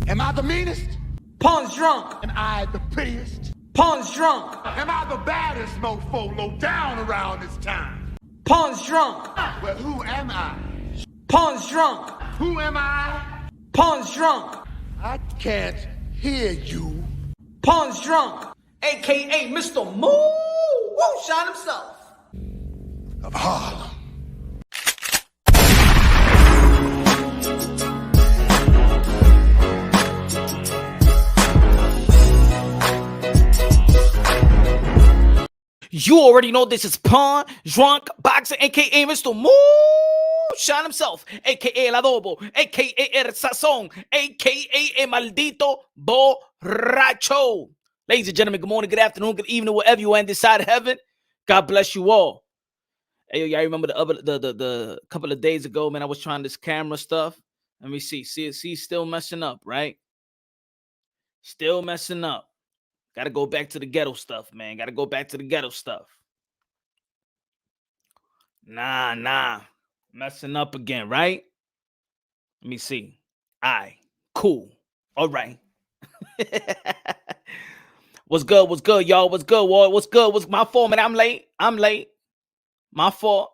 Am I the meanest? Pawn's drunk. Am I the prettiest? Pawn's drunk. Am I the baddest mofo low down around this time? Pawn's drunk. Well, who am I? Pawn's drunk. Who am I? Pawn's drunk. I can't hear you. Pawn's drunk. AKA Mr. Moo Woo Shot himself. Of Harlem. You already know this is Pawn Drunk Boxer, aka Mr. Moo Shot himself, aka El Adobo, aka El Sazón, aka El Maldito Borracho. Ladies and gentlemen, good morning, good afternoon, good evening, wherever you are in this side of heaven. God bless you all. Hey, y'all remember the couple of days ago, man, I was trying this camera stuff. Let me see, still messing up, right? Still messing up. Got to go back to the ghetto stuff, man. Got to go back to the ghetto stuff. Nah. Messing up again, right? Let me see. Cool. All right. What's good, y'all? What's good, Ward? What's good? What's my fault, man? I'm late. My fault.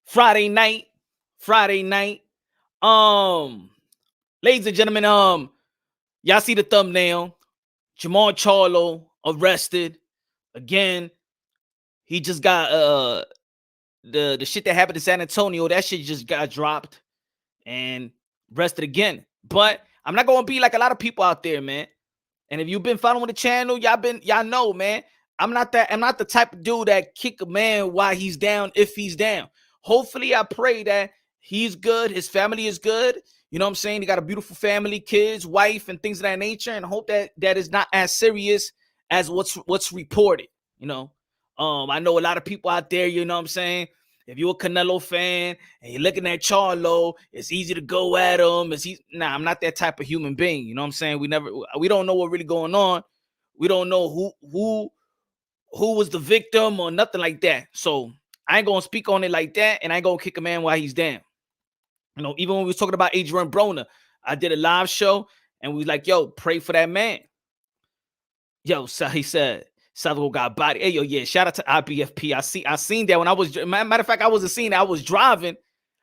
Friday night. Ladies and gentlemen, y'all see the thumbnail. Jermall Charlo arrested again. He just got the shit that happened in San Antonio. That shit just got dropped and arrested again. But I'm not gonna be like a lot of people out there, man. And if you've been following the channel, y'all know, man. I'm not the type of dude that kick a man while he's down if he's down. Hopefully, I pray that he's good, his family is good. You know what I'm saying? He got a beautiful family, kids, wife, and things of that nature. And I hope that is not as serious as what's reported. You know, I know a lot of people out there, you know what I'm saying? If you're a Canelo fan and you're looking at Charlo, it's easy to go at him. Nah, I'm not that type of human being. You know what I'm saying? We don't know what really going on. We don't know who was the victim or nothing like that. So I ain't gonna speak on it like that, and I ain't gonna kick a man while he's down. You know, even when we was talking about Adrian Broner, I did a live show and we was like, yo, pray for that man. Yo, so he said, Salvador got body. Hey, yo, yeah, shout out to IBFP. I seen that when I was, matter of fact, I wasn't seeing it. I was driving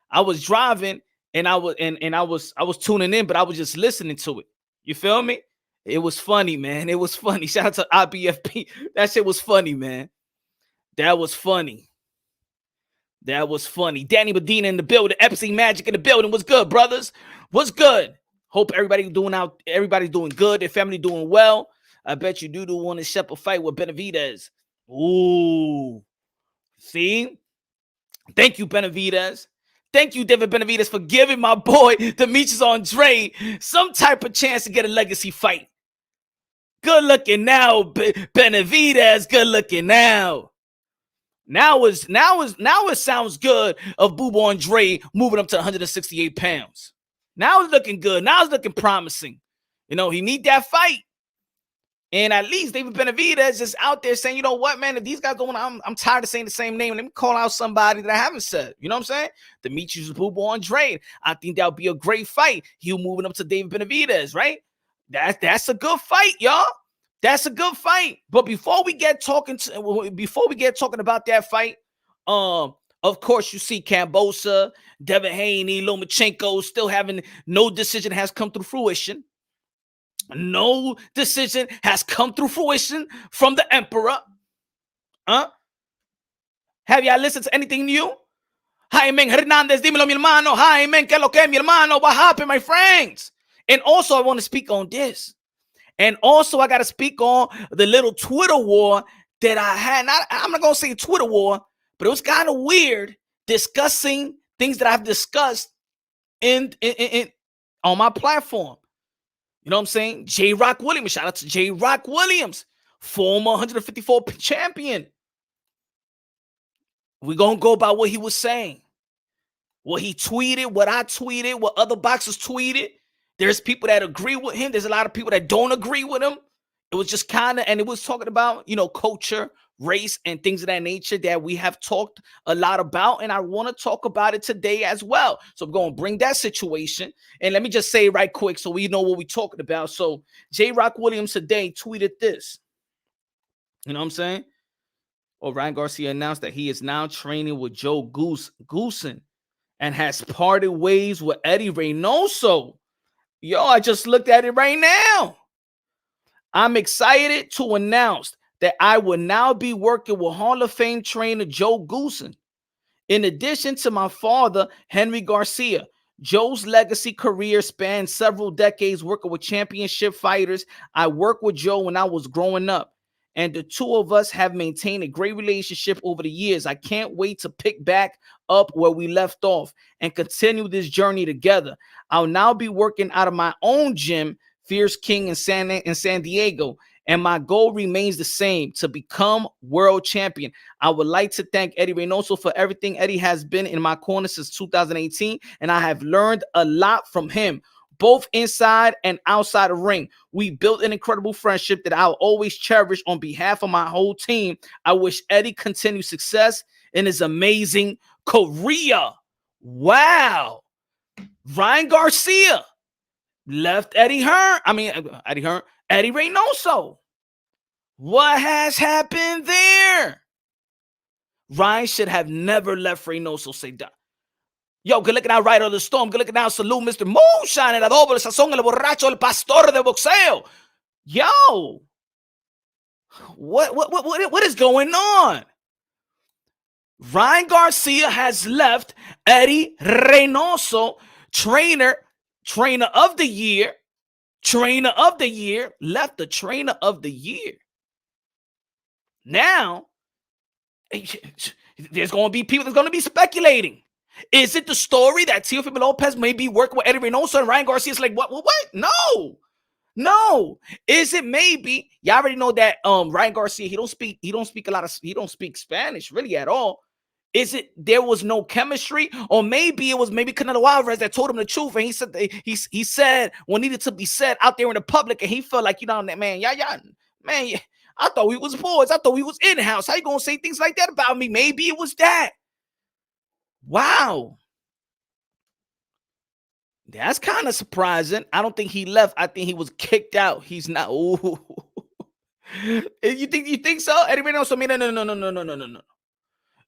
and I was tuning in, but I was just listening to it. You feel me? It was funny, man. It was funny. Shout out to IBFP. That shit was funny, man. That was funny. Danny Medina in the building. Epstein Magic in the building. What's good, brothers? What's good? Hope everybody's doing good. Their family doing well. I bet you do want to shep a fight with Benavidez. Ooh. See? Thank you, Benavidez. Thank you, David Benavidez, for giving my boy Demetrius Andrade some type of chance to get a legacy fight. Good looking now, Benavidez. Good looking now. Now it sounds good of Boo Andrade moving up to 168 pounds. Now it's looking good. Now it's looking promising. You know, he need that fight. And at least David Benavidez is out there saying, you know what, man, if these guys don't want, I'm tired of saying the same name. Let me call out somebody that I haven't said. You know what I'm saying? Demetrius Boo Andrade. I think that would be a great fight. He'll moving up to David Benavidez, right? That's a good fight, y'all. That's a good fight. But before we get talking about that fight, of course, you see Kambosa, Devin Haney, Lomachenko still having no decision has come through fruition. No decision has come through fruition from the Emperor. Have y'all listened to anything new? Jaime Hernandez, dímelo, mi hermano. Jaime, ¿qué lo que, mi hermano? What happened, my friends? And also, I want to speak on this. And also, I got to speak on the little Twitter war that I had. I'm not going to say Twitter war, but it was kind of weird discussing things that I've discussed on my platform. You know what I'm saying? J. Rock Williams. Shout out to J. Rock Williams, former 154 champion. We're going to go by what he was saying, what he tweeted, what I tweeted, what other boxers tweeted. There's people that agree with him. There's a lot of people that don't agree with him. It was just kind of, and it was talking about, you know, culture race and things of that nature that we have talked a lot about, and I want to talk about it today as well. So I'm going to bring that situation, and let me just say right quick so we know what we're talking about. So J. Rock Williams today tweeted this. You know what I'm saying? Or Ryan Garcia announced that he is now training with Joe Goosen and has parted ways with Eddie Reynoso. Yo, I just looked at it right now. I'm excited to announce that I will now be working with Hall of Fame trainer Joe Goosen. In addition to my father, Henry Garcia, Joe's legacy career spans several decades working with championship fighters. I worked with Joe when I was growing up, and the two of us have maintained a great relationship over the years. I can't wait to pick back up where we left off and continue this journey together. I'll now be working out of my own gym, Fierce King in San Diego, and my goal remains the same, to become world champion. I would like to thank Eddie Reynoso for everything. Eddie has been in my corner since 2018, and I have learned a lot from him, both inside and outside the ring. We built an incredible friendship that I'll always cherish on behalf of my whole team. I wish Eddie continued success in his amazing career. Wow. Ryan Garcia left Eddie Reynoso. What has happened there? Ryan should have never left Reynoso. Say that. Yo, good looking out, right on the storm. Good looking out. Salute Mr. Moonshine, el adobo, el sazón, el borracho, el pastor de boxeo. Yo, what is going on? Ryan Garcia has left Eddie Reynoso, trainer of the year, left the trainer of the year. Now, there's going to be people that's going to be speculating. Is it the story that Teofimo Lopez may be working with Eddie Reynoso and Ryan Garcia's like, what? No. Is it maybe, y'all already know that Ryan Garcia, he don't speak Spanish really at all. Is it there was no chemistry, or maybe it was Canelo Alvarez that told him the truth, and he said what needed to be said out there in the public, and he felt like, man, I thought we was boys, I thought we was in house. How you gonna say things like that about me? Maybe it was that. Wow, that's kind of surprising. I don't think he left. I think he was kicked out. He's not. Ooh. You think so? Eddie Reynoso, mira, no.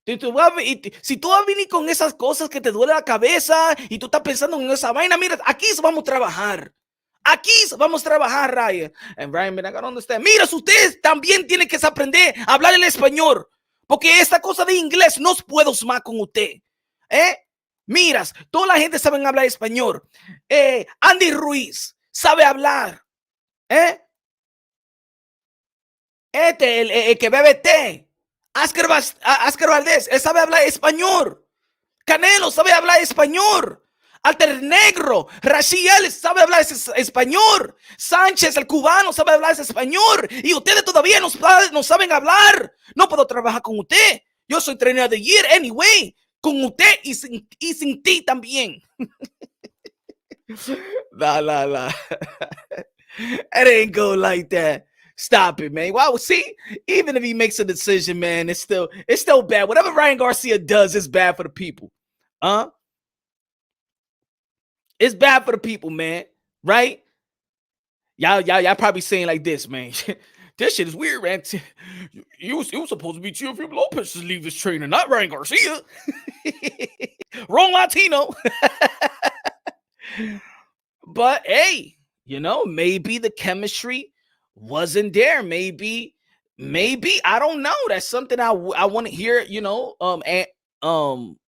Si tú vas a venir con esas cosas que te duele la cabeza y tú estás pensando en esa vaina, mira, aquí vamos a trabajar. Ryan. And Ryan, mira, I don't understand. Mira, usted también tiene que aprender a hablar el español, porque esta cosa de inglés no puedo más con usted. Miras, toda la gente sabe hablar español. Andy Ruiz sabe hablar. El que bebe té. Oscar Valdés, él sabe hablar español. Canelo sabe hablar español. Alter Negro, Rachiel sabe hablar español. Sánchez, el cubano, sabe hablar español. Y ustedes todavía no saben hablar. No puedo trabajar con usted. Yo soy trainer of the year anyway. Con usted y sin ti también. La. It ain't go like that. Stop it, man. Wow, see, even if he makes a decision, man, it's still bad. Whatever Ryan Garcia does is bad for the people. It's bad for the people, man. Right? Y'all probably saying like this, man. This shit is weird, man. You was supposed to be Teofimo Lopez to leave his trainer, not Ryan Garcia. Wrong Latino. But hey, maybe the chemistry wasn't there. Maybe I don't know. That's something I want to hear.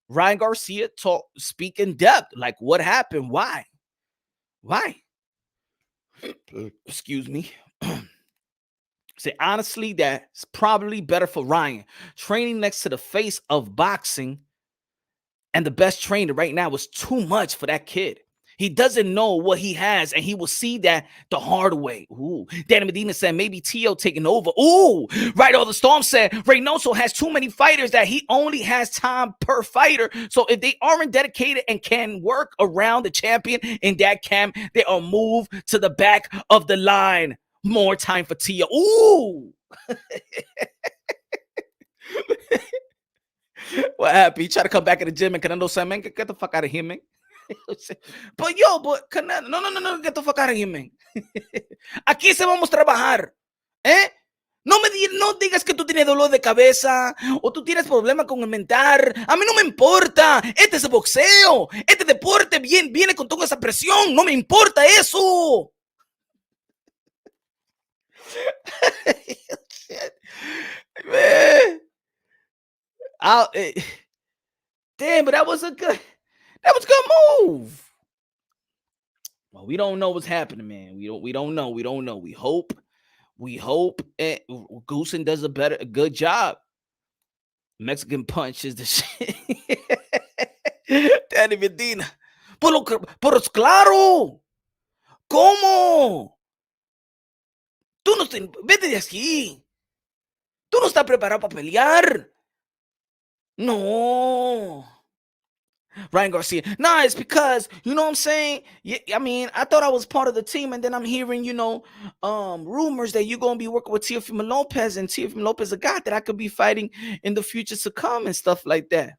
Ryan Garcia speak in depth. Like, what happened? Why? Excuse me. Say honestly, that's probably better for Ryan. Training next to the face of boxing and the best trainer right now was too much for that kid. He doesn't know what he has, and he will see that the hard way. Ooh. Danny Medina said maybe Tio taking over. Ooh. Right on the Storm said Reynoso has too many fighters that he only has time per fighter. So if they aren't dedicated and can work around the champion in that camp, they are moved to the back of the line. More time for Tio. Ooh. What happened? He tried to come back at the gym and Canelo said, man, get the fuck out of here, man. But Canelo, no, get the fuck out of here, man. Aquí se vamos a trabajar. No digas que tú tienes dolor de cabeza o tú tienes problema con el mental. A mí no me importa. Este es el boxeo. Este deporte viene con toda esa presión. No me importa eso. Man. Damn, but that was a good move. Well, we don't know what's happening, man. We don't know. We hope Goosen does a good job. Mexican punch is the shit. Danny Medina. Pero es claro. ¿Cómo? Tú no vete de aquí. Tú no estás preparado para pelear. No. Ryan Garcia. Nah, it's because, you know what I'm saying? I mean, I thought I was part of the team, and then I'm hearing, rumors that you're going to be working with Teofimo Lopez, and Teofimo Lopez is a guy that I could be fighting in the future to come and stuff like that.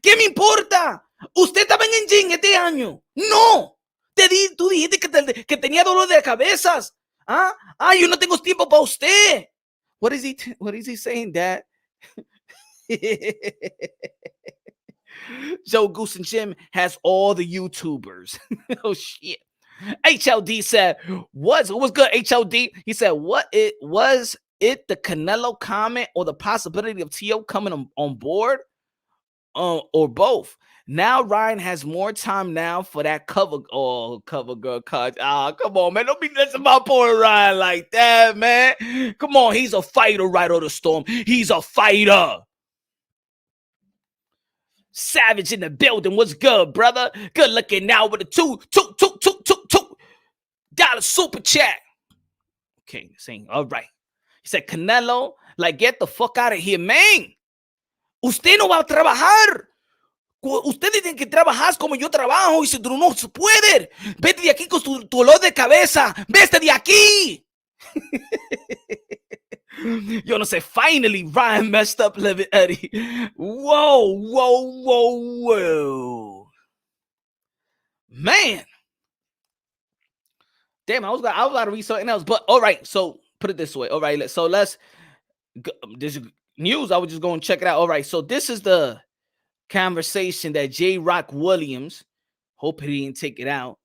¿Qué me importa? ¿Usted estaba en Engine este año? No. Tú dijiste que tenía dolor de cabezas. Yo no tengo tiempo para usted. What is he saying, Dad? Joe Goose and Jim has all the YouTubers. Oh shit. HLD said, what's good, HLD? He said, was it the Canelo comment or the possibility of Tio coming on board? Or both. Now Ryan has more time now for that cover girl cut. Come on, man. Don't be listening about poor Ryan like that, man. Come on, he's a fighter, right, or the storm. He's a fighter. Savage in the building. What's good, brother? Good looking now with a $2 super chat. Okay, saying all right. He said, Canelo, like, get the fuck out of here, man. Usted no va a trabajar. Ustedes tienen que trabajar como yo trabajo y si tú no se puede. Vete de aquí con tu dolor de cabeza. Vete de aquí. Yo no sé, finally Ryan messed up Living Eddie. Whoa. Man. Damn, I was about to read something else. But all right, so put it this way. All right, so let's this news. I was just going to check it out. All right, so this is the conversation that J. Rock Williams, hope he didn't take it out.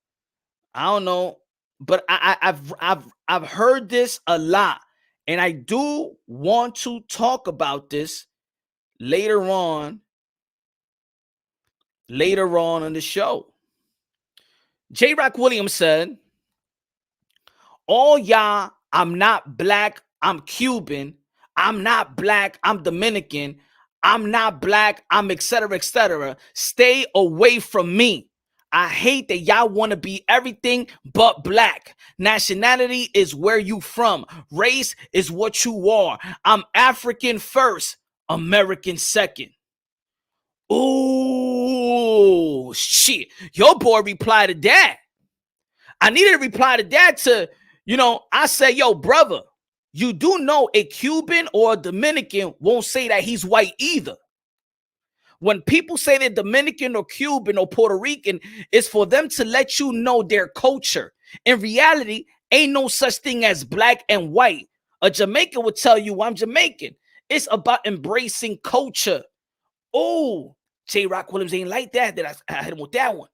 I don't know, but I've heard this a lot, and I do want to talk about this later on in the show. J. Rock Williams said, "Oh yeah, I'm not black, I'm Cuban. I'm not black, I'm Dominican. I'm not black, I'm etc. Stay away from me. I hate that y'all want to be everything but black. Nationality is where you from. Race is what you are. I'm African first, American second." Ooh, shit. Your boy replied to that. I needed to reply to that to, I said, yo, brother, you do know a Cuban or a Dominican won't say that he's white either. When people say they're Dominican or Cuban or Puerto Rican, it's for them to let you know their culture. In reality, ain't no such thing as black and white. A Jamaican would tell you, I'm Jamaican. It's about embracing culture. Oh, J. Rock Williams ain't like that. I hit him with that one.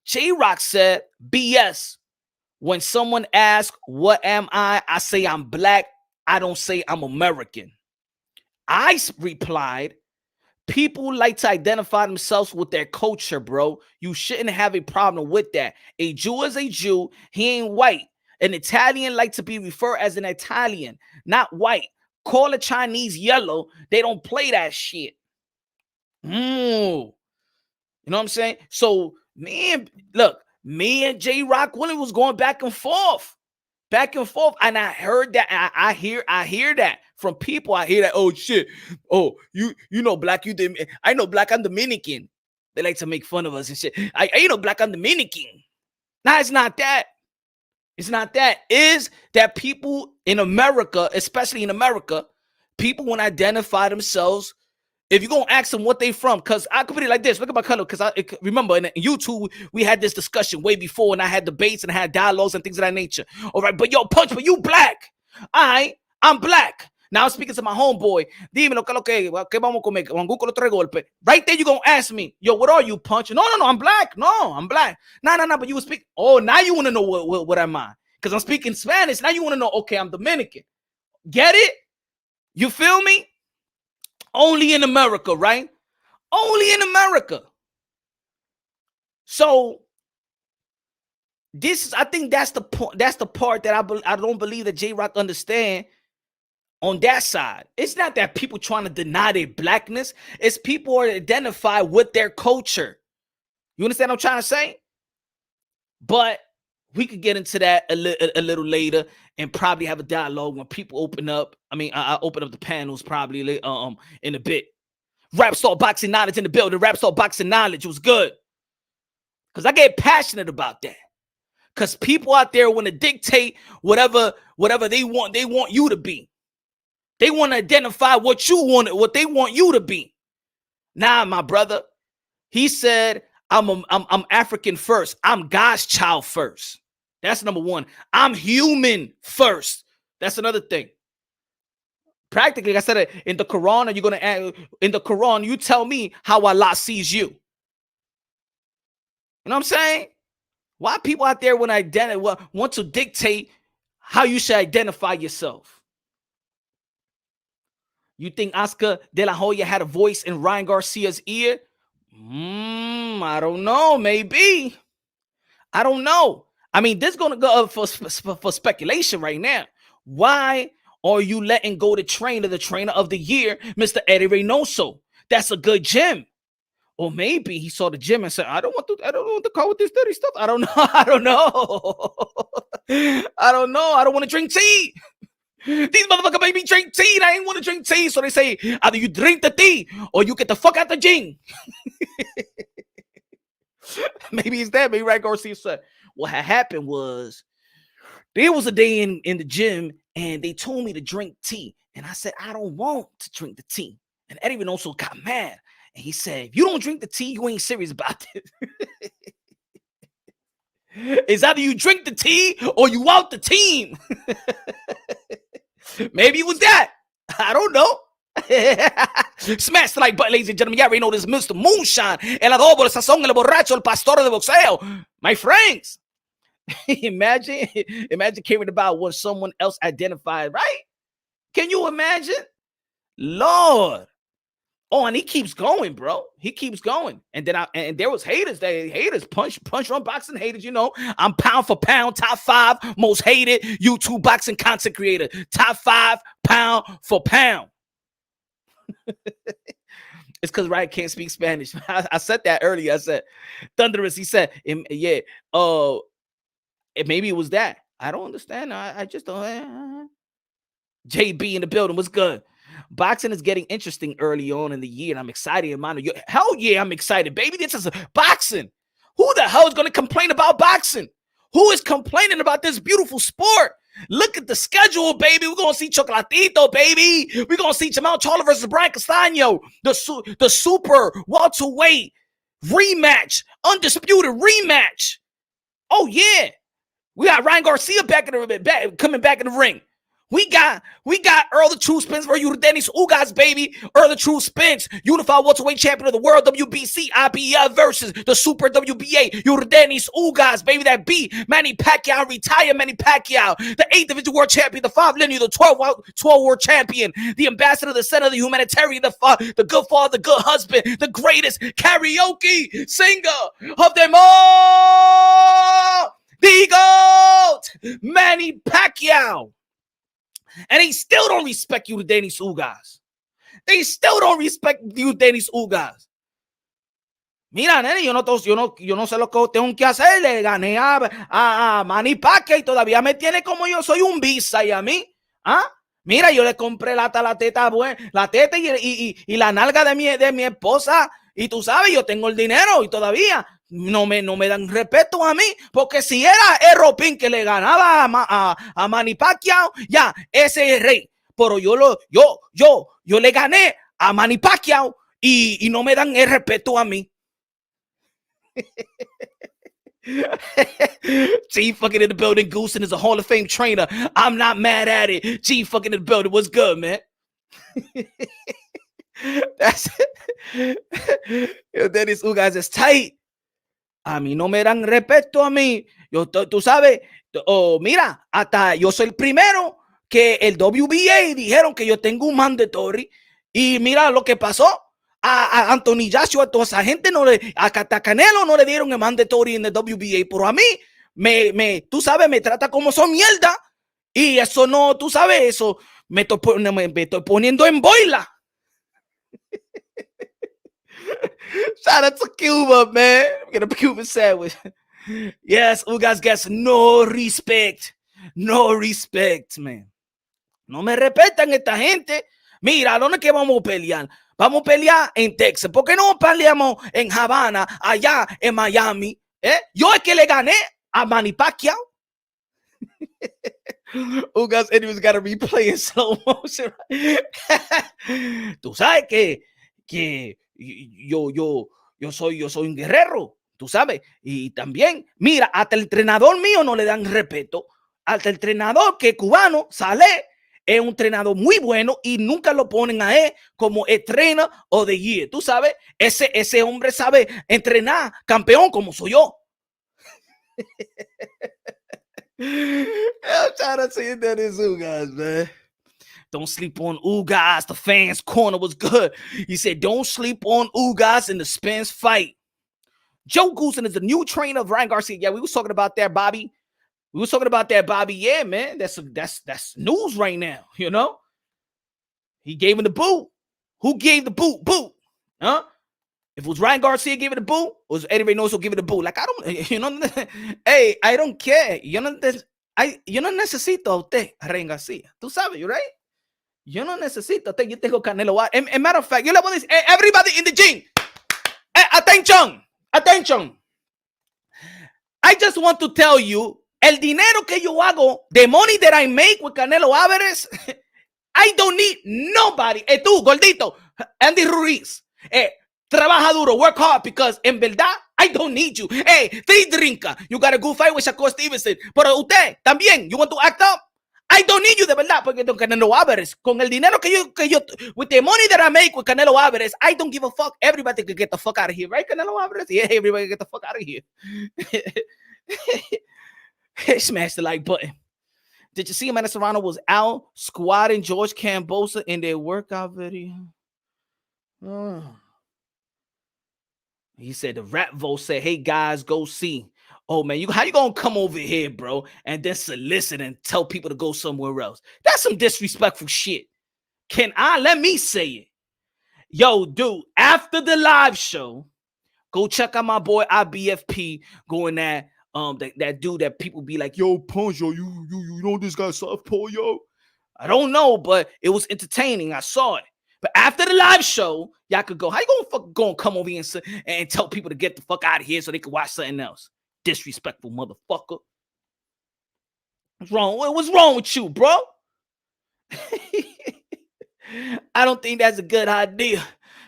J. Rock said, BS. When someone asks, what am I say I'm black. I don't say I'm American. I replied, people like to identify themselves with their culture, bro. You shouldn't have a problem with that. A Jew is a Jew. He ain't white. An Italian like to be referred as an Italian, not white. Call a Chinese yellow. They don't play that shit. You know what I'm saying? So, man, look, me and J. Rock Williams was going back and forth. And I heard that. I hear that from people. I hear that. Oh shit. Oh, you know black. I know black. I'm Dominican. They like to make fun of us and shit. I know black. I'm Dominican. Nah, it's not that. It's not that. Is that people in America, especially in America, People want to identify themselves. If you're going to ask them what they from, because I could put it like this. Look at my color, because I remember in YouTube, we had this discussion way before, and I had debates and I had dialogues and things of that nature. All right, but yo, Punch, but you black. I'm black. Now I'm speaking to my homeboy. Dime lo que vamos a comer. Right there, you're going to ask me, yo, what are you, Punch? No, I'm black. No, I'm black. No, but you speak. Oh, now you want to know what am I? Because I'm speaking Spanish. Now you want to know, okay, I'm Dominican. Get it? You feel me? Only in America, right? Only in America. So I think that's the point. That's the part that I don't believe that J-Rock understand on that side. It's not that people trying to deny their blackness. It's people are identified with their culture. You understand what I'm trying to say? But we could get into that a little later and probably have a dialogue when people open up. I mean, I open up the panels probably in a bit. Rap Star Boxing Knowledge in the building. Rap Star Boxing Knowledge was good. Because I get passionate about that. Because people out there want to dictate whatever they want you to be. They want to identify what they want you to be. Nah, my brother. He said, I'm African first. I'm God's child first. That's number one. I'm human first. That's another thing. Practically, like I said, in the Quran, you're going to add, in the Quran, you tell me how Allah sees you. You know what I'm saying? Why people out there want to dictate how you should identify yourself? You think Oscar De La Hoya had a voice in Ryan Garcia's ear? I don't know. Maybe. I don't know. I mean, this is going to go up for speculation right now. Why are you letting go the trainer of the year, Mr. Eddie Reynoso? That's a good gym. Or maybe he saw the gym and said, I don't want to call with this dirty stuff. I don't know. I don't want to drink tea. These motherfuckers made me drink tea and I ain't want to drink tea. So they say, either you drink the tea or you get the fuck out the gym. Maybe it's that. Maybe Ryan Garcia said, what had happened was there was a day in the gym and they told me to drink tea. And I said, I don't want to drink the tea. And Eddie Reynoso got mad. And he said, if you don't drink the tea, you ain't serious about it. It's either you drink the tea or you out the team. Maybe it was that. I don't know. Smash the like button, ladies and gentlemen. You already know this Mr. Moonshine. El adobo, el sazón, el borracho, el pastor de boxeo. My friends. Imagine caring about what someone else identified, right? Can you imagine? Lord. Oh, and he keeps going, bro. He keeps going. And then there was haters. Punch Run Boxing haters. You know, I'm pound for pound, top 5 most hated YouTube boxing content creator. Top 5 pound for pound. It's because Ryan can't speak Spanish. I said that earlier. I said Thunderous. He said, yeah. Maybe it was that. I don't understand. I just don't. JB in the building. What's good? Boxing is getting interesting early on in the year, and I'm excited. Hell yeah, I'm excited, baby. This is boxing. Who the hell is going to complain about boxing? Who is complaining about this beautiful sport? Look at the schedule, baby. We're going to see Chocolatito, baby. We're going to see Jermall Charlo versus Brian Castaño, the super welterweight rematch, undisputed rematch. Oh, yeah. We got Ryan Garcia coming back in the ring. We got Earl the True Spence versus Dennis Ugas, baby. Earl the True Spence, unified welterweight champion of the world, WBC, IBF versus the Super WBA, Dennis Ugas, baby. That beat Manny Pacquiao, retire Manny Pacquiao, the 8th division world champion, the 5 linear, the 12 world champion, the ambassador, the senator, the humanitarian, the good father, the good husband, the greatest karaoke singer of them all, the GOAT, Manny Pacquiao. And they still don't respect you, Dennis Ugas. They still don't respect you, Dennis Ugas. Mira, nene, yo no sé lo que tengo que hacer. Le gané a Manny Pacquiao y todavía me tiene como yo soy un visa y a mí. ¿Ah? Mira, yo le compré la teta y la nalga de mi esposa. Y tú sabes, yo tengo el dinero y todavía no me dan respeto a mí, porque si era el Ropín que le ganaba a Manny Pacquiao, ya, ese es el rey. pero yo le gané a Manny Pacquiao y no me dan el respeto a mí. G fucking in the building. Goosen is a Hall of Fame trainer. I'm not mad at it. G fucking in the building. What's good, man? That's it. Dennis Ugas is tight. A mí no me dan respeto a mí. Tú sabes, mira, hasta yo soy el primero que el WBA dijeron que yo tengo un mandatory. Y mira lo que pasó. A Anthony Joshua, a toda esa gente, a Canelo no le dieron el mandatory en el WBA, pero a mí, tú sabes, me trata como son mierda. Y eso no, tú sabes, eso me estoy poniendo en boila. Shout out to Cuba, man. Get a Cuban sandwich. Yes, Ugas gets no respect. No respect, man. No me respetan esta gente. Mira, ¿dónde es que vamos a pelear? Vamos a pelear en Texas. ¿Por qué no peleamos en Havana, allá en Miami? Yo es que le gané a Manny Pacquiao. Ugas anyways got to replay in slow motion. Tú sabes que yo soy un guerrero, tú sabes. Y también, mira, hasta el entrenador mío no le dan respeto. Hasta el entrenador que es cubano, sale, es un entrenador muy bueno y nunca lo ponen a él como el trainer o the year. Tú sabes, ese hombre sabe entrenar campeón como soy yo. I'm trying to say that is Ugas, man. Don't sleep on Ugas. The fans corner was good. He said, don't sleep on Ugas in the Spence fight. Joe Goosen is the new trainer of Ryan Garcia. Yeah, we was talking about that, Bobby. Yeah, man. That's news right now, you know? He gave him the boot. Who gave the boot? Huh? If it was Ryan Garcia giving the boot, or was Eddie Reynoso giving the boot? Like, I don't, you know, hey, I don't care. Yo no necesito a usted, a Ryan Garcia. Tú sabes, you right? Yo no necesito a usted. Yo tengo Canelo. As matter of fact, yo le voy a decir, everybody in the gym, attention. I just want to tell you, el dinero que yo hago, the money that I make with Canelo Alvarez, I don't need nobody. Tú, gordito, Andy Ruiz, trabaja duro, work hard, because en verdad, I don't need you. Hey, te drinka. You got a good fight with Shakur Stevenson. Pero usted, también, you want to act up? I don't need you de verdad, porque con Canelo Alvarez, con el dinero que yo, with the money that I make with Canelo Alvarez, I don't give a fuck. Everybody can get the fuck out of here, right, Canelo Alvarez? Yeah, everybody get the fuck out of here. Smash the like button. Did you see Amanda Serrano was out squatting George Cambosa in their workout video? He said the rap vote said, hey guys, go see. Oh man, how you gonna come over here, bro, and then solicit and tell people to go somewhere else? That's some disrespectful shit. Let me say it. Yo, dude, after the live show, go check out my boy IBFP going that dude that people be like, yo, Punch, yo, you know this guy Southpaw, yo. I don't know, but it was entertaining. I saw it. But after the live show, y'all could go. How you gonna come over here and tell people to get the fuck out of here so they can watch something else? Disrespectful motherfucker. What's wrong? What's wrong with you, bro? I don't think that's a good idea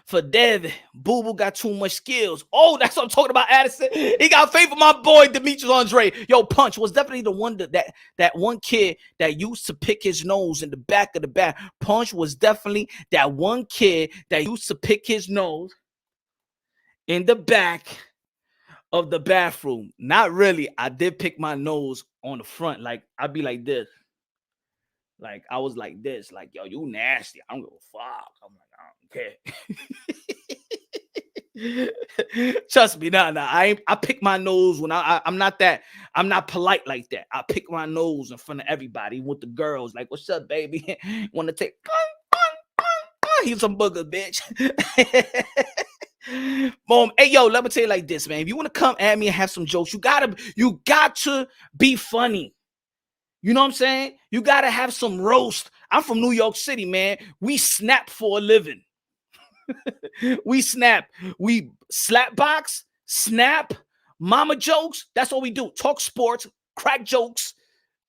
for Devin. Boo Boo got too much skills. Oh, that's what I'm talking about, Addison. He got faith for my boy, Demetrius Andrade. Yo, Punch was definitely the one that one kid that used to pick his nose in the back of the bath. Punch was definitely that one kid that used to pick his nose in the back of the bathroom. Not really. I did pick my nose on the front. Like, I'd be like this. Like, I was like this. Like, yo, you nasty. I don't give a fuck. I'm like, I don't care. Trust me, nah. I pick my nose when I'm not polite like that. I pick my nose in front of everybody with the girls. Like, what's up, baby? Want to take he's some booger, bitch. Mom, hey, yo, let me tell you like this, man. If you want to come at me and have some jokes, you got to be funny. You know what I'm saying? You got to have some roast. I'm from New York City, man. We snap for a living. We snap. We slap box, snap, mama jokes. That's what we do. Talk sports, crack jokes,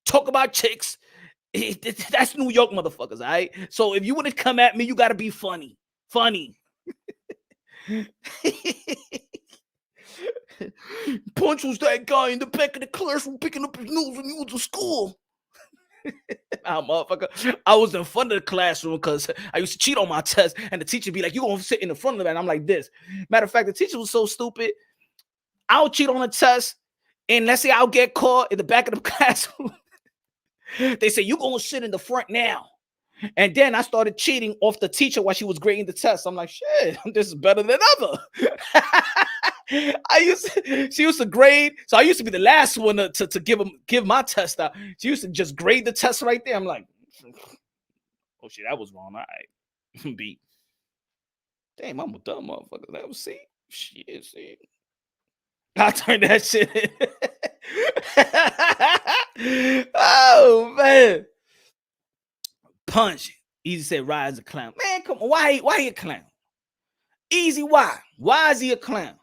talk about chicks. That's New York motherfuckers, all right? So if you want to come at me, you got to be funny. Funny. Punch was that guy in the back of the classroom picking up his nose when he was in school. Motherfucker. I was in front of the classroom because I used to cheat on my test, and the teacher be like, "You gonna sit in the front of that?" And I'm like this. Matter of fact, the teacher was so stupid. I'll cheat on a test, and let's say I'll get caught in the back of the classroom. They say, "You gonna sit in the front now." And then I started cheating off the teacher while she was grading the test. I'm like, shit, this is better than ever. She used to grade, so I used to be the last one to give my test out. She used to just grade the test right there. I'm like, oh shit, that was wrong. All right, B. Damn, I'm a dumb motherfucker. That was C. Shit, see. I turned that shit in. Oh man. Punch. Easy said, "Ride as a clown." Man, come on. Why he a clown? Easy, why? Why is he a clown?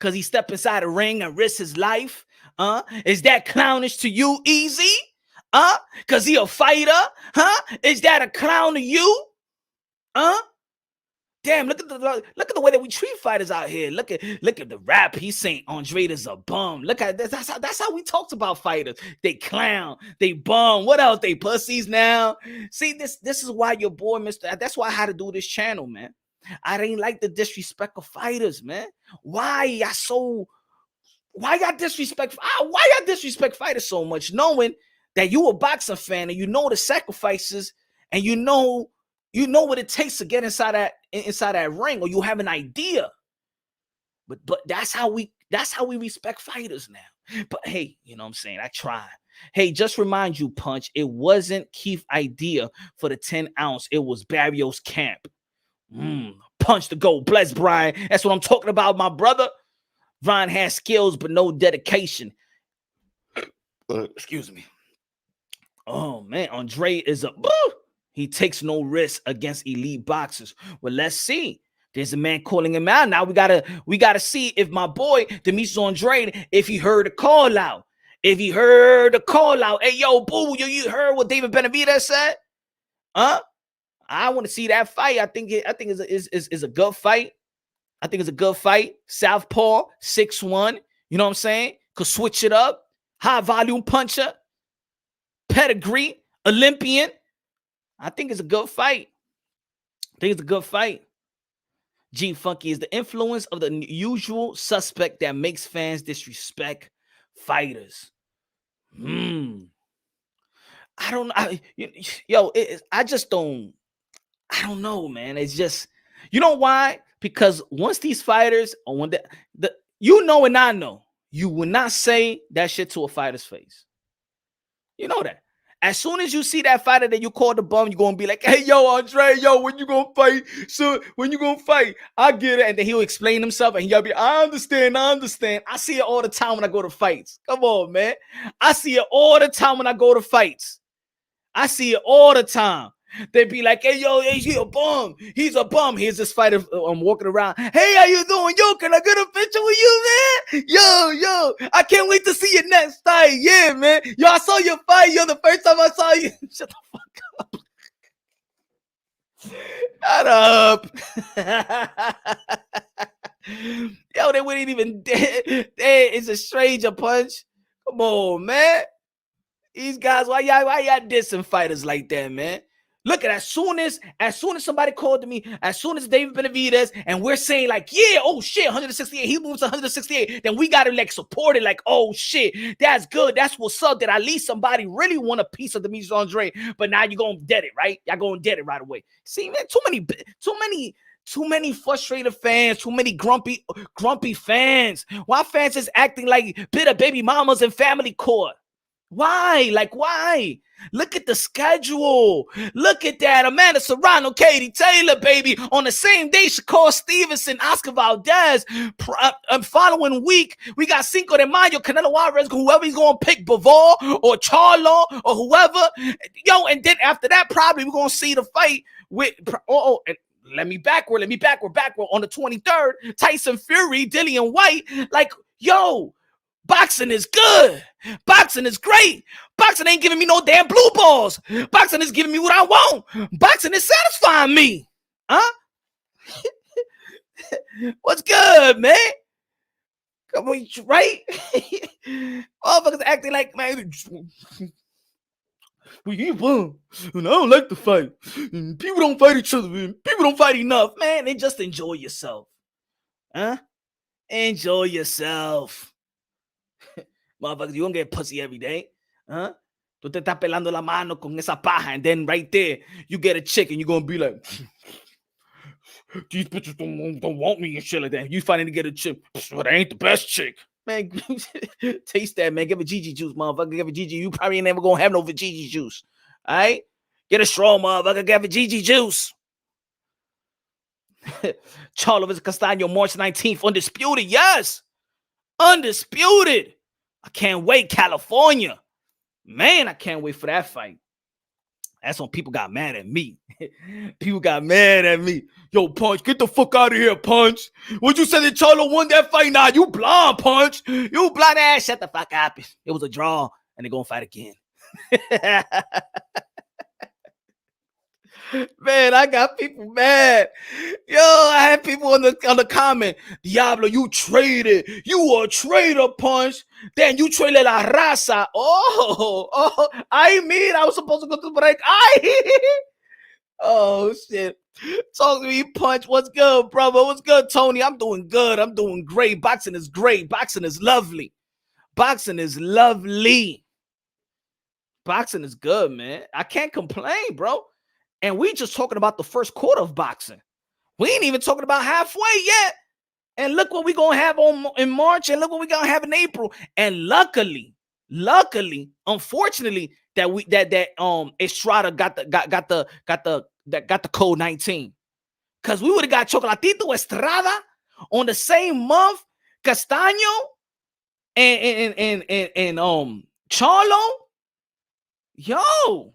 Because he stepped inside a ring and risked his life? Is that clownish to you, Easy? Because he a fighter? Is that a clown to you? Damn, look at the way that we treat fighters out here. Look at the rap. He's saying Andrade is a bum. Look at this. That's how we talked about fighters. They clown, they bum. What else? They pussies now. See, this is why your boy, Mr. That's why I had to do this channel, man. I didn't like the disrespect of fighters, man. Why y'all disrespect fighters so much, knowing that you a boxing fan and you know the sacrifices and you know what it takes to get inside that ring, or you have an idea. But that's how we respect fighters now. But hey, you know what I'm saying? I tried. Hey, just remind you, Punch, it wasn't Keith's idea for the 10 ounce. It was Barrios Camp. Punch the goal. Bless Brian. That's what I'm talking about, my brother. Brian has skills, but no dedication. Excuse me. Oh man, Andrade is a he takes no risk against elite boxers. Well, let's see. There's a man calling him out. Now we gotta see if my boy Demetrius Andrade, if he heard a call out. If he heard a call out, hey yo, boo, you heard what David Benavidez said? I want to see that fight. I think it's a good fight. I think it's a good fight. Southpaw, 6'1". You know what I'm saying? Could switch it up. High volume puncher. Pedigree. Olympian. I think it's a good fight. G Funky is the influence of the usual suspect that makes fans disrespect fighters. I don't know. I don't know, man. It's just, you know why? Because once these fighters, or when and I know, you will not say that shit to a fighter's face. You know that. As soon as you see that fighter that you call the bum, you're going to be like, hey, yo, Andre, yo, when you going to fight? So when you going to fight? I get it. And then he'll explain himself and he'll be, I understand. I see it all the time when I go to fights. Come on, man. I see it all the time when I go to fights. I see it all the time. They'd be like, hey, yo, he's a bum. He's a bum. Here's this fighter walking around. Hey, how you doing? Yo, can I get a picture with you, man? Yo, I can't wait to see your next fight. Yeah, man. Yo, I saw your fight. Yo, the first time I saw you. Shut the fuck up. Shut up. Yo, they wouldn't even dead. It's a stranger, Punch. Come on, man. These guys, why y'all dissing fighters like that, man? Look at as soon as somebody called to me, as soon as David Benavidez, and we're saying like, yeah, oh shit, 168, he moves to 168, then we gotta like support it, like, oh shit, that's good, that's what's up. That at least somebody really want a piece of Demetrius Andrade, but now you're gonna dead it, right? Y'all gonna dead it right away. See, man, too many frustrated fans, too many grumpy fans. Why fans is acting like bitter baby mamas in family court? Why? Like, why? Look at the schedule. Look at that. Amanda Serrano, Katie Taylor, baby. On the same day, Shakur Stevenson, Oscar Valdez. Following week, we got Cinco de Mayo, Canelo Alvarez, whoever he's going to pick, Bivol or Charlo or whoever. Yo, and then after that, probably we're going to see the fight with, and let me backward. On the 23rd, Tyson Fury, Dillian White. Like, yo, Boxing is good. Boxing is great. Boxing ain't giving me no damn blue balls. Boxing is giving me what I want. Boxing is satisfying me. Huh? What's good, man? Come on, right? Motherfuckers acting like, man, we won. And I don't like the fight. And people don't fight each other. Man. People don't fight enough. Man, they just enjoy yourself. Huh? Enjoy yourself. Motherfuckers, you don't get pussy every day. Huh? Tú te estás pelando la mano con esa paja, and then right there, you get a chick, and you're going to be like, these bitches don't want me and shit like that. You finally get a chick, but I ain't the best chick. Man, taste that, man. Give a Gigi juice, motherfucker. Give a Gigi. You probably ain't never going to have no Gigi juice. All right? Get a straw, motherfucker. Give a Gigi juice. Charlo vs. Castaño, March 19th. Undisputed, yes. Undisputed. I can't wait. California. Man, I can't wait for that fight. That's when people got mad at me. People got mad at me. Yo, Punch, get the fuck out of here, Punch. What you said that Charlo won that fight? Nah, you blind, Punch. You blind ass. Shut the fuck up. It was a draw, and they're going to fight again. Man, I got people mad. Yo, I had people on the comment. Diablo, you traded. You a traitor, Punch. Then you traded la raza. Oh, I mean, I was supposed to go to the break. Oh, shit. Talk to me, Punch. What's good, brother? What's good, Tony? I'm doing good. I'm doing great. Boxing is great. Boxing is lovely. Boxing is lovely. Boxing is good, man. I can't complain, bro. And we just talking about the first quarter of boxing. We ain't even talking about halfway yet. And look what we're going to have in March, and look what we're going to have in April. And luckily, unfortunately, that Estrada got the code 19. Because we would have got Chocolatito Estrada on the same month, Castaño and Charlo. Yo.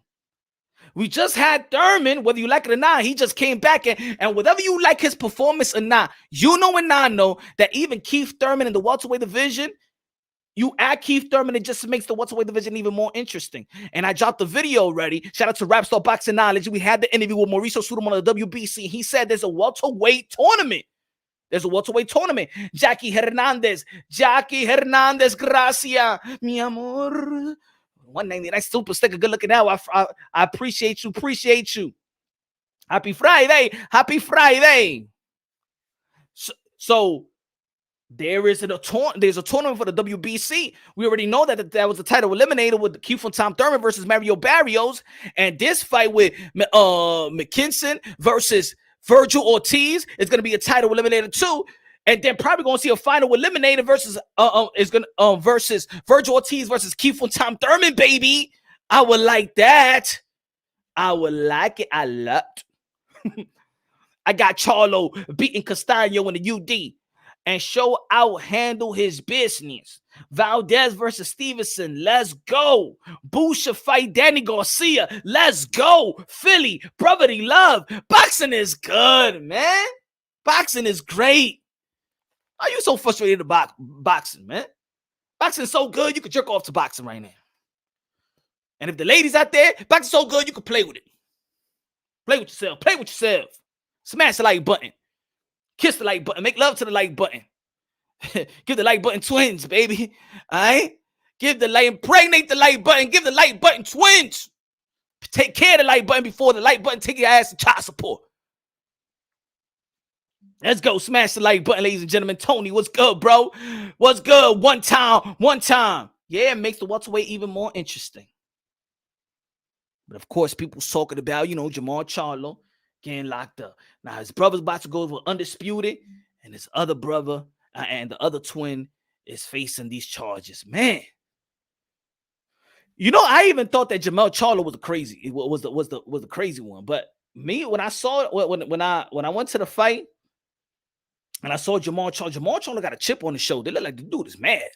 We just had Thurman, whether you like it or not. He just came back, and whether you like his performance or not, you know and I know that even Keith Thurman in the welterweight division, you add Keith Thurman, it just makes the welterweight division even more interesting. And I dropped the video already. Shout out to Rapstar Boxing Knowledge. We had the interview with Mauricio Sudom on the WBC. He said there's a welterweight tournament. There's a welterweight tournament. Jackie Hernandez, gracias, mi amor. 199 super sticker. Good looking out. I appreciate you. Appreciate you. Happy Friday. Happy Friday. So there's a tournament for the WBC. We already know that was the title eliminator with Q from Tom Thurman versus Mario Barrios. And this fight with McKinson versus Virgil Ortiz is going to be a title eliminator too. And then probably going to see a final eliminator versus versus Virgil Ortiz versus Keith from Tom Thurman, baby. I would like that. I would like it a lot. I got Charlo beating Castaño in the UD and show out handle his business. Valdez versus Stevenson. Let's go. Busha fight Danny Garcia. Let's go. Philly, brotherly love. Boxing is good, man. Boxing is great. Are you so frustrated about boxing, man? Boxing is so good, you could jerk off to boxing right now. And if the ladies out there, boxing's so good, you can play with it. Play with yourself. Play with yourself. Smash the like button. Kiss the like button. Make love to the like button. Give the like button twins, baby. All right? Impregnate the like button. Give the like button twins. Take care of the like button before the like button take your ass to child support. Let's go. Smash the like button, ladies and gentlemen. Tony, what's good, bro? What's good? One time. Yeah, it makes the welterweight even more interesting. But of course, people's talking about, Jermall Charlo getting locked up. Now, his brother's about to go for undisputed, and his other brother and the other twin is facing these charges. Man. I even thought that Jermall Charlo was the crazy one. But me, when I saw it, when I went to the fight, and I saw Jermall Charlo got a chip on his shoulder. They look like the dude is mad.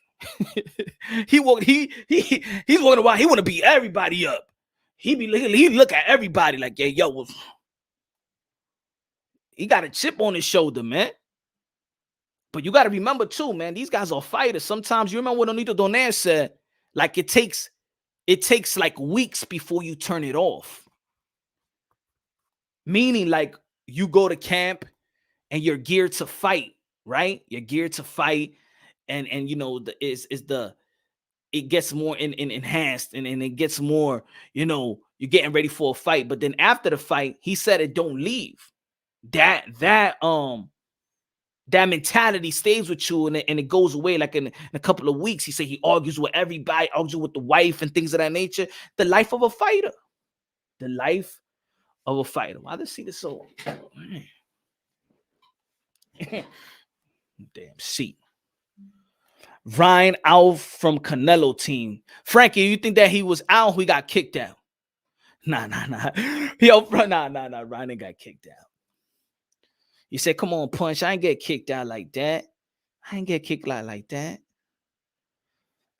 He's walking around. He want to beat everybody up. He look at everybody like, yeah, yo, he got a chip on his shoulder, man. But you got to remember too, man, these guys are fighters. Sometimes you remember what Nonito Donaire said, like it takes like weeks before you turn it off. Meaning like you go to camp and you're geared to fight, right? You're geared to fight, and you know it gets more enhanced, and it gets more, you know, you're getting ready for a fight. But then after the fight, he said it don't leave. That mentality stays with you, and it goes away like in a couple of weeks. He said he argues with everybody, argues with the wife and things of that nature. The life of a fighter. The life of a fighter. Why does see this so? Damn seat. Ryan out from Canelo team. Frankie, you think that he was out? He got kicked out. Nah. Yo, nah. Ryan ain't got kicked out. He said, "Come on, Punch. I ain't get kicked out like that. I ain't get kicked out like that.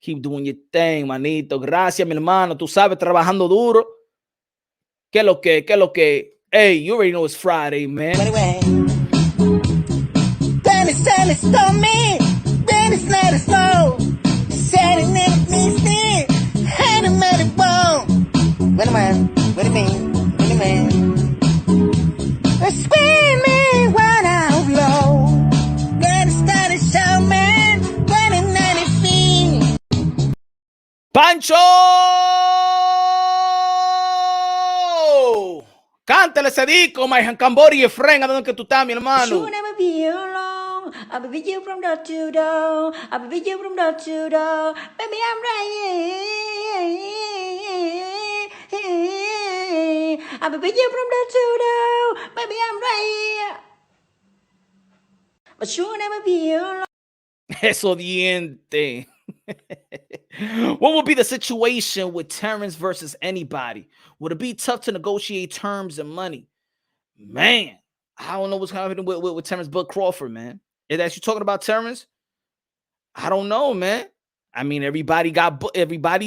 Keep doing your thing, manito. Gracias, mi hermano. Tú sabes, trabajando duro. ¿Qué lo que? Hey, you already know it's Friday, man." Anyway, Dennis told me. Dennis let us know. Said it needs me. Had him at the bone. Wait a minute. What do you mean? Screaming right out low. Dennis started show, man. Running at his feet. ¡Pancho! Cántale ese disco, my Cambori y Efren, ¿a dónde que tú estás, mi hermano? You'll never be alone. I'll be with you from door to door. I'll be with you from door to door. Baby, I'm right here. I'll be with you from door to door. Baby, I'm right here. But you'll never be alone. Eso diente. What would be the situation with Terrence versus anybody? Would it be tough to negotiate terms and money? Man, I don't know what's happening with Terrence Bud Crawford, man. Is that you talking about Terrence? I don't know, man. I mean, everybody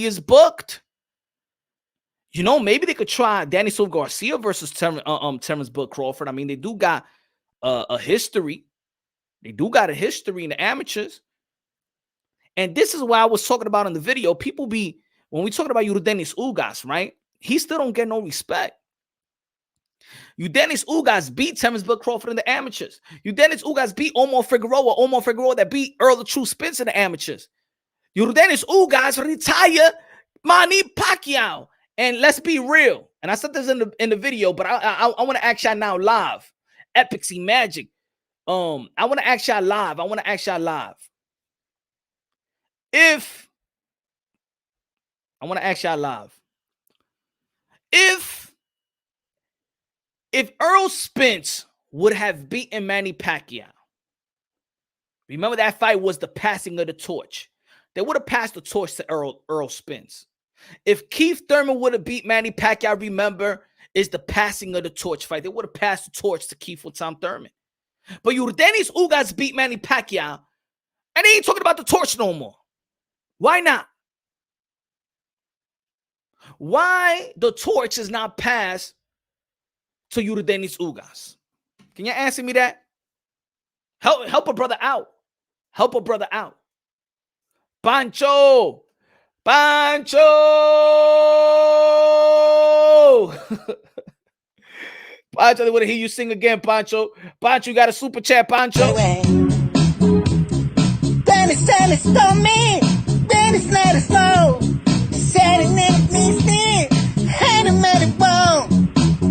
is booked. You know, maybe they could try Danny Silva Garcia versus Terrence Bud Crawford. I mean, they do got a history. They do got a history in the amateurs. And this is what I was talking about in the video. People when we talking about Yordenis Ugas, right? He still don't get no respect. Yordenis Ugas beat Terrence Bud Crawford in the amateurs. Yordenis Ugas beat Omar Figueroa that beat Earl the True Spence in the amateurs. Yordenis Ugas retired Manny Pacquiao. And let's be real. And I said this in the video, but I want to ask y'all now live. Epicsy Magic. I want to ask y'all live. If Earl Spence would have beaten Manny Pacquiao, remember that fight was the passing of the torch. They would have passed the torch to Earl Spence. If Keith Thurman would have beat Manny Pacquiao, remember, is the passing of the torch fight. They would have passed the torch to Keith or Tom Thurman. But Yordenis Ugas beat Manny Pacquiao, and they ain't talking about the torch no more. Why not? Why the torch is not passed to Yordenis Ugas? Can you answer me that? Help a brother out. Pancho! Pancho, they want to hear you sing again, Pancho. Pancho, you got a super chat, Pancho. Anyway, Dennis told me. Dennis let us know. Said it needs me. Had him at the bone.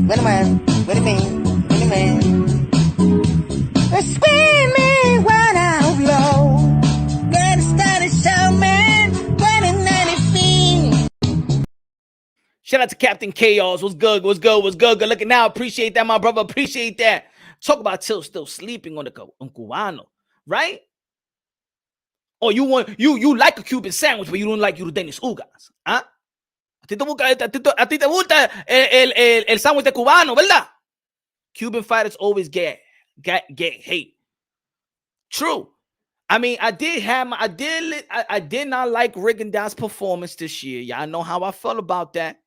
Wait a minute. What do you mean? Screaming right out low. Dennis started show, man. Shout out to Captain Chaos. What's good? Good looking now. Appreciate that, my brother. Appreciate that. Talk about Till still sleeping on Cubano, right? Or you like a Cuban sandwich, but you don't like Yordenis Ugas, ¿ah? A ti te gusta el sándwich de cubano, ¿verdad? Cuban fighters always get hate. True. I mean, I did not like Rigondeaux's performance this year. Y'all know how I felt about that.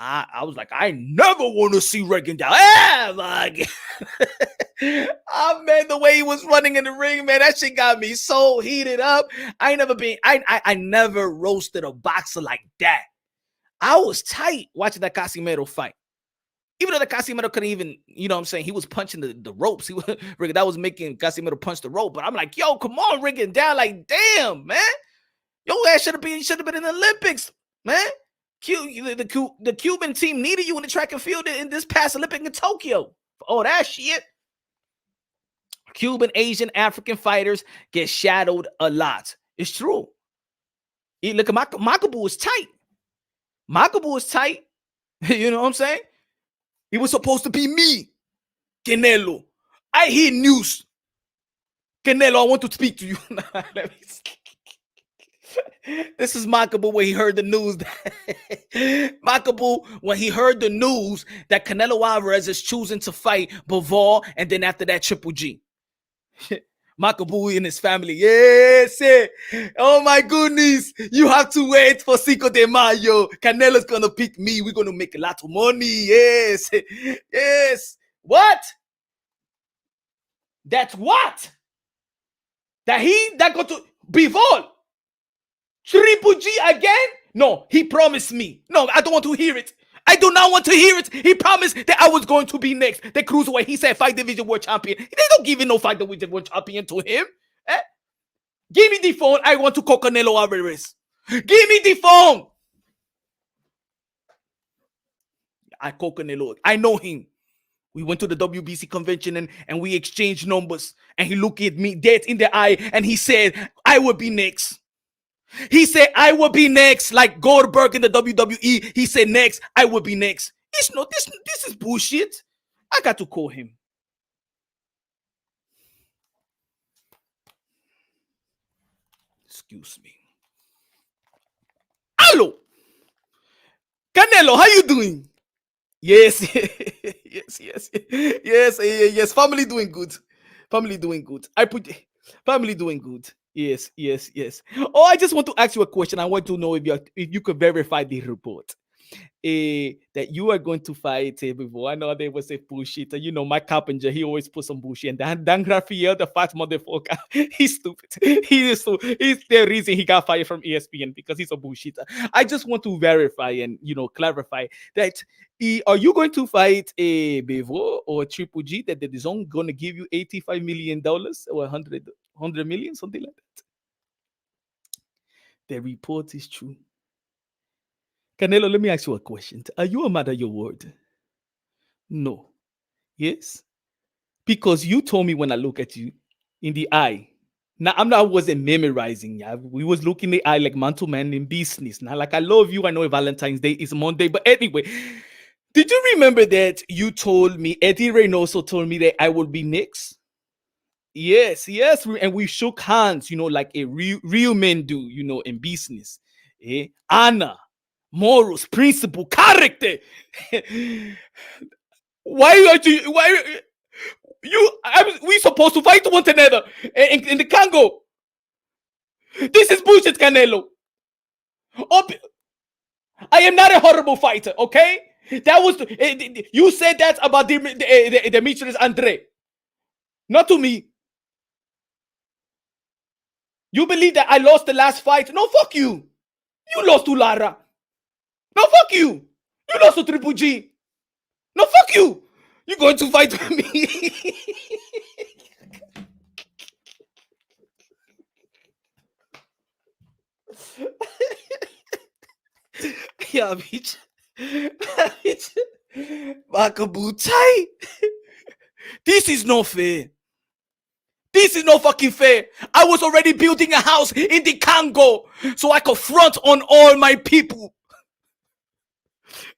I was like, I never want to see Rigondeaux ever again. Oh man, the way he was running in the ring, man, that shit got me so heated up. I never roasted a boxer like that. I was tight watching that Casimiro fight. Even though the Casimiro couldn't even, you know what I'm saying, he was punching the ropes. He was that was making Casimiro punch the rope. But I'm like, yo, come on, Riggin down. Like, damn, man. Your ass should have been in the Olympics, man. The Cuban team needed you in the track and field in this past Olympic in Tokyo. Oh, that shit. Cuban, Asian, African fighters get shadowed a lot. It's true. Look at Makabu is tight. Makabu is tight. You know what I'm saying? It was supposed to be me, Canelo. I hear news. Canelo, I want to speak to you. This is Makabu when he heard the news. Makabu when he heard the news that Canelo Alvarez is choosing to fight Bivol, and then after that Triple G. Makabu and his family. Yes, oh my goodness. You have to wait for Cinco de Mayo. Canelo's gonna pick me. We're gonna make a lot of money. Yes. Yes. What? That's what? That got to Bivol. Triple G again? No, he promised me. No, I don't want to hear it. I do not want to hear it. He promised that I was going to be next. The cruiserweight. He said 5 division world champion. They don't give no 5 division world champion to him. Give me the phone. I want to call Canelo Alvarez. Give me the phone. I call Canelo. I know him. We went to the WBC convention and we exchanged numbers. And he looked at me dead in the eye and he said, I will be next. He said, I will be next, like Goldberg in the WWE. He said, next, I will be next. It's not this is bullshit. I got to call him. Excuse me. Hello. Canelo, how you doing? Yes. yes. Family doing good. Family doing good. Family doing good. Yes. Oh, I just want to ask you a question. I want to know if you could verify the report. That you are going to fight before. I know they will say bullshit. You know, my carpenter, he always puts some bullshit. And Dan Raphael, the fat motherfucker, he's stupid. He's the reason he got fired from ESPN because he's a bullshitter. I just want to verify and, clarify that are you going to fight a Bevo or Triple G that the zone going to give you $85 million or 100 million, something like that? The report is true. Canelo, let me ask you a question. Are you a man of your word? No. Yes? Because you told me when I look at you in the eye. Now, I wasn't memorizing. Yeah? We was looking in the eye like man to man in business. Now, like I love you. I know Valentine's Day is Monday. But anyway, did you remember that you told me, Eddie Reynoso told me that I will be next? Yes. And we shook hands, like a real men do, in business. Honor, morals, principle, character. We supposed to fight one another in the Congo? This is bullshit, Canelo. I am not a horrible fighter, okay? That was you said that about Demetrius Andrade, not to me. You believe that I lost the last fight? No, fuck you. You lost to Lara. No, fuck you. You lost to Triple G. No, fuck you. You're going to fight with me. Yeah, bitch. Makabutai. This is not fair. This is not fucking fair. I was already building a house in the Congo so I could front on all my people.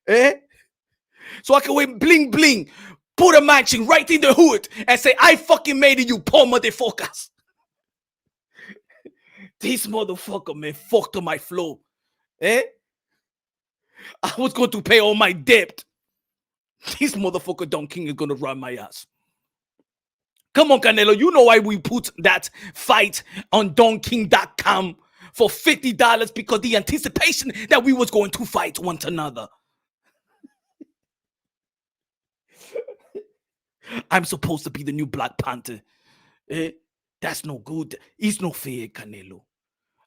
So I can wear bling bling, put a matching right in the hood and say, I fucking made it, you poor motherfuckers. This motherfucker, man, fucked on my flow. I was going to pay all my debt. This motherfucker Don King is going to run my ass. Come on, Canelo. You know why we put that fight on DonKing.com for $50 because the anticipation that we was going to fight one another. I'm supposed to be the new Black Panther. That's no good. It's no fair, Canelo.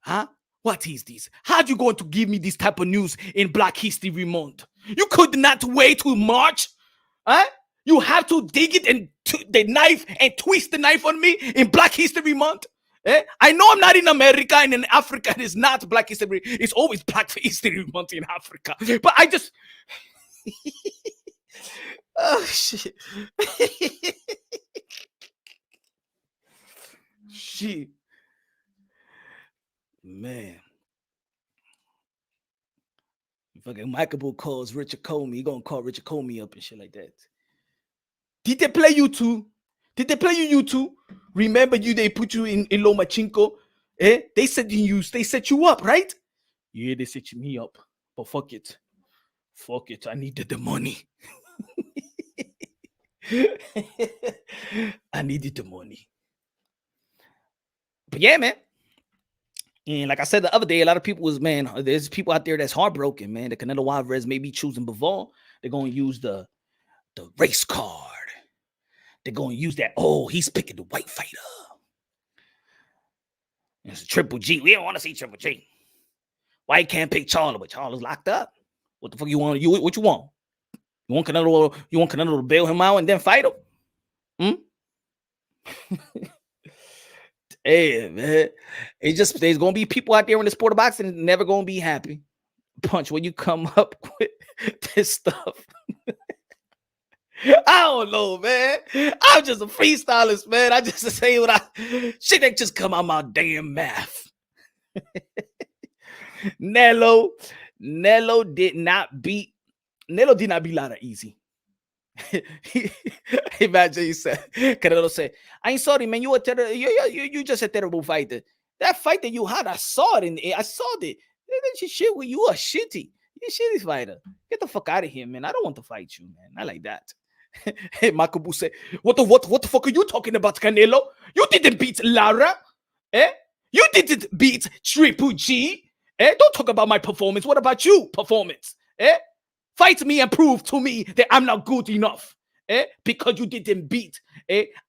Huh? What is this? How you going to give me this type of news in Black History Month? You could not wait till March. Huh? You have to dig it and the knife and twist the knife on me in Black History Month. I know I'm not in America and in Africa. It is not Black History. It's always Black History Month in Africa. But I just oh shit. Shit. Man. Fucking Michael calls Richard Comey. He gonna call Richard Comey up and shit like that. Did they play you too? Did they play you too? Remember you? They put you in Lomachenko. They said they set you up, right? Yeah, they set me up. But fuck it. Fuck it. I needed the money. I needed the money. But yeah, man. And like I said the other day, a lot of people was, man, there's people out there that's heartbroken, man. The Canelo Alvarez may be choosing Bivol. They're going to use the race card. They're going to use that, oh, he's picking the white fighter. It's a Triple G. We don't want to see Triple G. Why you can't pick Charlo? But Charlo's locked up. What the fuck you want? What you want? You want Canelo to bail him out and then fight him? Hey, man. There's gonna be people out there in the sport of boxing never gonna be happy. Punch, when you come up with this stuff. I don't know, man. I'm just a freestylist, man. I just say what shit that just come out my damn mouth. Nello did not beat Lara easy. Imagine you said, Canelo said, I ain't sorry, man. You just a terrible fighter. That fight that you had, I saw it. I saw it. Shit, you are shitty. You shitty fighter. Get the fuck out of here, man. I don't want to fight you, man. Not like that. Hey, Makabu said, what the fuck are you talking about, Canelo? You didn't beat Lara. You didn't beat Triple G. Don't talk about my performance. What about you performance? Fight me and prove to me that I'm not good enough. Because you didn't beat.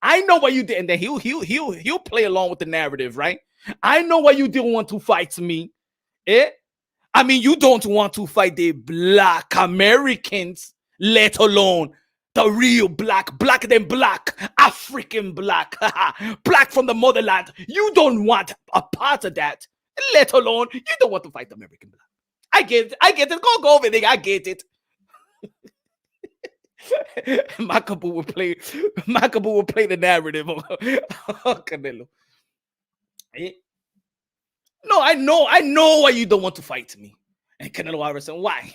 I know why you did. And then he'll play along with the narrative, right? I know why you didn't want to fight me. I mean, you don't want to fight the Black Americans, let alone the real blacker than black, African black, black from the motherland. You don't want a part of that, let alone you don't want to fight the American black. I get it. Go over there. I get it. Makabu will play the narrative of Canelo. No, I know why you don't want to fight me. And Canelo Alvarez said, why?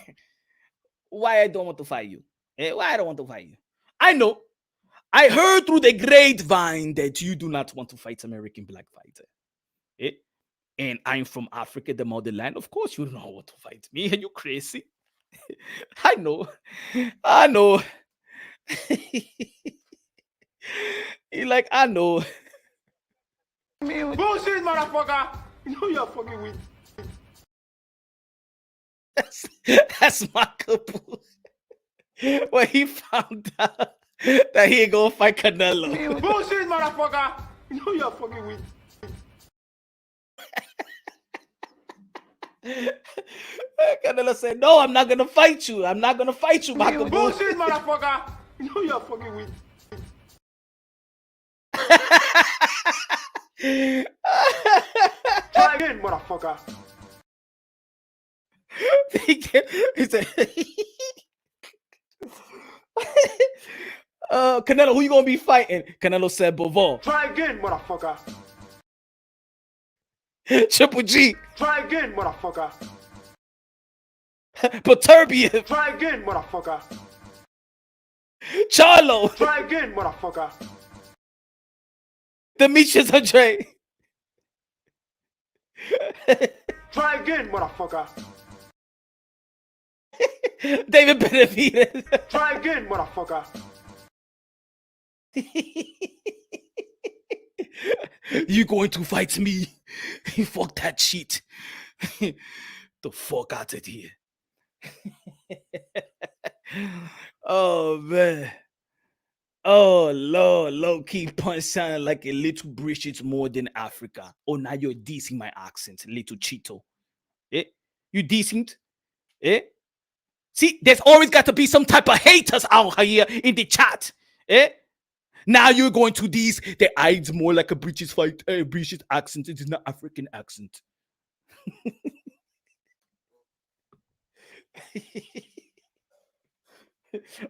Why I don't want to fight you? Why I don't want to fight you? I know. I heard through the grapevine that you do not want to fight American black fighter. And I'm from Africa, the motherland. Of course you don't want to fight me. Are you crazy? I know. He like, I know. Bullshit, motherfucker! You know you're fucking with. That's my caboose. When he found out that he ain't gonna fight Canelo. Bullshit, motherfucker! You know you're fucking with. Canelo said, no, I'm not gonna fight you. I'm not gonna fight you, my caboose. Bullshit, motherfucker! You know you're fucking with. Try again, motherfucker. He said, Canelo, who you gonna be fighting? Canelo said, Bivol. Try again, motherfucker. Triple G. Try again, motherfucker. Perturbia. Try again, motherfucker. Charlo. Try again, motherfucker. Demetrius Andrade. Try again, motherfucker. David Benavidez. Try again, motherfucker. You going to fight me? Fuck that shit. The fuck out of here. Oh man. Oh Lord, low key punch sounding like a little British more than Africa. Oh, now you're dissing my accent, little Cheeto. Eh? You decent? Eh? See, there's always got to be some type of haters out here in the chat. Eh? Now you're going to these. The eyes more like a British British accent. It is not African accent.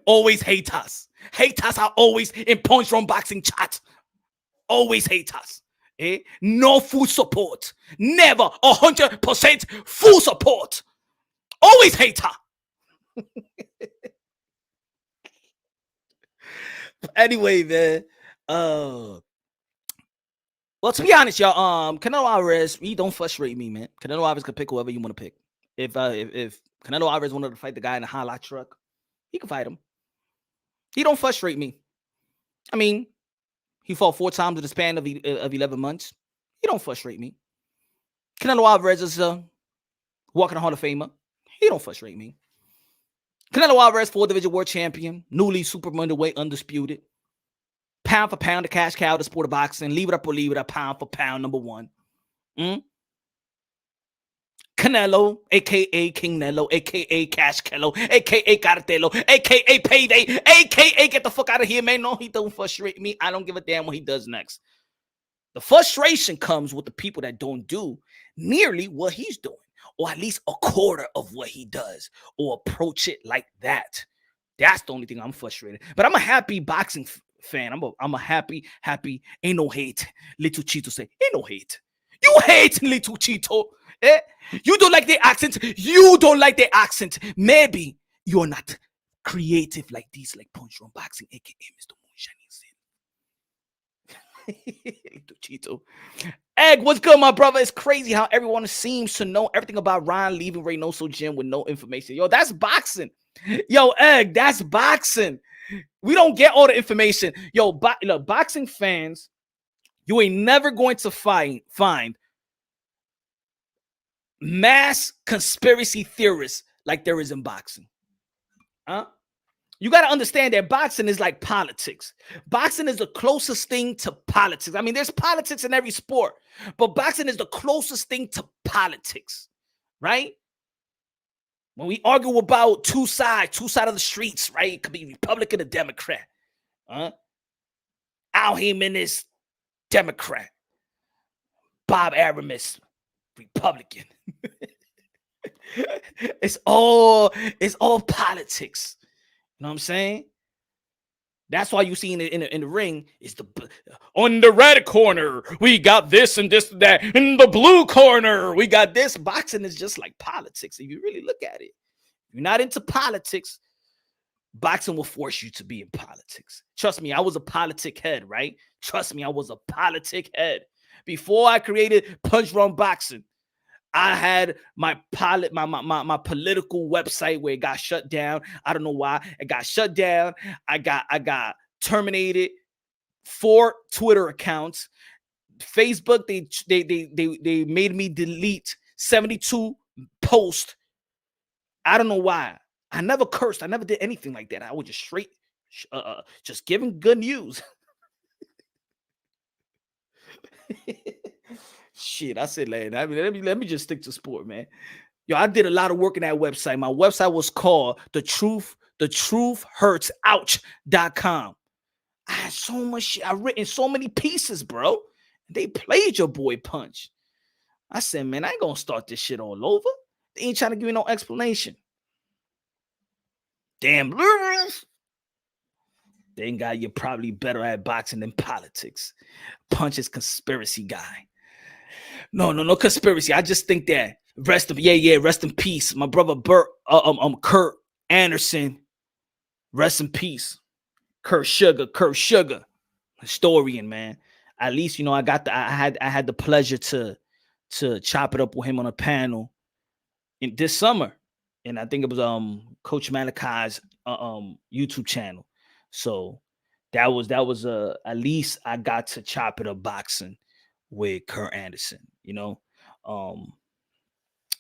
Always hate us. Hate us are always in Punch Run Boxing chat. Always hate us. Eh? No full support. Never 100% full support. Always hater. Anyway, man. Well, to be honest, y'all, Canelo Alvarez, he don't frustrate me, man. Canelo Alvarez can pick whoever you want to pick. If Canelo Alvarez wanted to fight the guy in the highlight truck, he can fight him. He don't frustrate me. I mean, he fought 4 times in the span of 11 months. He don't frustrate me. Canelo Alvarez is walking a Hall of Famer. He don't frustrate me. Canelo Alvarez, 4-division world champion, newly super middleweight, undisputed. Pound for pound, the cash cow, the sport of boxing. Leave it up or leave it up, pound for pound, number 1. Canelo, a.k.a. King Nello, a.k.a. Cash Kello, a.k.a. Cartelo, a.k.a. Payday, a.k.a. get the fuck out of here, man. No, he don't frustrate me. I don't give a damn what he does next. The frustration comes with the people that don't do nearly what he's doing, or at least a quarter of what he does, or approach it like that. That's the only thing I'm frustrated. But I'm a happy boxing fan. I'm a happy, ain't no hate. Little Cheeto say, ain't no hate. You hate Little Cheeto. Eh? You don't like their accent. You don't like their accent. Maybe you're not creative like these, like Punch Run Boxing, aka Mr. Moonshine. Little Cheeto. Egg, what's good, my brother? It's crazy how everyone seems to know everything about Ryan leaving Reynoso Gym with no information. Yo, that's boxing. Yo, Egg, that's boxing. We don't get all the information. Yo, look, boxing fans, you ain't never going to find mass conspiracy theorists like there is in boxing. You got to understand that boxing is like politics. Boxing is the closest thing to politics. I mean, there's politics in every sport, but boxing is the closest thing to politics, right? When we argue about two sides of the streets, right? It could be Republican or Democrat. Al Heyman is Democrat. Bob Arum is Republican. It's all politics. You know what I'm saying? That's why you see in the ring is on the red corner we got this and this and that. In the blue corner we got this. Boxing is just like politics. If you really look at it, if you're not into politics, boxing will force you to be in politics. Trust me, I was a politic head, right? Trust me, I was a politic head. Before I created Punch Run Boxing, I had my political website where it got shut down. I don't know why it got shut down. I got terminated. 4 Twitter accounts. Facebook, they made me delete 72 posts. I don't know why. I never cursed. I never did anything like that. I was just straight, just giving good news. Shit, I said, let me just stick to sport, man. Yo, I did a lot of work in that website. My website was called thetruthhurtsouch.com. I had so much shit. I written so many pieces, bro. They played your boy Punch. I said, man, I ain't gonna start this shit all over. They ain't trying to give me no explanation. Damn. They got you probably better at boxing than politics. Punch is conspiracy guy. No conspiracy. I just think that rest in peace. My brother Kurt Anderson. Rest in peace. Kurt Sugar. Historian, man. At least, I had the pleasure to chop it up with him on a panel in this summer. And I think it was Coach Malachi's YouTube channel. So that was at least I got to chop it up boxing with Kurt Anderson.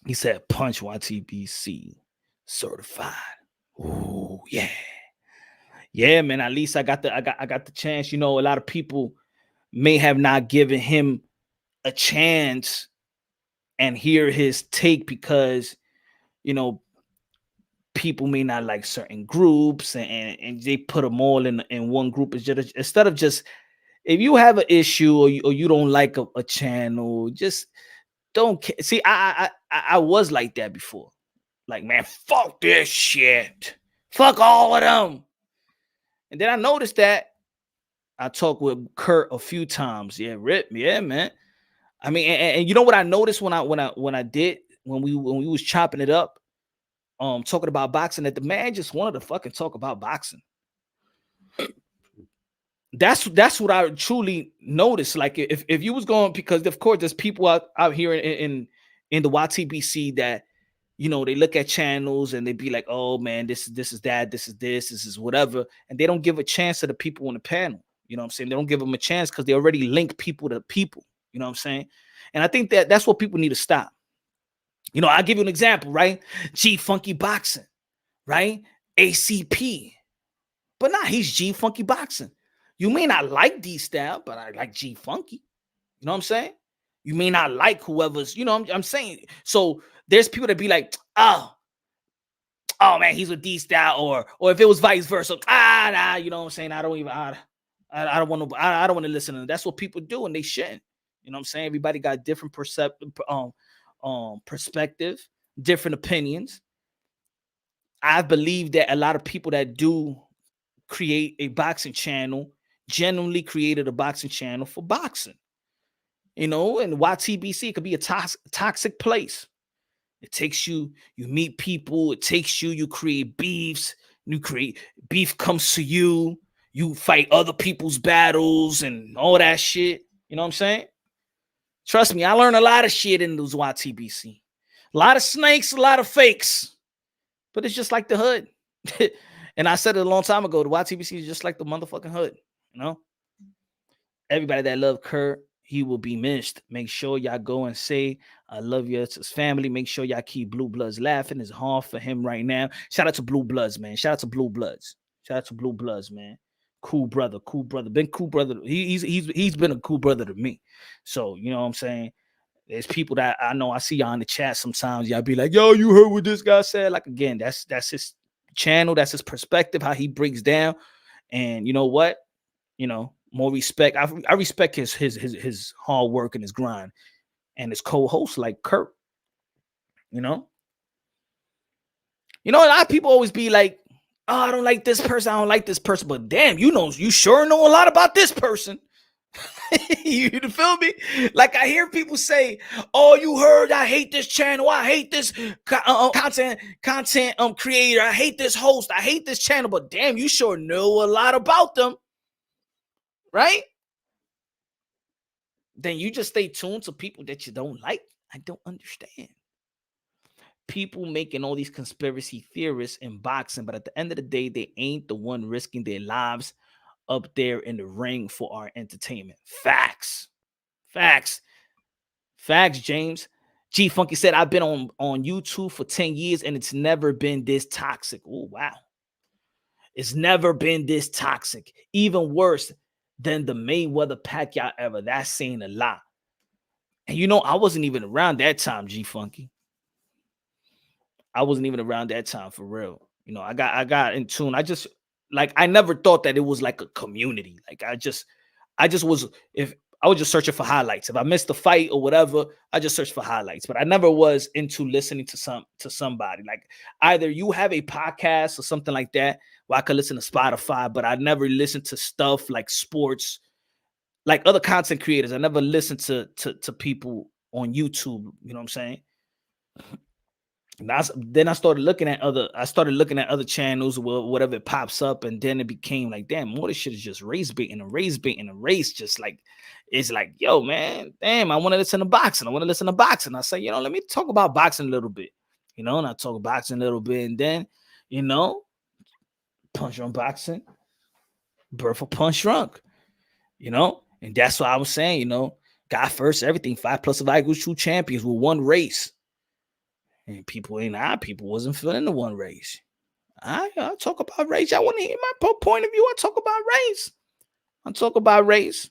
He said Punch YTBC certified. Ooh, yeah. yeah, man, at least I got the chance. You know, a lot of people may have not given him a chance and hear his take because, you know, people may not like certain groups and they put them all in one group. It's just, instead of just, if you have an issue or you don't like a channel, just don't see. I was like that before. Like, man, fuck this shit. Fuck all of them. And then I noticed that I talked with Kurt a few times. Yeah, Rip. Yeah, man. I mean, and you know what I noticed when we was chopping it up, talking about boxing, that the man just wanted to fucking talk about boxing. That's what I truly noticed. Like, if you was going, because of course there's people out here in the YTBC that, you know, they look at channels and they be like, oh man, this is that, this is whatever, and they don't give a chance to the people on the panel. You know what I'm saying? They don't give them a chance because they already link people to people. You know what I'm saying? And I think that's what people need to stop. You know, I'll give you an example, right? G Funky Boxing, right? ACP. But nah, he's G Funky Boxing. You may not like D Style, but I like G Funky. You know what I'm saying? You may not like whoever's, you know, I'm saying. So there's people that be like, oh man, he's with D Style, or if it was vice versa, nah, you know what I'm saying? I don't want to listen to them. That's what people do, and they shouldn't. You know what I'm saying? Everybody got different perspective, different opinions. I believe that a lot of people that do create a boxing channel genuinely created a boxing channel for boxing. You know, and YTBC could be a toxic place. It takes you meet people, it takes you create beefs, beef comes to you, you fight other people's battles and all that shit. You know what I'm saying? Trust me, I learned a lot of shit in those YTBC. A lot of snakes, a lot of fakes. But it's just like the hood. And I said it a long time ago, the YTBC is just like the motherfucking hood. You know? Everybody that love Kurt, he will be missed. Make sure y'all go and say, I love you to his family. Make sure y'all keep Blue Bloods laughing. It's hard for him right now. Shout out to Blue Bloods, man. Shout out to Blue Bloods. Shout out to Blue Bloods, man. Cool brother. Been cool brother. He's been a cool brother to me. So, you know what I'm saying? There's people that I know, I see y'all in the chat sometimes. Y'all be like, yo, you heard what this guy said? Like, again, that's his channel. That's his perspective, how he breaks down. And you know what? You know, more respect. I respect his hard work and his grind, and his co-host like Kurt. You know, a lot of people always be like, "Oh, I don't like this person. I don't like this person." But damn, you sure know a lot about this person. You feel me? Like, I hear people say, "Oh, you heard? I hate this channel. I hate this content creator. I hate this host. I hate this channel." But damn, you sure know a lot about them. Right? Then you just stay tuned to people that you don't like. I don't understand. People making all these conspiracy theorists in boxing, but at the end of the day, they ain't the one risking their lives up there in the ring for our entertainment. Facts, James. G Funky said, I've been on YouTube for 10 years and it's never been this toxic. Oh, wow. It's never been this toxic. Even worse than the Mayweather Pacquiao era. That's saying a lot. And you know, I wasn't even around that time, G Funky. I wasn't even around that time for real. You know, I got in tune. I never thought that it was like a community. Like, I was just searching for highlights. If I missed the fight or whatever, I just searched for highlights. But I never was into listening to somebody. Like, either you have a podcast or something like that where I could listen to Spotify, but I never listened to stuff like sports, like other content creators. I never listened to people on YouTube. You know what I'm saying? Then I started looking at other channels, whatever it pops up, and then it became like, damn, more this shit is just race baiting and race just like, it's like, yo, man, damn, I want to listen to boxing. I say, you know, let me talk about boxing a little bit, you know, and I talk boxing a little bit, and then, you know, Punch Drunk Boxing, birth of Punch Drunk, you know, and that's what I was saying, you know, God first, everything, 5 + 5 = 2 champions with one race. And people wasn't feeling the one race. I talk about race. I want to hear my point of view. I talk about race. I talk about race.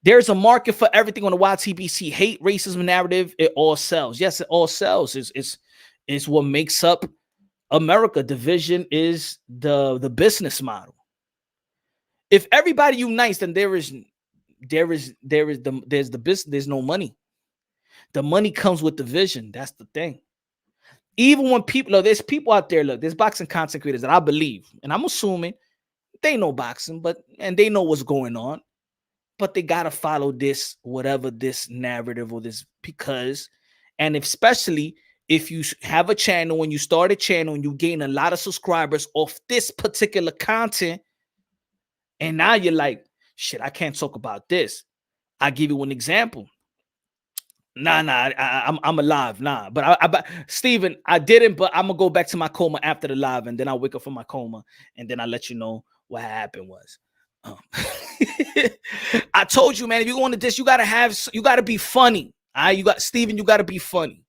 There's a market for everything on the YTBC. Hate racism narrative, it all sells. Yes, it all sells. It's what makes up America. Division is the business model. If everybody unites, then there's the business. There's no money. The money comes with the vision. That's the thing. Even when people, look, there's people out there, look, there's boxing content creators that I believe, and I'm assuming they know boxing, and they know what's going on, but they gotta follow this, whatever this narrative or this, because, and especially if you have a channel, when you start a channel and you gain a lot of subscribers off this particular content, and now you're like, shit, I can't talk about this. I'll give you an example. I'm alive. But Steven, I didn't, but I'm gonna go back to my coma after the live, and then I'll wake up from my coma, and then I'll let you know what happened was. I told you, man, if you go into this, you gotta be funny. You gotta be funny.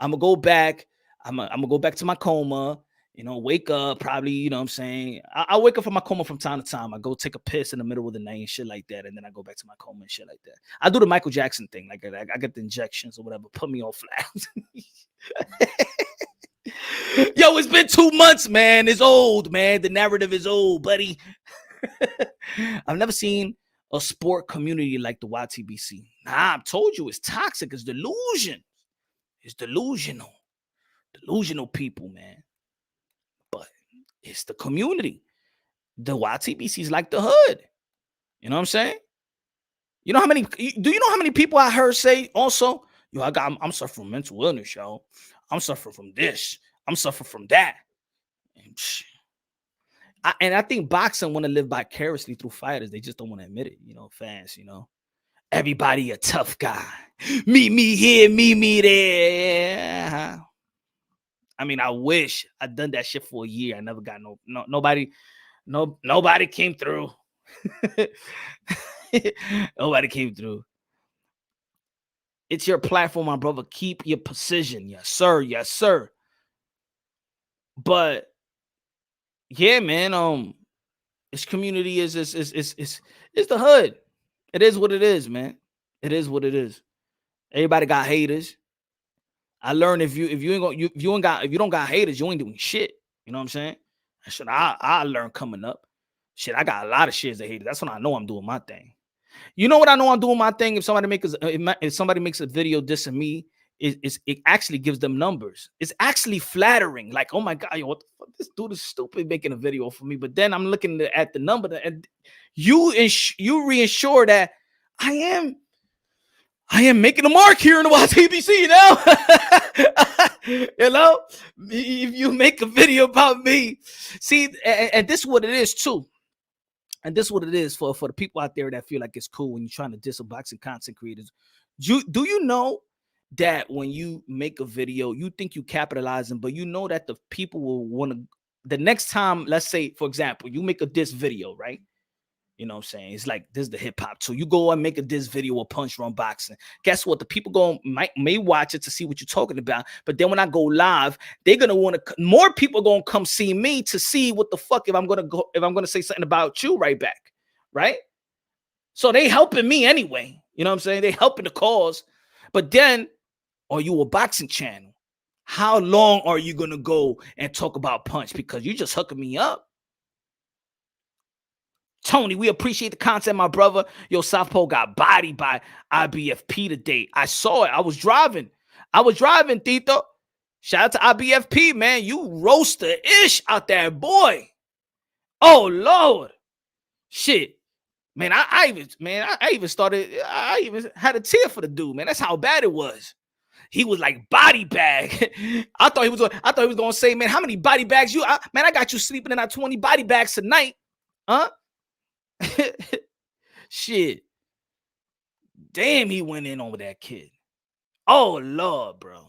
I'm gonna go back. I'm gonna go back to my coma. Wake up, probably, you know what I'm saying? I wake up from my coma from time to time. I go take a piss in the middle of the night and shit like that, and then I go back to my coma and shit like that. I do the Michael Jackson thing. Like, I get the injections or whatever, put me on flat. Yo, it's been 2 months, man. It's old, man. The narrative is old, buddy. I've never seen a sport community like the YTBC. I've told you, it's toxic. It's delusion. It's delusional. Delusional people, man. It's the community. The YTBC is like the hood. You know what I'm saying? Do you know how many people I heard say also, yo, I'm suffering from mental illness, yo. I'm suffering from this. I'm suffering from that. And I think boxing want to live vicariously through fighters. They just don't want to admit it, fans, Everybody a tough guy. Meet me here, meet me there. I mean, I wish I'd done that shit for a year. I never got nobody came through. Nobody came through. It's your platform, my brother. Keep your precision. Yes, sir. Yes, sir. But yeah, man. This community is the hood. It is what it is, man. It is what it is. Everybody got haters. I learned if you don't got haters, you ain't doing shit. You know what I'm saying? Shit, I learned coming up. Shit, I got a lot of shares of haters. That's when I know I'm doing my thing. You know what I know I'm doing my thing? If somebody makes a video dissing me, it actually gives them numbers. It's actually flattering. Like, oh my God, yo, what the fuck? This dude is stupid making a video for me. But then I'm looking at the number, and you reassure that I am making a mark here in the YTBC now. If you make a video about me, see, and this is what it is too. And this is what it is for the people out there that feel like it's cool when you're trying to diss a boxing content creators. Do you know that when you make a video, you think you capitalizing, but you know that the people will want to, the next time, let's say, for example, you make a diss video, right? You know what I'm saying? It's like, this is the hip hop. So you go and make a diss video of Punch Run Boxing. Guess what? The people may watch it to see what you're talking about. But then when I go live, they're gonna want to. More people gonna come see me to see what the fuck if I'm gonna say something about you right back, right? So they helping me anyway. You know what I'm saying? They helping the cause. But then, are you a boxing channel? How long are you gonna go and talk about Punch? Because you just hooking me up. Tony, we appreciate the content, my brother. Yo, Southpaw got bodied by IBFP today. I saw it. I was driving, Tito. Shout out to IBFP, man. You roaster-ish out there, boy. Oh, Lord. Shit. Man, I even had a tear for the dude, man. That's how bad it was. He was like body bag. I thought he was gonna say, man, how many body bags you? Man, I got you sleeping in our 20 body bags tonight, huh? Shit. Damn, he went in over that kid. Oh, Lord, bro.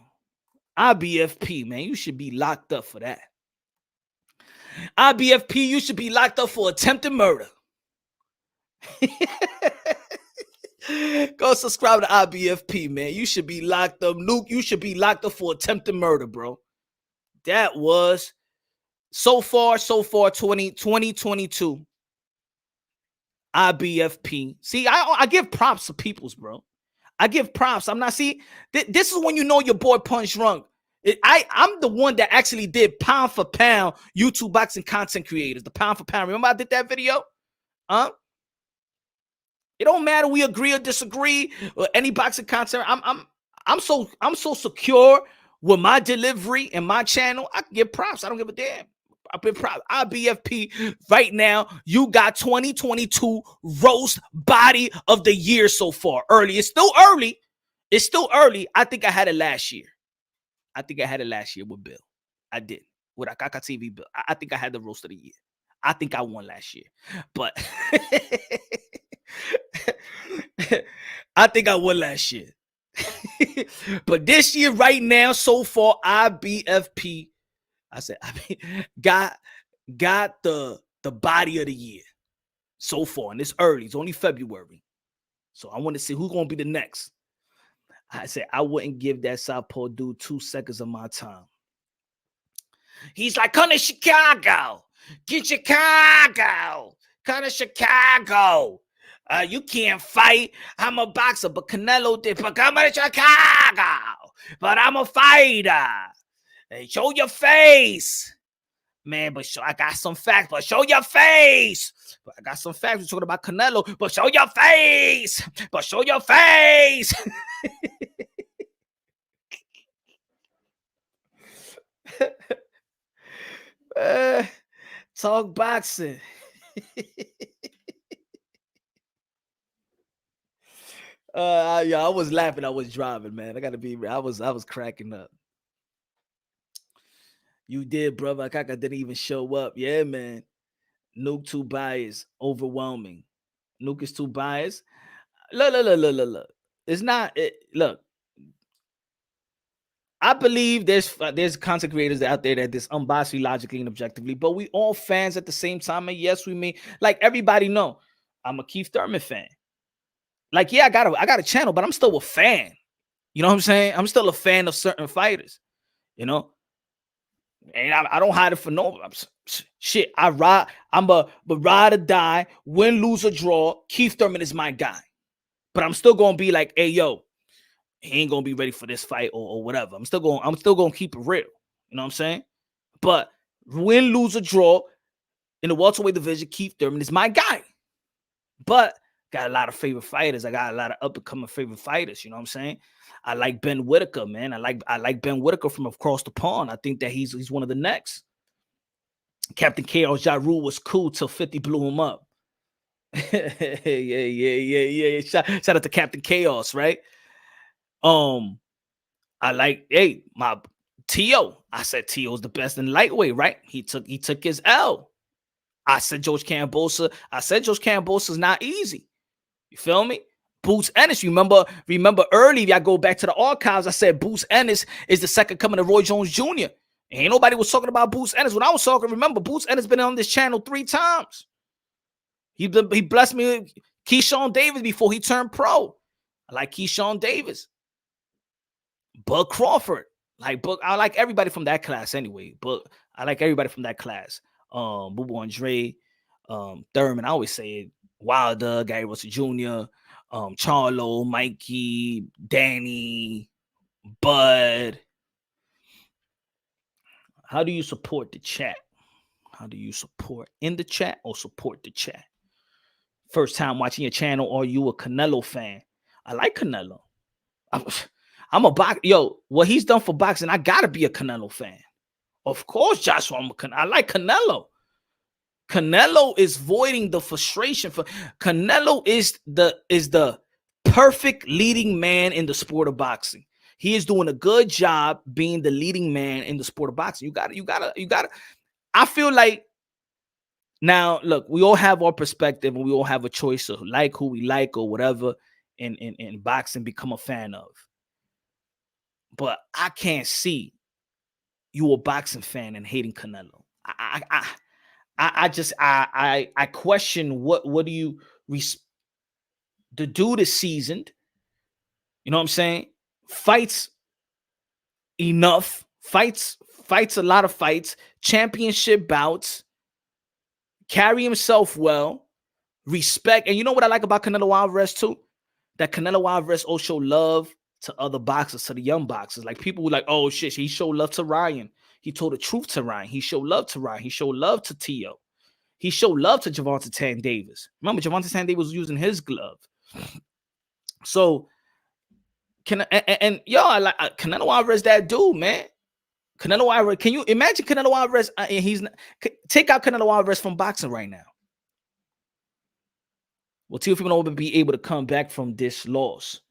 IBFP, man, you should be locked up for that. IBFP, you should be locked up for attempted murder. Go subscribe to IBFP, man. You should be locked up. Luke, you should be locked up for attempted murder, bro. That was So far, 2022. IBFP. See, I give props to peoples, bro. I give props. I'm not this is when you know your boy Punch Drunk. I'm the one that actually did pound for pound YouTube boxing content creators. The pound for pound. Remember I did that video? Huh? It don't matter we agree or disagree or any boxing content. I'm so secure with my delivery and my channel. I can give props. I don't give a damn. I've been proud. IBFP right now. You got 2022 roast body of the year so far. Early. It's still early. It's still early. I think I had it last year. I think I had it last year with Bill. I did. With Akaka TV Bill. I think I had the roast of the year. I think I won last year. But I think I won last year. But this year, right now, so far, IBFP. I said, got the body of the year so far, and it's early. It's only February, so I want to see who's gonna be the next. I said I wouldn't give that Southpaw dude 2 seconds of my time. He's like, come to Chicago, get Chicago, come to Chicago. You can't fight. I'm a boxer, but Canelo did. But come to Chicago, but I'm a fighter. Hey, show your face, man. But I got some facts. But show your face. But I got some facts. We're talking about Canelo. But show your face. But show your face. Talk boxing. Yeah, I was laughing. I was driving, man. I gotta be. I was cracking up. You did, brother. Kaka didn't even show up. Yeah, man. Nuke too biased. Overwhelming. Nuke is too biased. Look. It's not. Look. I believe there's content creators out there that this unbiasedly, logically, and objectively, but we all fans at the same time. And yes, we mean, like everybody know, I'm a Keith Thurman fan. Like, yeah, I got a channel, but I'm still a fan. You know what I'm saying? I'm still a fan of certain fighters. You know, and I don't hide it for no shit. I'm a ride or die, win, lose, or draw. Keith Thurman is my guy, but I'm still gonna be like, hey, yo, he ain't gonna be ready for this fight or whatever. I'm still gonna keep it real. You know what I'm saying? But win, lose, or draw in the welterweight division, Keith Thurman is my guy. But got a lot of favorite fighters. I got a lot of up and coming favorite fighters. You know what I'm saying? I like Ben Whitaker, man. I like Ben Whitaker from across the pond. I think that he's one of the next. Captain Chaos Ja Rule was cool till 50 blew him up. yeah. Shout out to Captain Chaos, right? I like, hey, my T.O. I said T.O.'s the best in lightweight, right? He took his L. I said George Cambosa. I said George Cambosa's not easy. You feel me? Boots Ennis. Remember early, if I go back to the archives, I said Boots Ennis is the second coming of Roy Jones Jr. Ain't nobody was talking about Boots Ennis. When I was talking, remember, Boots Ennis been on this channel 3 times. He blessed me with Keyshawn Davis before he turned pro. I like Keyshawn Davis. Bud Crawford. I like everybody from that class anyway. But I like everybody from that class. Boo Boo Andrade, Thurman. I always say it. Wilder, Gary Russell Jr., Charlo, Mikey, Danny, Bud. How do you support the chat? How do you support in the chat or support the chat? First time watching your channel, or you a Canelo fan? I like Canelo. I'm a box. Yo, what he's done for boxing, I gotta be a Canelo fan. Of course, Joshua. I like Canelo. Canelo is voiding the frustration for Canelo is the perfect leading man in the sport of boxing. He is doing a good job being the leading man in the sport of boxing. You gotta. I feel like now, look, we all have our perspective and we all have a choice of like who we like or whatever in boxing become a fan of. But I can't see you a boxing fan and hating Canelo. I question what do you the dude is seasoned. You know what I'm saying? Fights enough. Fights fights a lot of fights, championship bouts, carry himself well, respect. And you know what I like about Canelo Alvarez too? That Canelo Alvarez also show love to other boxers, to the young boxers. Like people were like, oh shit, he showed love to Ryan. He told the truth to Ryan. He showed love to Ryan. He showed love to Tio. He showed love to Gervonta Tan Davis. Remember, Gervonta Tan Davis was using his glove. So, I like Canelo Alvarez, that dude, man. Canelo Alvarez, can you imagine Canelo Alvarez? Take out Canelo Alvarez from boxing right now. Will Teofimo be able to come back from this loss?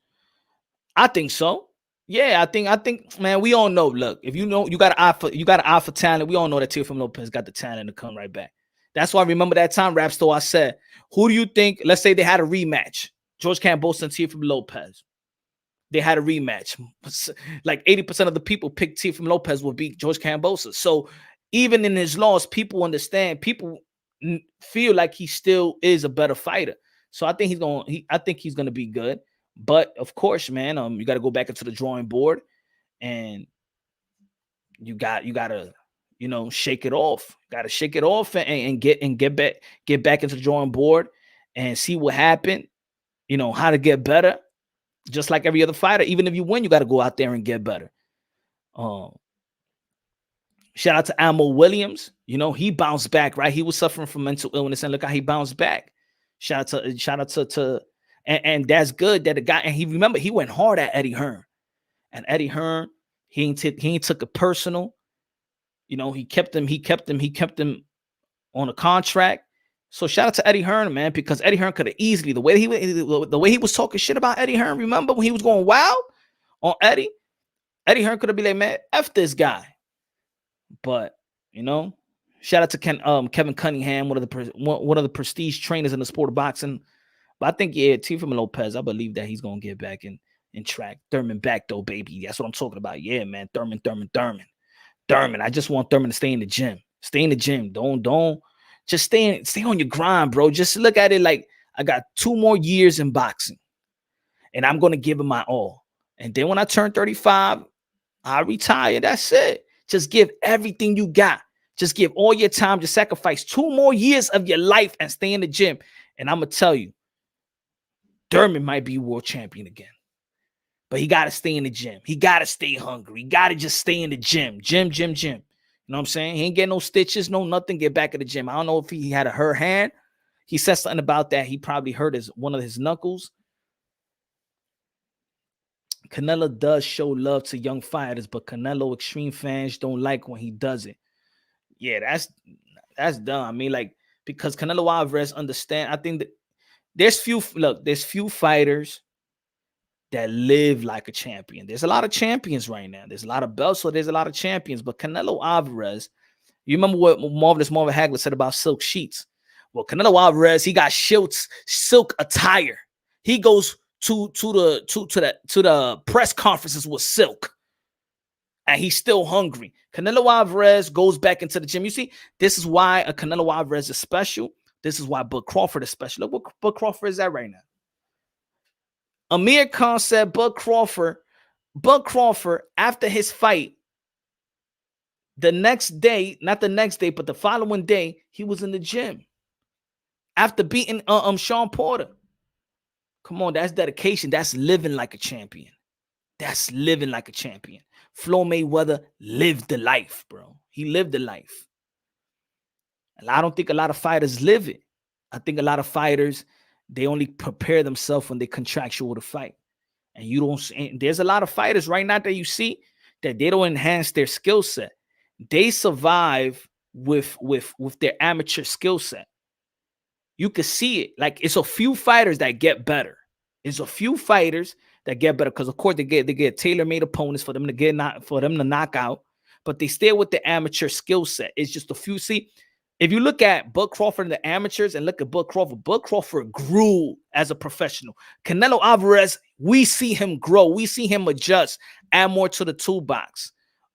I think so. Yeah, I think, man, we all know. Look, if you know you got an eye for talent, we all know that Teofimo Lopez got the talent to come right back. That's why I remember that time, Rap Store, I said, who do you think, let's say they had a rematch, George Kambosos and Teofimo Lopez. They had a rematch. Like 80% of the people picked Teofimo Lopez will beat George Kambosos. So even in his loss, people understand, people feel like he still is a better fighter. So I think he's gonna be good. But of course, man, you got to go back into the drawing board, and you gotta, shake it off. Got to shake it off and get back into the drawing board and see what happened. How to get better. Just like every other fighter, even if you win, you got to go out there and get better. Shout out to Amo Williams. He bounced back, right? He was suffering from mental illness, and look how he bounced back. Shout out to and that's good that the guy, and he went hard at Eddie Hearn. And Eddie Hearn, he ain't took it personal. He kept him on a contract. So shout out to Eddie Hearn, man, because Eddie Hearn could have easily, the way he was talking shit about Eddie Hearn, remember when he was going wild on Eddie Hearn could have been like, man, F this guy. But shout out to Kevin Cunningham, one of the prestige trainers in the sport of boxing. But I think, Teofimo Lopez, I believe that he's gonna get back in track. Thurman back though, baby. That's what I'm talking about. Yeah, man. Thurman. I just want Thurman to stay in the gym. Stay in the gym. Don't just stay on your grind, bro. Just look at it like I got 2 more years in boxing, and I'm gonna give it my all. And then when I turn 35, I retire. That's it. Just give everything you got. Just give all your time. Just sacrifice 2 more years of your life and stay in the gym. And I'm gonna tell you, Thurman might be world champion again. But he got to stay in the gym. He got to stay hungry. He got to just stay in the gym. Gym. You know what I'm saying? He ain't getting no stitches, no nothing. Get back in the gym. I don't know if he had a hurt hand. He said something about that. He probably hurt one of his knuckles. Canelo does show love to young fighters, but Canelo extreme fans don't like when he does it. Yeah, that's dumb. I mean, like, because Canelo Alvarez understand. I think that there's few fighters that live like a champion. There's a lot of champions right now. There's a lot of belts, so there's a lot of champions. But Canelo Alvarez, you remember what Marvelous Marvin Hagler said about silk sheets? Well, Canelo Alvarez, he got silk attire. He goes to the press conferences with silk, and he's still hungry. Canelo Alvarez goes back into the gym. You see, this is why a Canelo Alvarez is special. This is why Bud Crawford is special. Look what Bud Crawford is at right now. Amir Khan said Bud Crawford, after his fight, the next day, not the next day, but the following day, he was in the gym after beating Sean Porter. Come on, that's dedication. That's living like a champion. Floyd Mayweather lived the life, bro. He lived the life. And I don't think a lot of fighters live it. I think a lot of fighters, they only prepare themselves when they contractual to fight. And there's a lot of fighters right now that you see that they don't enhance their skill set. They survive with their amateur skill set. You can see it. Like, it's a few fighters that get better. Because of course they get tailor-made opponents for them to knock out, but they stay with the amateur skill set. It's just a few. See, if you look at Bud Crawford and the amateurs and look at Bud Crawford grew as a professional. Canelo Alvarez, we see him grow. We see him adjust, add more to the toolbox.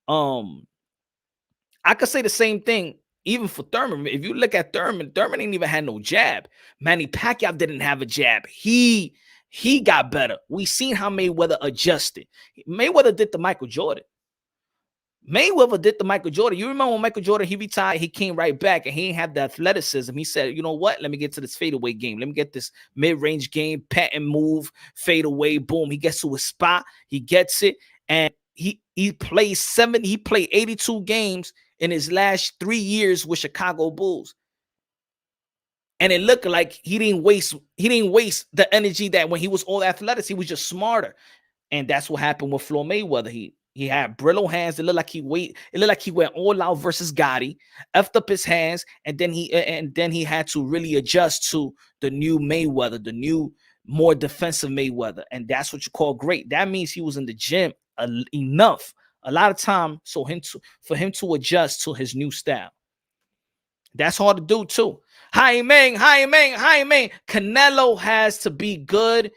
I could say the same thing even for Thurman. If you look at Thurman ain't even had no jab. Manny Pacquiao didn't have a jab. He got better. We seen how Mayweather adjusted. Mayweather did the Michael Jordan. Mayweather did the Michael Jordan. You remember when Michael Jordan, he retired, he came right back and he didn't have the athleticism. He said, you know what? Let me get to this fadeaway game. Let me get this mid-range game, pat and move, fadeaway, boom. He gets to a spot, he gets it, and he plays 82 games in his last 3 years with Chicago Bulls. And it looked like he didn't waste the energy that when he was all athletics, he was just smarter. And that's what happened with Floyd Mayweather. He had brittle hands. It looked like he went all out versus Gotti, effed up his hands, and then he had to really adjust to the new Mayweather, the new more defensive Mayweather, and that's what you call great. That means he was in the gym enough, a lot of time, for him to adjust to his new style. That's hard to do too. Hi Meng. Canelo has to be good.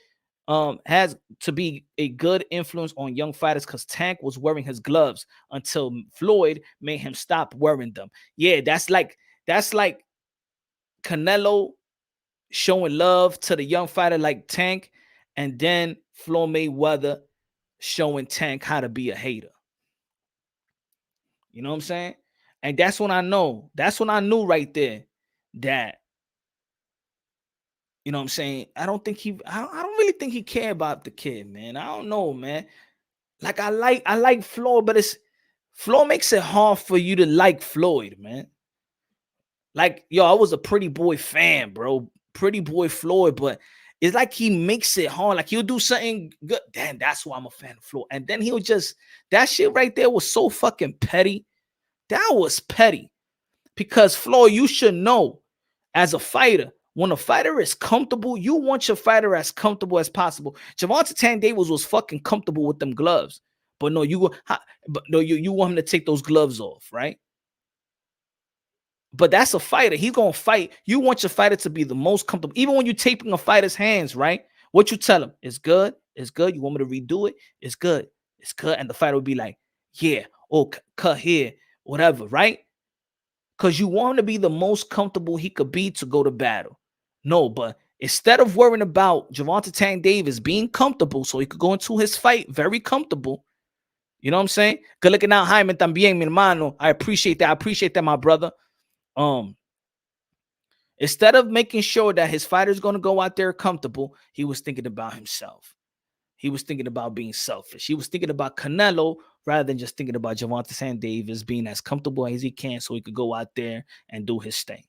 Has to be a good influence on young fighters because Tank was wearing his gloves until Floyd made him stop wearing them. Yeah, that's like Canelo showing love to the young fighter like Tank, and then Floyd Mayweather showing Tank how to be a hater. You know what I'm saying? And that's when I know. That's when I knew right there that, you know what I'm saying, I don't really think he cared about the kid, man. I don't know, man. Like I like Floyd, but Floyd makes it hard for you to like Floyd, man. Like, yo, I was a Pretty Boy fan, bro. Pretty Boy Floyd, but it's like he makes it hard. Like he'll do something good. Damn, that's why I'm a fan of Floyd. And then he'll just, that shit right there was so fucking petty. That was petty. Because Floyd, you should know, as a fighter, when a fighter is comfortable, you want your fighter as comfortable as possible. Gervonta Tank Davis was fucking comfortable with them gloves. But no, you want him to take those gloves off, right? But that's a fighter. He's going to fight. You want your fighter to be the most comfortable. Even when you're taping a fighter's hands, right? What you tell him? It's good. It's good. You want me to redo it? It's good. It's good. And the fighter would be like, yeah, oh, cut here, whatever, right? Because you want him to be the most comfortable he could be to go to battle. No, but instead of worrying about Gervonta Tank Davis being comfortable so he could go into his fight very comfortable, you know what I'm saying? Good looking out, Jaime, también, mi hermano. I appreciate that. I appreciate that, my brother. Instead of making sure that his fighter is going to go out there comfortable, he was thinking about himself. He was thinking about being selfish. He was thinking about Canelo rather than just thinking about Gervonta Tank Davis being as comfortable as he can so he could go out there and do his thing.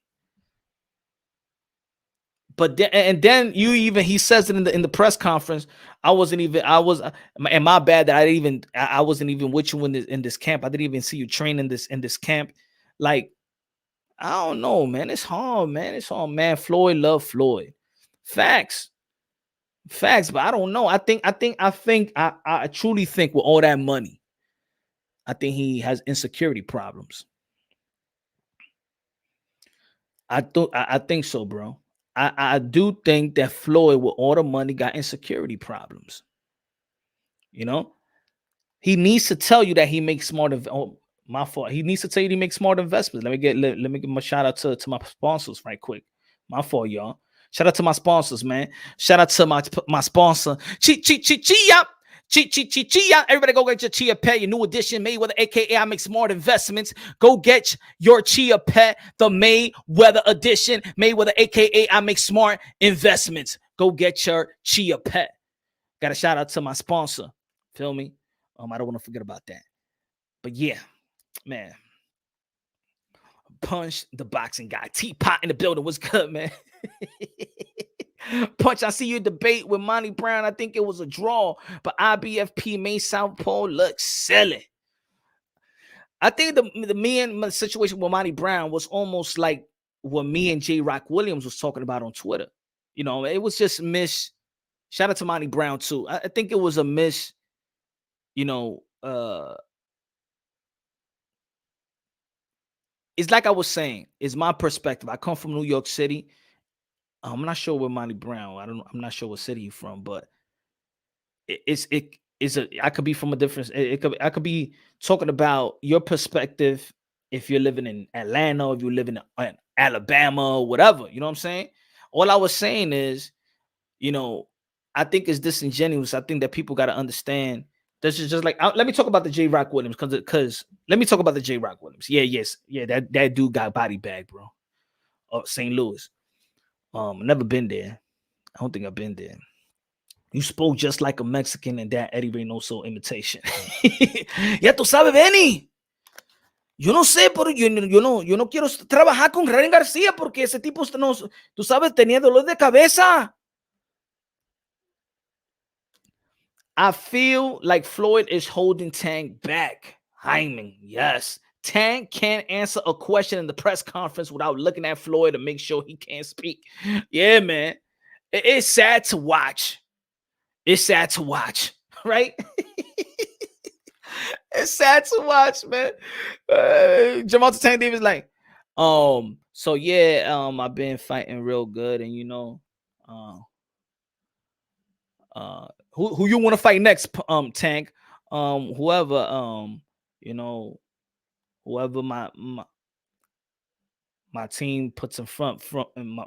But then he says it in the press conference. And my bad that I wasn't even with you in this camp. I didn't even see you train in this camp. Like, I don't know, man. It's hard, man. It's hard, man. Floyd love Floyd. Facts, but I don't know. I truly think with all that money, I think he has insecurity problems. I think so, bro. I do think that Floyd, with all the money, got insecurity problems. You know, he needs to tell you that he makes smart. My fault. He needs to tell you he makes smart investments. Let me give my shout out to my sponsors right quick. My fault, y'all. Shout out to my sponsors, man. Shout out to my sponsor. Chia. Everybody go get your Chia Pet, your new edition, Mayweather, aka I make smart investments. Go get your Chia Pet, the Mayweather edition, Mayweather, aka I make smart investments. Go get your Chia Pet. Got a shout out to my sponsor. Feel me? I don't want to forget about that. But yeah, man. Punch, the boxing guy. Teapot in the building. What's good, man? Punch, I see you debate with Monty Brown. I think it was a draw, but IBFP made Southpaw look silly. I think the situation with Monty Brown was almost like what me and J. Rock Williams was talking about on Twitter. You know, it was just miss. Shout out to Monty Brown too. I think it was a miss. You know, it's like I was saying. It's my perspective. I come from New York City. I'm not sure where Monty Brown. I'm not sure what city he's from, but I could be from a different. I could be talking about your perspective if you're living in Atlanta, or if you're living in Alabama, or whatever. You know what I'm saying? All I was saying is, you know, I think it's disingenuous. I think that people got to understand This is just like let me talk about the J Rock Williams because let me talk about the J Rock Williams. That dude got body bag, bro. St. Louis. Never been there. I don't think I've been there. You spoke just like a Mexican and that Eddie Reynoso imitation. Ya tú sabes, Benny. Yo no sé, pero yo no quiero trabajar con Ryan García porque ese tipo no, tú sabes, tenía dolor de cabeza. I feel like Floyd is holding Tank back. Hyman, yes. Tank can't answer a question in the press conference without looking at Floyd to make sure he can't speak. Yeah, man. It's sad to watch. It's sad to watch, right? It's sad to watch, man. Jermall Tank Davis like, so yeah, I've been fighting real good, and you know, who you want to fight next, Tank? Whoever, you know, whoever my team puts in front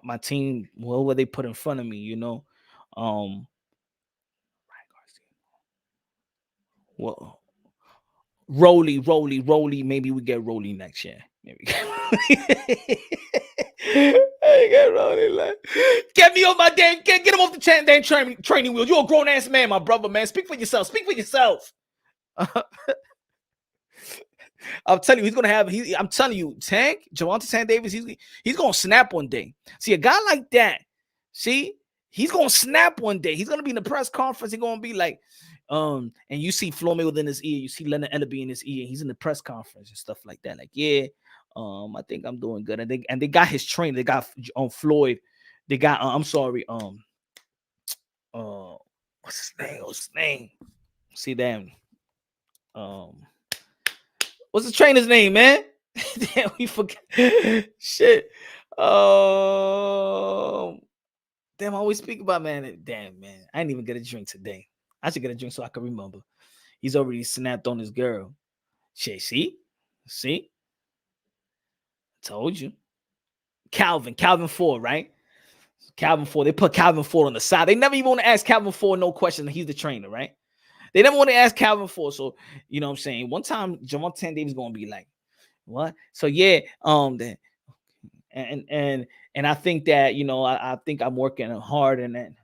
my team, whoever they put in front of me, you know, well. Rolly. Maybe we get Rolly next year. Maybe. I get Rolly. Get me off my damn. Get him off the damn training wheels. You're a grown ass man, my brother, man. Speak for yourself. Speak for yourself. I'm telling you, he's gonna have. I'm telling you, Tank, Javante Tank Davis. He's gonna snap one day. See, a guy like that. See, he's gonna snap one day. He's gonna be in the press conference. He's gonna be like. And you see Floyd Mayweather in his ear, you see Leonard Ellerby in his ear, he's in the press conference and stuff like that. Like, yeah, I think I'm doing good. And they got his trainer, they got Floyd, they got what's his name? See them. What's the trainer's name, man? Damn, we forgot. Shit. Damn, I always speak about man. Damn, man. I didn't even get a drink today. I should get a drink so I can remember. He's already snapped on his girl. Shit, see? Told you. Calvin Ford, right? Calvin Ford. They put Calvin Ford on the side. They never even want to ask Calvin Ford no question. He's the trainer, right? They never want to ask Calvin Ford. So, you know what I'm saying? One time, Jermall Tank Davis going to be like, what? So, yeah, and I think that, you know, I think I'm working hard and then.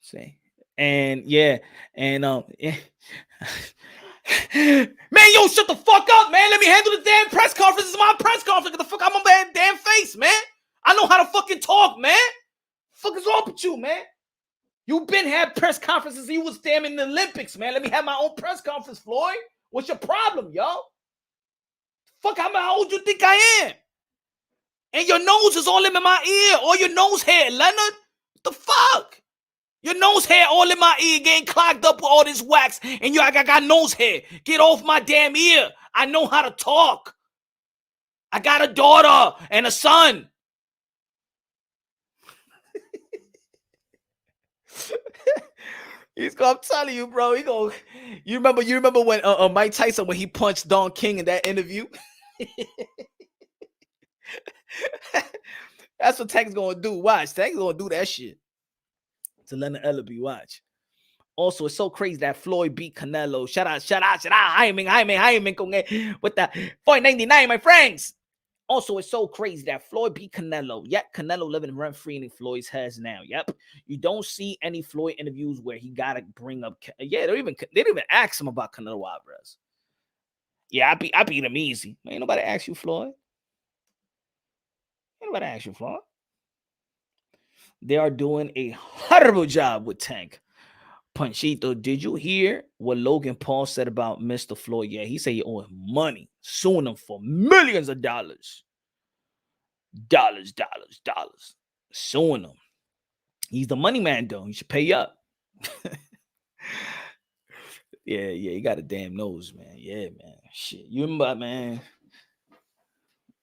Say and yeah, and yeah. Man, yo, shut the fuck up, man. Let me handle the damn press conference. It's my press conference. Get the fuck out of my damn face, man. I know how to fucking talk, man. Fuck is wrong with you, man? You've been had press conferences. You was damn in the Olympics, man. Let me have my own press conference, Floyd. What's your problem, yo? Fuck, how old you think I am? And your nose is all in my ear. All your nose hair, Leonard. What the fuck? Your nose hair all in my ear getting clogged up with all this wax. And I got nose hair. Get off my damn ear. I know how to talk. I got a daughter and a son. I'm telling you, bro. You remember when Mike Tyson, when he punched Don King in that interview? That's what Tank's gonna do. Watch. Tank's gonna do that shit. To Leonard Ellerby, watch. Also, it's so crazy that Floyd beat Canelo. Shout out. Jaime with the 499, my friends. Also, it's so crazy that Floyd beat Canelo. Yet Canelo living rent-free in Floyd's heads now. Yep. You don't see any Floyd interviews where he gotta bring up. Yeah, they didn't even ask him about Canelo Alvarez. Yeah, I beat him easy. Ain't nobody ask you, Floyd. They are doing a horrible job with Tank. Panchito, did you hear what Logan Paul said about Mr. Floyd? Yeah, he said he owed him money, suing him for millions of dollars. Dollars. Suing him. He's the money man, though. He should pay up. Yeah, he got a damn nose, man. Yeah, man. Shit. You remember, man?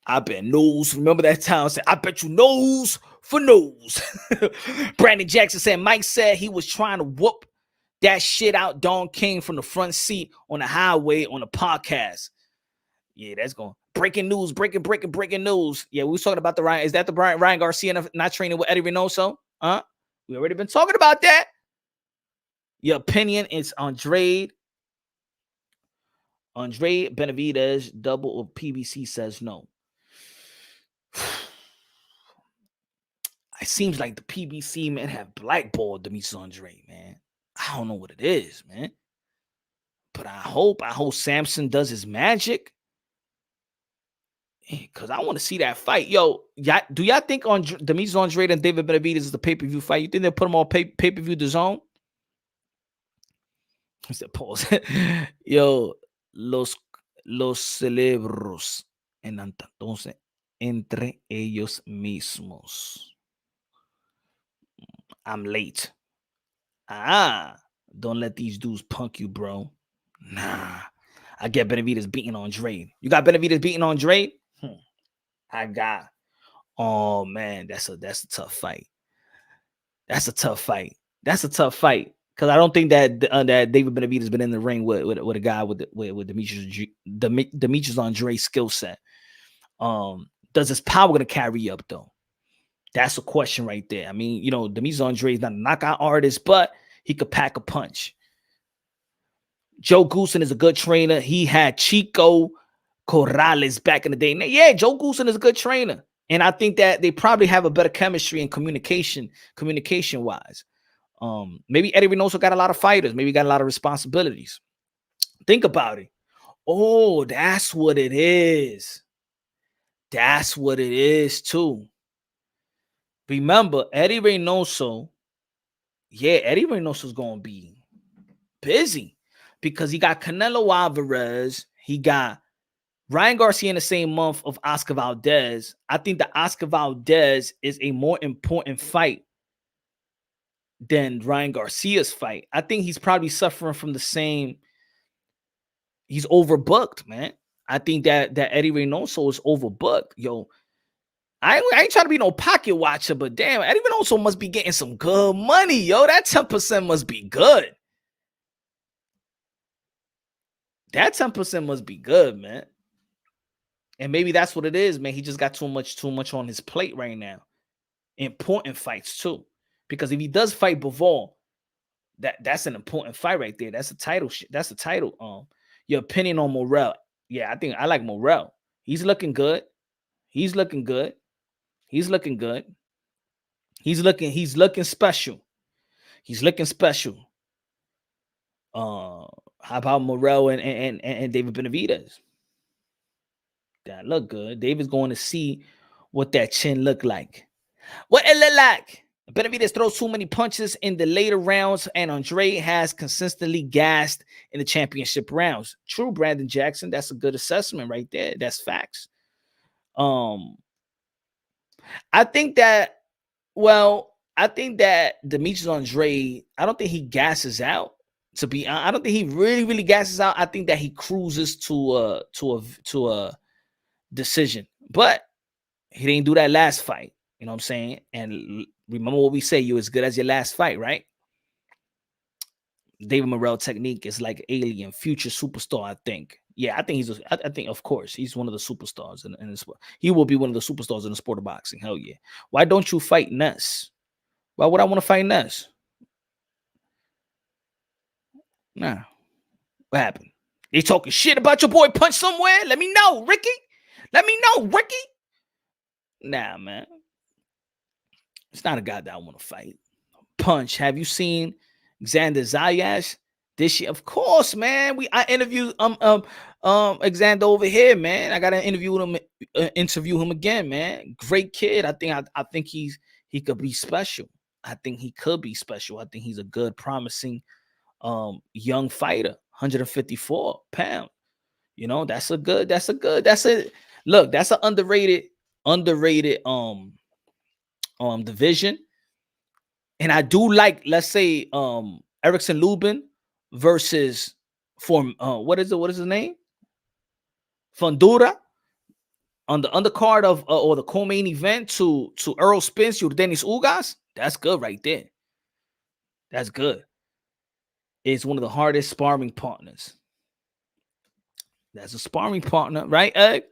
I bet nose. Remember that time I said, I bet you nose for nose. Brandon Jackson said, Mike said he was trying to whoop that shit out Don King from the front seat on the highway on the podcast. Yeah, that's going. Breaking news. Yeah, we was talking about the Ryan. Is that the Ryan Garcia not training with Eddie Reynoso? Huh? We already been talking about that. Your opinion is Andrade Benavidez, double of PBC says no. It seems like the PBC, man, have blackballed Demetrius Andrade, man. I don't know what it is, man. But I hope Samson does his magic. Because I want to see that fight. Yo, do y'all think Demetrius Andrade and David Benavidez is the pay-per-view fight? You think they'll put them on pay-per-view DAZN? I said, pause. Yo, los celebros entonces entre ellos mismos. I'm late. Don't let these dudes punk you, bro. Nah. I get Benavidez beating Andrade. You got Benavidez beating Andrade? I got. Oh man, that's a tough fight. That's a tough fight. Because I don't think that that David Benavidez has been in the ring with a guy with Demetrius Andrade's skill set. Does his power gonna carry up though? That's a question right there. I mean, Demetrius Andrade is not a knockout artist, but he could pack a punch. Joe Goosen is a good trainer. He had Chico Corrales back in the day. Now, yeah, Joe Goosen is a good trainer. And I think that they probably have a better chemistry and communication-wise. Maybe Eddie Reynoso got a lot of fighters. Maybe got a lot of responsibilities. Think about it. Oh, that's what it is. That's what it is, too. Remember, Eddie Reynoso is going to be busy because he got Canelo Alvarez. He got Ryan Garcia in the same month of Oscar Valdez. I think the Oscar Valdez is a more important fight than Ryan Garcia's fight. I think he's probably suffering from the same. He's overbooked, man. I think that Eddie Reynoso is overbooked. Yo, I ain't trying to be no pocket watcher, but damn, Eddie Reynoso must be getting some good money, yo. That 10% must be good. That 10% must be good, man. And maybe that's what it is, man. He just got too much on his plate right now. Important fights too, because if he does fight Bivol, that's an important fight right there. That's a title. That's a title. Your opinion on Morrell? Yeah, I think I like Morrell. He's looking good. He's looking special. How about Morrell and David Benavidez? That look good. David's going to see what that chin look like. What it look like? Benavidez throws too many punches in the later rounds, and Andrade has consistently gassed in the championship rounds. True, Brandon Jackson. That's a good assessment right there. That's facts. I think that Demetrius Andrade, I don't think he gasses out. I don't think he really gasses out. I think that he cruises to a decision, but he didn't do that last fight. You know what I'm saying? And remember what we say: you as good as your last fight, right? David Morrell technique is like alien, future superstar. I think. Yeah, I think I think of course he's one of the superstars in the sport. He will be one of the superstars in the sport of boxing. Hell yeah! Why don't you fight Ness? Why would I want to fight Ness? Nah. What happened? They talking shit about your boy Punch somewhere? Let me know, Ricky. Nah, man. It's not a guy that I want to fight. Punch. Have you seen Xander Zayas this year? Of course, man. I interviewed Xander over here, man. I got to interview him again, man. Great kid. I think he could be special. I think he could be special. I think he's a good, promising young fighter. 154 pounds. You know, that's an underrated division. And I do like, let's say, Erickson Lubin versus what is his name? Fundura on the undercard of or the co-main event to Earl Spence, Dennis Ugas. That's good right there. That's good. It's one of the hardest sparring partners. That's a sparring partner, right, Egg?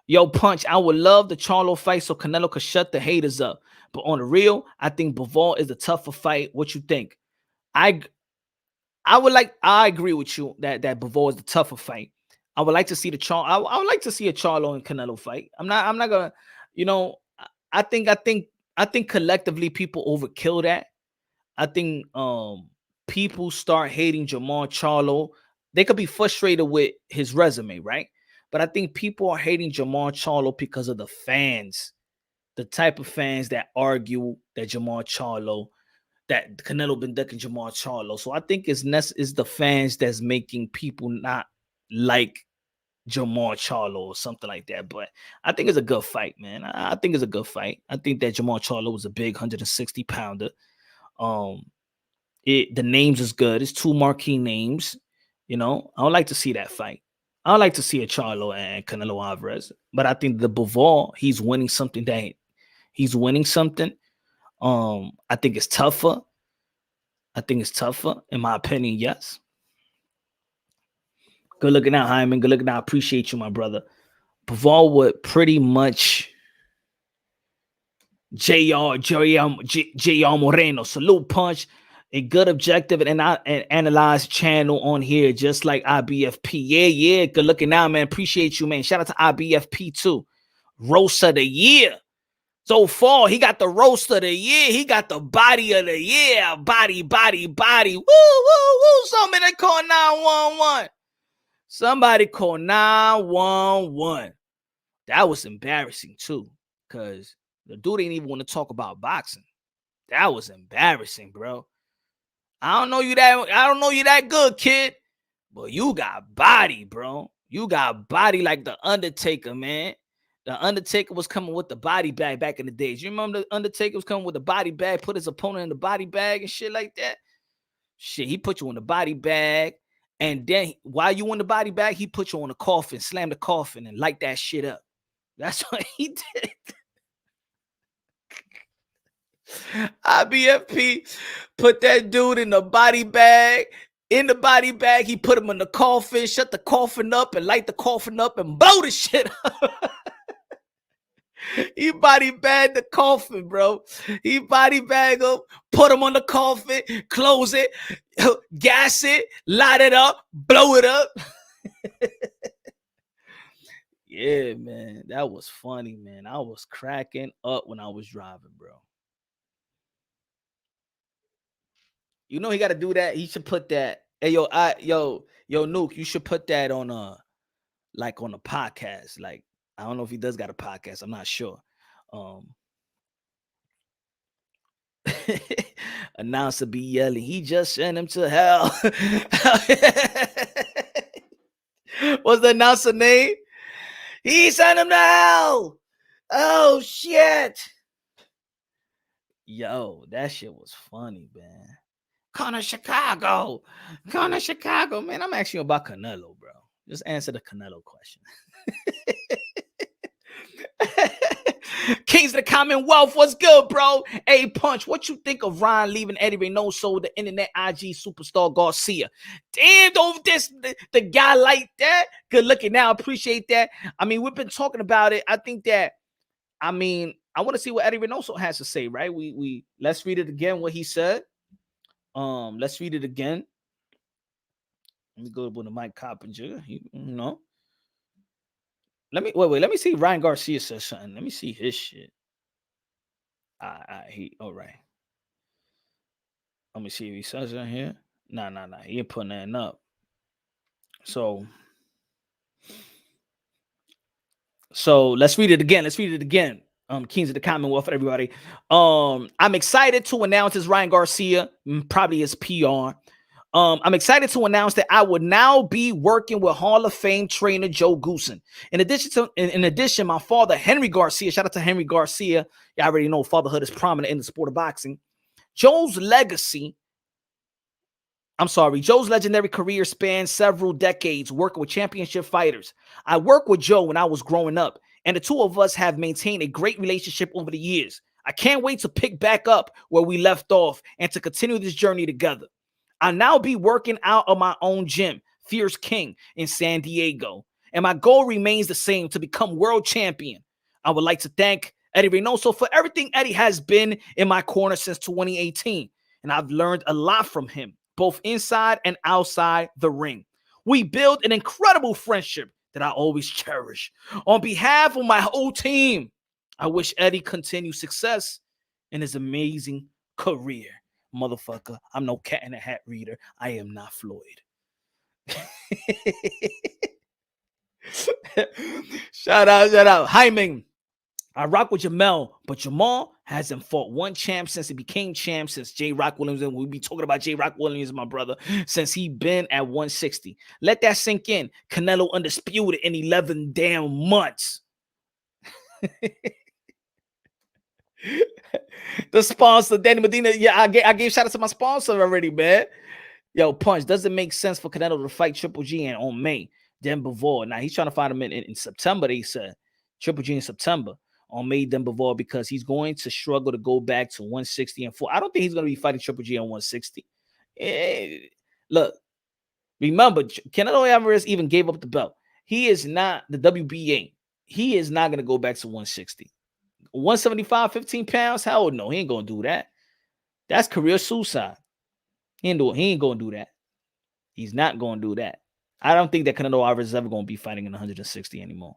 Yo, Punch, I would love the Charlo fight so Canelo could shut the haters up. But on the real, I think Bivol is the tougher fight. What you think? I I agree with you that Bivol is the tougher fight. I would like to see I would like to see a Charlo and Canelo fight. I'm not gonna, you know, I think collectively people overkill that. I think people start hating Jermall Charlo. They could be frustrated with his resume, right? But I think people are hating Jermall Charlo because of the fans, the type of fans that argue that Jermall Charlo, that Canelo been ducking Jermall Charlo. So I think it's the fans that's making people not like Jermall Charlo or something like that. But I think it's a good fight, man. I think it's a good fight. I think that Jermall Charlo was a big 160 pounder. The names is good. It's two marquee names. You know, I would like to see that fight. I would like to see a Charlo and Canelo Alvarez. But I think the Bivol, he's winning something. I think it's tougher. In my opinion, yes. Good looking out, Hyman. Good looking out. I appreciate you, my brother. Bivol would pretty much JR Moreno. Salute punch. A good objective and analyze channel on here, just like IBFP. Yeah. Good looking out, man. Appreciate you, man. Shout out to IBFP too. Roast of the year. So far, he got the roast of the year. He got the body of the year. Body. Woo. Somebody call 911. Somebody call 911. That was embarrassing too, because the dude didn't even want to talk about boxing. That was embarrassing, bro. I don't know you that good, kid. But you got body, bro. You got body like the Undertaker, man. The Undertaker was coming with the body bag back in the days. You remember the Undertaker was coming with the body bag, put his opponent in the body bag and shit like that? Shit, he put you in the body bag. And then while you in the body bag, he put you on the coffin, slam the coffin, and light that shit up. That's what he did. IBFP put that dude in the body bag. In the body bag, he put him in the coffin, shut the coffin up, and light the coffin up and blow the shit up. He body bagged the coffin, bro. He body bag him, put him on the coffin, close it, gas it, light it up, blow it up. Yeah, man. That was funny, man. I was cracking up when I was driving, bro. You know he got to do that. He should put that. Hey, yo, Nuke, you should put that on on a podcast. Like, I don't know if he does got a podcast. I'm not sure. Announcer be yelling, he just sent him to hell. What's the announcer name? He sent him to hell. Oh shit. Yo, that shit was funny, man. Connor Chicago, man. I'm asking you about Canelo, bro. Just answer the Canelo question. Kings of the Commonwealth, what's good, bro? Hey, Punch, what you think of Ryan leaving Eddie Reynoso, the internet IG superstar Garcia? Damn, don't the guy like that. Good looking now, appreciate that. I mean, we've been talking about it. I think that, I want to see what Eddie Reynoso has to say, right? We let's read it again, what he said. Let's read it again. Let me go to Mike Coppinger. Let me see if Ryan Garcia says something. Let me see his shit. All right. Let me see if he says something here. Nah. He ain't putting nothing up. So let's read it again. Kings of the Commonwealth, everybody. I'm excited to announce this Ryan Garcia, probably his PR. I'm excited to announce that I would now be working with Hall of Fame trainer Joe Goosen. In addition, my father, Henry Garcia, shout out to Henry Garcia. You already know fatherhood is prominent in the sport of boxing. Joe's legendary career spans several decades working with championship fighters. I worked with Joe when I was growing up, and the two of us have maintained a great relationship over the years. I can't wait to pick back up where we left off and to continue this journey together. I'll now be working out of my own gym, Fierce King, in San Diego, and my goal remains the same, to become world champion. I would like to thank Eddie Reynoso for everything Eddie has been in my corner since 2018, and I've learned a lot from him. both inside and outside the ring. We built an incredible friendship that I always cherish. On behalf of my whole team, I wish Eddie continued success in his amazing career. Motherfucker, I'm no cat in a hat reader. I am not Floyd. Shout out. Hyman. I rock with Jermall, but Jermall hasn't fought one champ since he became champ, since J. Rock Williams, and we'll be talking about J. Rock Williams, my brother, since he been at 160. Let that sink in. Canelo undisputed in 11 damn months. The sponsor, Danny Medina. Yeah, I gave shout out to my sponsor already, man. Yo, Punch, does it make sense for Canelo to fight Triple G and on May, then Bivol? Now, he's trying to fight him in September, they said. Triple G in September. On May, then Bivol, because he's going to struggle to go back to 160 and 4. I don't think he's going to be fighting Triple G on 160. Look, remember, Canelo Alvarez even gave up the belt. He is not the WBA. He is not going to go back to 160. 175, 15 pounds? Hell no, he ain't going to do that. That's career suicide. He ain't going to do that. He's not going to do that. I don't think that Canelo Alvarez is ever going to be fighting in 160 anymore.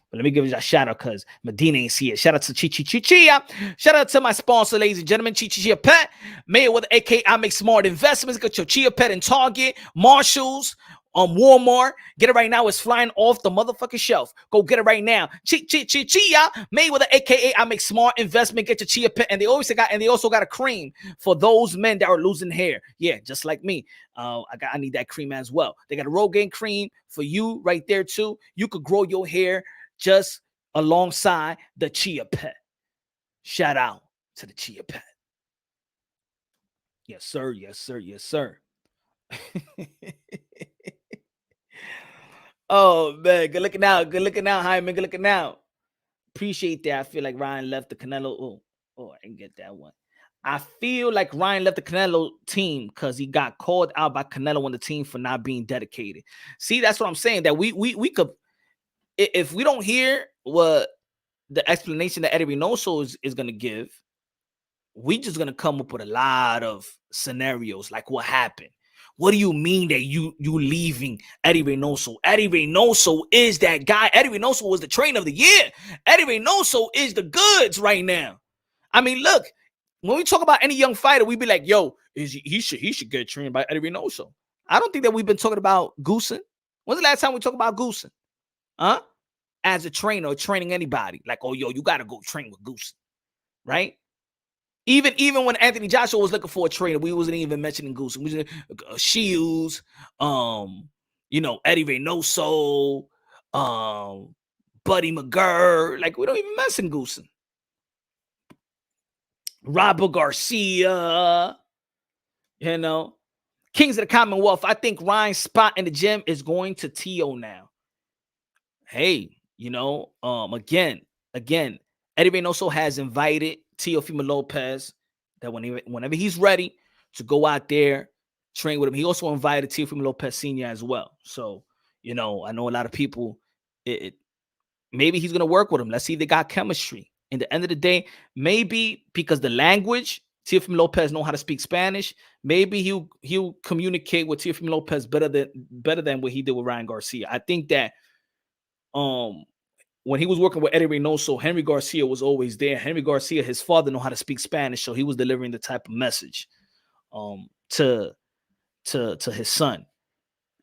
But let me give you a shout out because Medina ain't see it. Shout out to Chia. Shout out to my sponsor, ladies and gentlemen, Chia Pet. Made with AK, I make smart investments. Get your Chia Pet in Target, Marshalls, Walmart. Get it right now. It's flying off the motherfucking shelf. Go get it right now. Chia. Made with an AKA, I make smart investment. Get your Chia Pet. And they also got a cream for those men that are losing hair. Yeah, just like me. I need that cream as well. They got a Rogaine cream for you right there too. You could grow your hair just alongside the Chia Pet. Shout out to the Chia Pet. Yes, sir. Yes, sir. Yes, sir. Oh, man. Good looking out. Good looking out, Hyman. Good looking out. Appreciate that. I feel like Ryan left the Canelo. Oh, I didn't get that one. I feel like Ryan left the Canelo team because he got called out by Canelo on the team for not being dedicated. See, that's what I'm saying. That we could, if we don't hear what the explanation that Eddie Reynoso is going to give, we just going to come up with a lot of scenarios like what happened. What do you mean that you leaving Eddie Reynoso? Eddie Reynoso is that guy. Eddie Reynoso was the trainer of the year. Eddie Reynoso is the goods right now. I mean, look, when we talk about any young fighter, we be like, yo, he should get trained by Eddie Reynoso. I don't think that we've been talking about Goosen. When's the last time we talked about Goosen? Huh? As a trainer or training anybody. Like, oh, yo, you got to go train with Goosen. Right? Even when Anthony Joshua was looking for a trainer, we wasn't even mentioning Goosen. We was Shields, Eddie Reynoso, Buddy McGurr. Like, we don't even mention Goosen. Robert Garcia, Kings of the Commonwealth. I think Ryan's spot in the gym is going to Tio now. Hey, again, Eddie Reynoso has invited Teofimo Lopez that whenever he's ready to go out there, train with him. He also invited Teofimo Lopez Sr. as well. So, I know a lot of people, maybe he's going to work with him. Let's see if they got chemistry. In the end of the day, maybe because the language, Teofimo Lopez know how to speak Spanish, maybe he'll communicate with Teofimo Lopez better than what he did with Ryan Garcia. I think that when he was working with Eddie Reynoso, Henry Garcia was always there. Henry Garcia, his father, know how to speak Spanish, so he was delivering the type of message to his son.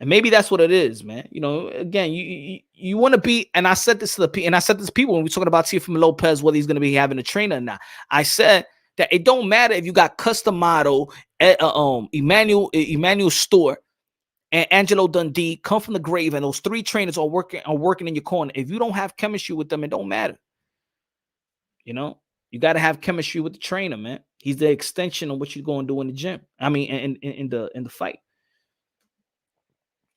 And maybe that's what it is, man. Again, you want to be, and I said this to people when we talking about Teofimo Lopez, whether he's going to be having a trainer or not. I said that it don't matter if you got Custom Model, Emmanuel Stewart, and Angelo Dundee come from the grave, and those three trainers are working in your corner. If you don't have chemistry with them, it don't matter. You got to have chemistry with the trainer, man. He's the extension of what you're going to do in the gym. I mean, in the fight.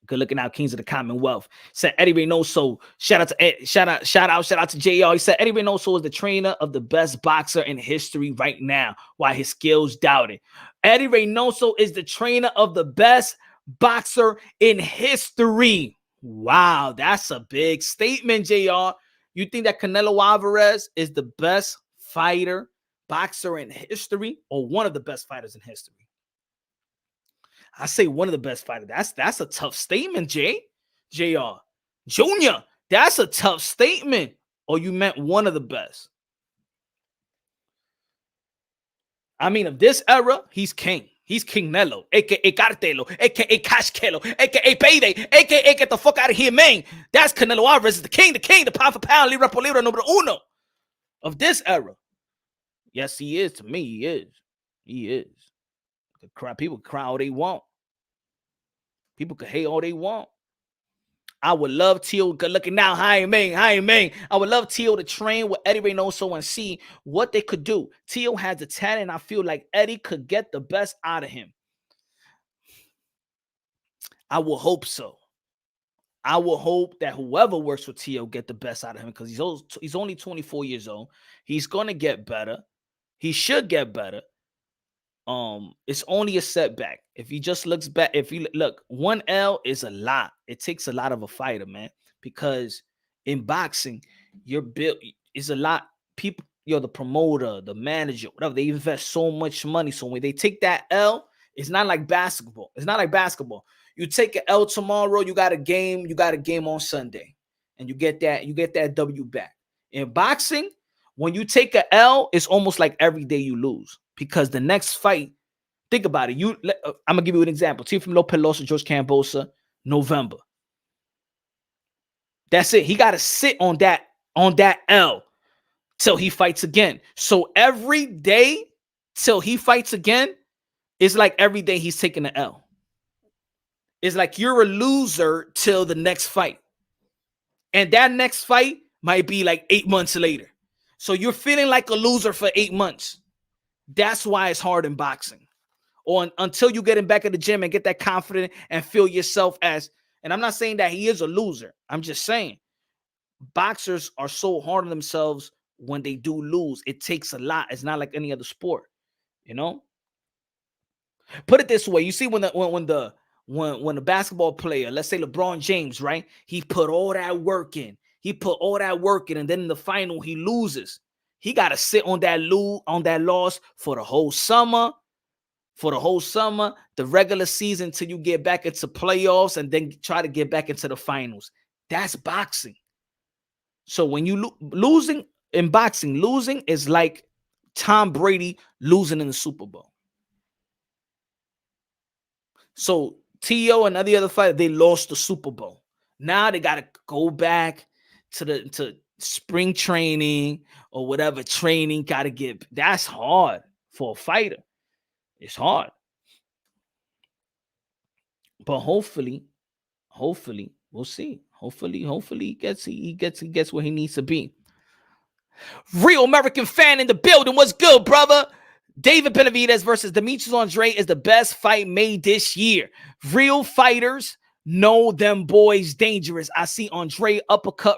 Good looking out, Kings of the Commonwealth. Said Eddie Reynoso. Shout out to JR. He said Eddie Reynoso is the trainer of the best boxer in history right now, while his skills doubted. Eddie Reynoso is the trainer of the best boxer in history. Wow, that's a big statement, JR. You think that Canelo Alvarez is the best boxer in history, or one of the best fighters in history? I say one of the best fighters. That's a tough statement, JR. Junior. That's a tough statement. Or you meant one of the best? I mean, of this era, he's king. He's King Nello, a.k.a. Cartelo, a.k.a. Cash Kelo, a.k.a. Payday, a.k.a. Get the fuck out of here, man. That's Canelo Alvarez, the king, the pound for pound, libra por libra, numero uno of this era. Yes, he is. To me, he is. He is. People cry all they want. People can hate all they want. I would love Teal. Good looking now. Hi, man. I would love Teal to train with Eddie Reynoso and see what they could do. Teal has the talent. I feel like Eddie could get the best out of him. I will hope so. I will hope that whoever works with Teal get the best out of him because he's only 24 years old. He's going to get better. He should get better. It's only a setback. If he just looks back, look, 1 L is a lot. It takes a lot of a fighter, man, because in boxing, your build is a lot. People, the promoter, the manager, whatever, they invest so much money. So when they take that L, it's not like basketball. You take an L tomorrow, you got a game on Sunday, and you get that W back. In boxing, when you take an L, it's almost like every day you lose. Because the next fight, think about it. I'm going to give you an example. Teofimo Pelosi, George Cambosa, November. That's it. He got to sit on that L till he fights again. So every day till he fights again, it's like every day he's taking an L. It's like you're a loser till the next fight. And that next fight might be like 8 months later. So you're feeling like a loser for 8 months. That's why it's hard in boxing. Or until you get him back at the gym and get that confidence and feel yourself as, and I'm not saying that he is a loser. I'm just saying boxers are so hard on themselves when they do lose. It takes a lot. It's not like any other sport, Put it this way. You see when the basketball player, let's say LeBron James, right? He put all that work in. And then in the final he loses. He got to sit on that loss for the whole summer, the regular season till you get back into playoffs and then try to get back into the finals. That's boxing. So when you losing in boxing, losing is like Tom Brady losing in the Super Bowl. So T.O. and the other fighter, they lost the Super Bowl. Now they got to go back to spring training or whatever training got to get. That's hard for a fighter. It's hard. But hopefully we'll see. Hopefully he gets where he needs to be. Real American fan in the building. What's good, brother? David Benavidez versus Demetrius Andrade is the best fight made this year. Real fighters know them boys dangerous. I see Andrade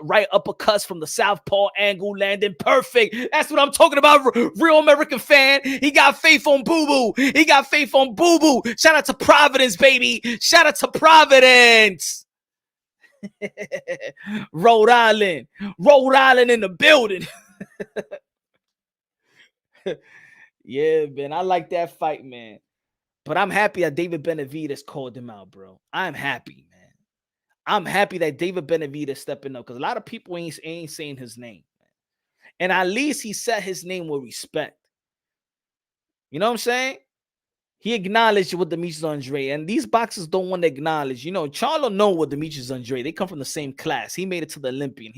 right uppercuts from the southpaw angle landing perfect. That's what I'm talking about. Real American fan. He got faith on Boo Boo. Shout out to Providence, baby. Shout out to Providence. Rhode Island in the building. Yeah, man. I like that fight, man. But I'm happy that David Benavidez called him out, bro. I'm happy, man. I'm happy that David Benavidez stepping up because a lot of people ain't saying his name. Man. And at least he said his name with respect. You know what I'm saying? He acknowledged what Demetrius Andrade. And these boxers don't want to acknowledge. Charlo know what Demetrius Andrade. They come from the same class. He made it to the Olympian.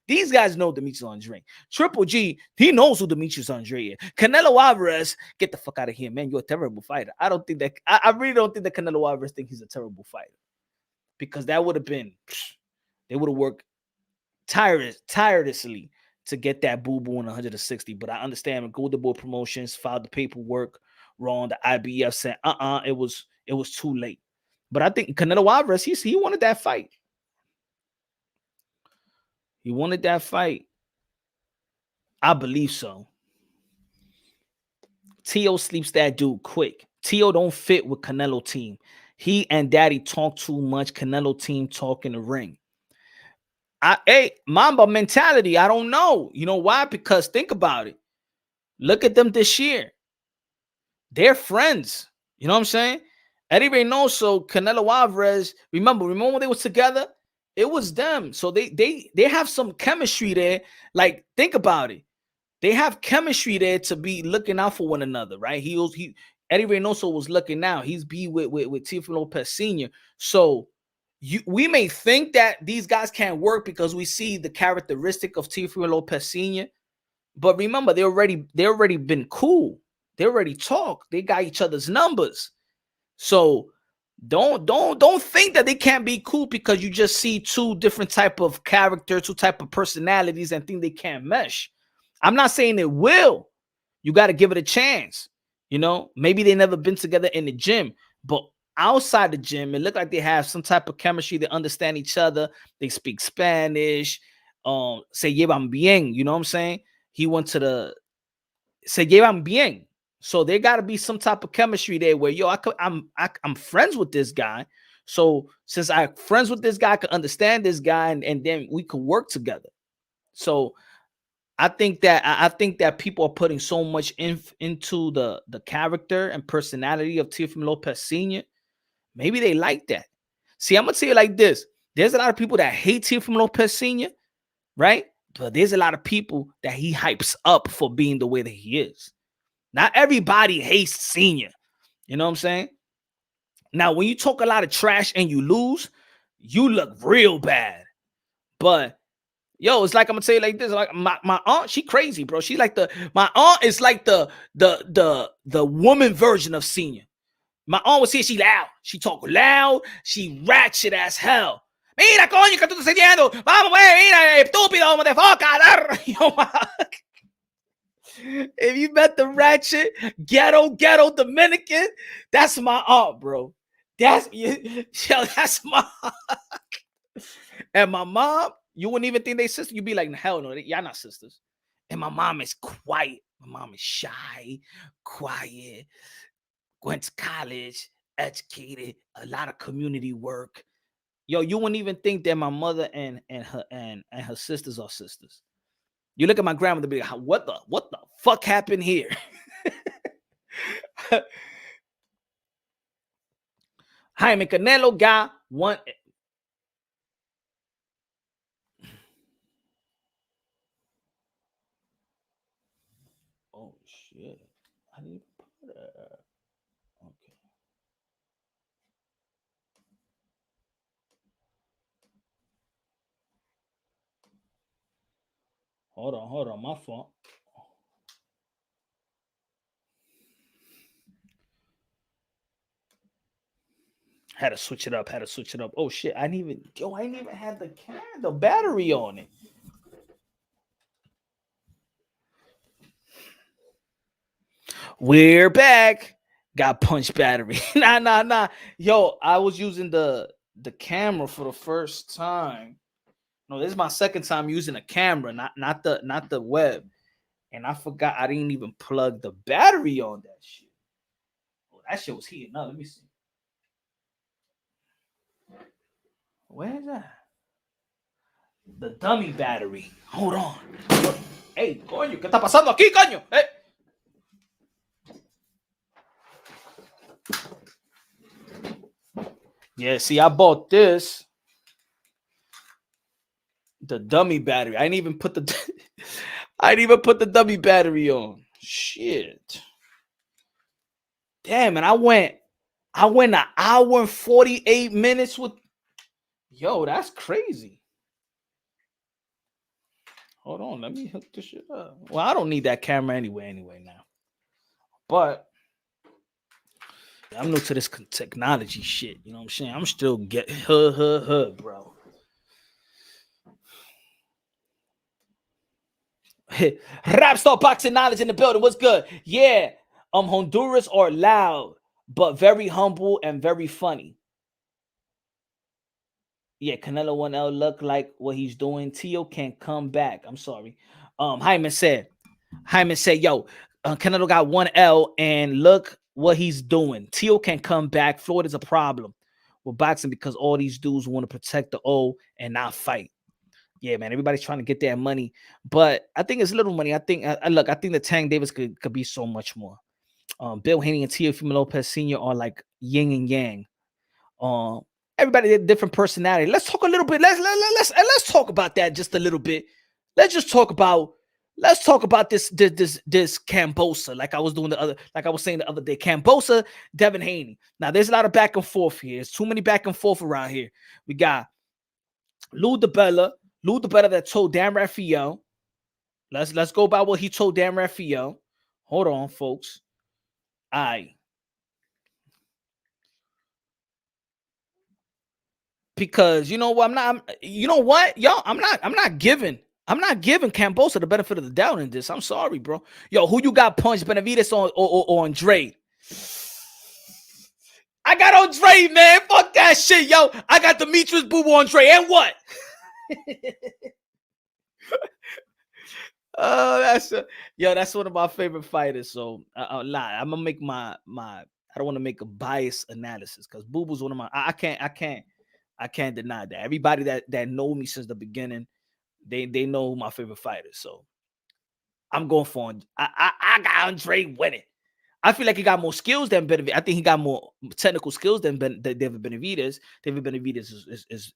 These guys know Demetrius Andrade. Triple G, he knows who Demetrius Andrade is. Canelo Alvarez, get the fuck out of here, man. You're a terrible fighter. I really don't think that Canelo Alvarez thinks he's a terrible fighter. Because that would have been, they would have worked tirelessly to get that boo-boo in 160. But I understand Golden Boy Promotions filed the paperwork wrong. The IBF said, it was too late. But I think Canelo Alvarez, he wanted that fight. He wanted that fight. I believe so. T.O. sleeps that dude quick. T.O. don't fit with Canelo team. He and Daddy talk too much. Canelo team talk in the ring. Mamba mentality. I don't know. You know why? Because think about it. Look at them this year. They're friends. You know what I'm saying? Eddie Reynoso, Canelo Alvarez. Remember when they was together? It was them. So they have some chemistry there. Like, think about it. They have chemistry there to be looking out for one another, right? Eddie Reynoso was looking out. He's be with Teofimo Lopez Sr. So we may think that these guys can't work because we see the characteristic of Teofimo Lopez Sr. But remember, they already been cool. They already talk. They got each other's numbers. So don't think that they can't be cool because you just see two different type of characters, two type of personalities, and think they can't mesh. I'm not saying it will. You got to give it a chance. You know, maybe they never been together in the gym, but outside the gym, it looked like they have some type of chemistry. They understand each other. They speak Spanish. Se llevan bien. You know what I'm saying? He went to the se llevan bien. So there got to be some type of chemistry there where, I'm friends with this guy. So since I'm friends with this guy, I can understand this guy, and then we could work together. So I think that people are putting so much into the character and personality of Teofimo Lopez Sr. Maybe they like that. See, I'm gonna say it like this: there's a lot of people that hate Teofimo Lopez Sr., right? But there's a lot of people that he hypes up for being the way that he is. Not everybody hates Senior. You know what I'm saying? Now, when you talk a lot of trash and you lose, you look real bad. But it's like, I'm gonna tell you like this: like my aunt, she crazy, bro. My aunt is like the woman version of Senior. My aunt was here, she loud, she talk loud, she ratchet as hell. Mira, coño, que tú estás diciendo. Vamos, mira, estúpido, motherfucker. If you met the ratchet, ghetto Dominican, that's my aunt, bro. That's my aunt. And my mom, you wouldn't even think they sisters. You'd be like, hell no, y'all not sisters. And my mom is quiet. My mom is shy, quiet, went to college, educated, a lot of community work. You wouldn't even think that my mother and her sisters are sisters. You look at my grandmother, be like, what the fuck happened here? Jaime Canelo got one. Oh shit! I didn't put that. Okay. Hold on, my fault. Had to switch it up. Oh shit! I didn't even have the battery on it. We're back. Got punch battery. Nah. Yo, I was using the camera for the first time. No, this is my second time using a camera, not the web. And I forgot I didn't even plug the battery on that shit. Oh, that shit was heating up. Let me see. Where is that? The dummy battery. Hold on. Hey, coño, ¿qué está pasando aquí, coño? Hey. Yeah, see, I bought this. The dummy battery. I didn't even put the dummy battery on. Shit. Damn, and I went an hour and 48 minutes with. Yo, that's crazy. Hold on, let me hook this shit up. Well, I don't need that camera anyway now. But I'm new to this technology shit. You know what I'm saying? I'm still bro. Rap Star Boxing Knowledge in the building. What's good? Yeah. Honduras are loud, but very humble and very funny. Yeah, Canelo 1L look like what he's doing. Tio can't come back. I'm sorry. Hyman said, yo, Canelo got 1L and look what he's doing. Tio can't come back. Floyd is a problem with boxing because all these dudes want to protect the O and not fight. Yeah, man, everybody's trying to get their money, but I think it's little money. I think the Tank Davis could be so much more. Bill Haney and Teofimo Lopez Sr. are like yin and yang. Everybody had different personality. Let's talk a little bit. Let's talk about that just a little bit. Let's talk about this Cambosa, like I was saying the other day. Cambosa, Devin Haney. Now there's a lot of back and forth here. There's too many back and forth around here. We got Lou DiBella that told Dan Rafael. Let's go by what he told Dan Rafael. Hold on, folks. All right. Because you know what, I'm not giving Cambosa the benefit of the doubt in this. I'm sorry, bro. Yo, who you got punched, Benavidez or Andrade? I got Andrade, man. Fuck that shit, yo. I got Demetrius, Boo Boo, Andrade, and what? That's one of my favorite fighters. So I'm gonna make my I don't want to make a biased analysis because Boo Boo's one of my. I can't deny that. Everybody that know me since the beginning, they know my favorite fighters. So I'm going for I got Andrade winning. I feel like he got more skills than Benavidez. I think he got more technical skills than David Benavidez. David Benavidez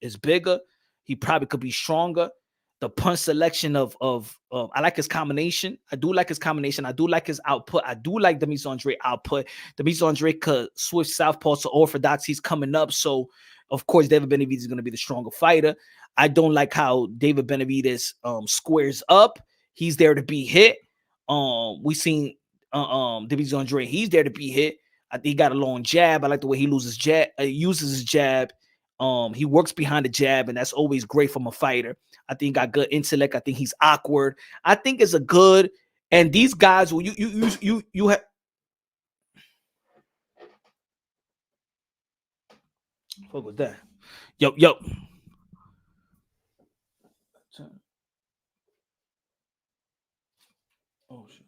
is bigger. He probably could be stronger. The punch selection of I like his combination. I do like his combination. I do like his output. I do like Demetrius Andrade output. Demetrius Andrade could switch southpaw to orthodox. He's coming up, so of course David Benavidez is going to be the stronger fighter. I don't like how David Benavidez squares up. He's there to be hit. We seen Demetrius Andrade. He's there to be hit. I think he got a long jab. I like the way he uses his jab. He works behind the jab, and that's always great from a fighter. I think he got good intellect. I think he's awkward. I think it's a good. And these guys, will you have. What was that? Yo. Oh shit.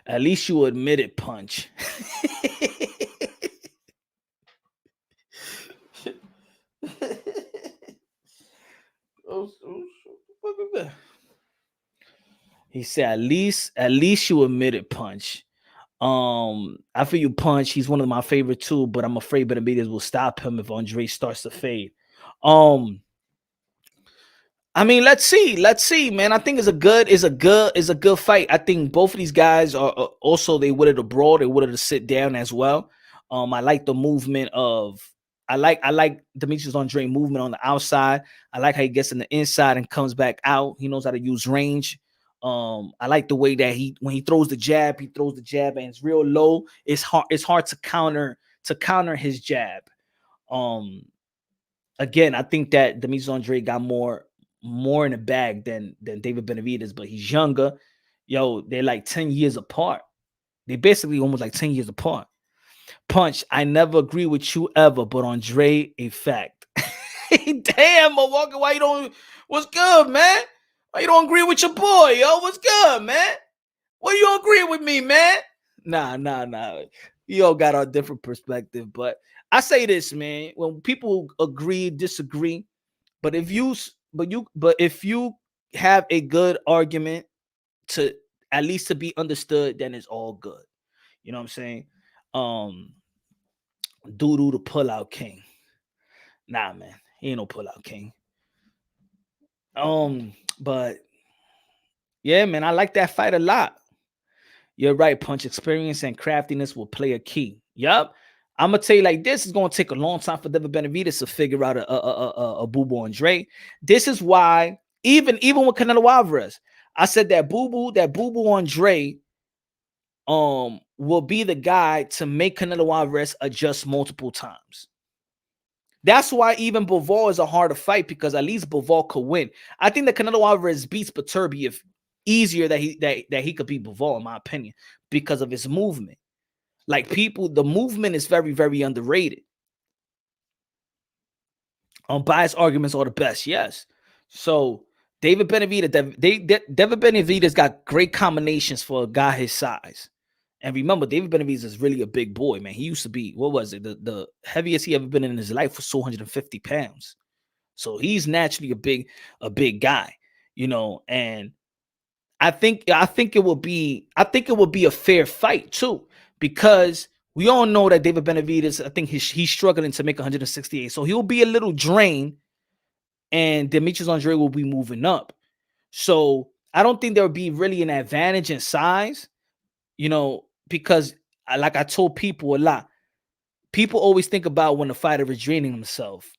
At least you admit it, Punch. He said, at least you admit it, Punch. I feel you, Punch. He's one of my favorite too, but I'm afraid Benavidez will stop him if Andrade starts to fade. I mean, let's see, man. I think it's a good fight. I think both of these guys are also they wanted to brawl, they wanted to sit down as well. I like the movement of I like Demetrius Andrade movement on the outside. I like how he gets in the inside and comes back out. He knows how to use range. I like the way that when he throws the jab and it's real low. It's hard to counter his jab. Again, I think that Demetrius Andrade got more in the bag than David Benavidez, but he's younger. Yo, they're like 10 years apart. They basically almost like 10 years apart. Punch, I never agree with you ever, but Andrade, a fact. Damn, Milwaukee, why you don't? What's good, man? Why you don't agree with your boy, yo? What's good, man? Why you don't agree with me, man? Nah. We all got our different perspective, but I say this, man. When people agree, disagree, but if you have a good argument to at least to be understood, then it's all good. You know what I'm saying? Doodoo the pullout king. Nah, man, he ain't no pullout king. But yeah, man, I like that fight a lot. You're right, Punch. Experience and craftiness will play a key. Yup. I'm gonna tell you like this: it's gonna take a long time for David Benavidez to figure out a Boo Boo Andrade. This is why even with Canelo Alvarez, I said that Boo Boo Andrade will be the guy to make Canelo Alvarez adjust multiple times. That's why even Bivol is a harder fight, because at least Bivol could win. I think that Canelo Alvarez beats Beterbiev easier that he could beat Bivol, in my opinion, because of his movement. Like the movement is very, very underrated. Bias arguments are the best, yes. So David Benavidez got great combinations for a guy his size. And remember, David Benavidez is really a big boy, man. He used to be, what was it? The heaviest he ever been in his life was 250 pounds. So he's naturally a big guy, you know. And I think it will be a fair fight too, because we all know that David Benavidez, I think he's struggling to make 168. So he'll be a little drained, and Demetrius Andrade will be moving up. So I don't think there would be really an advantage in size, because like I told people a lot, people always think about when a fighter is draining himself.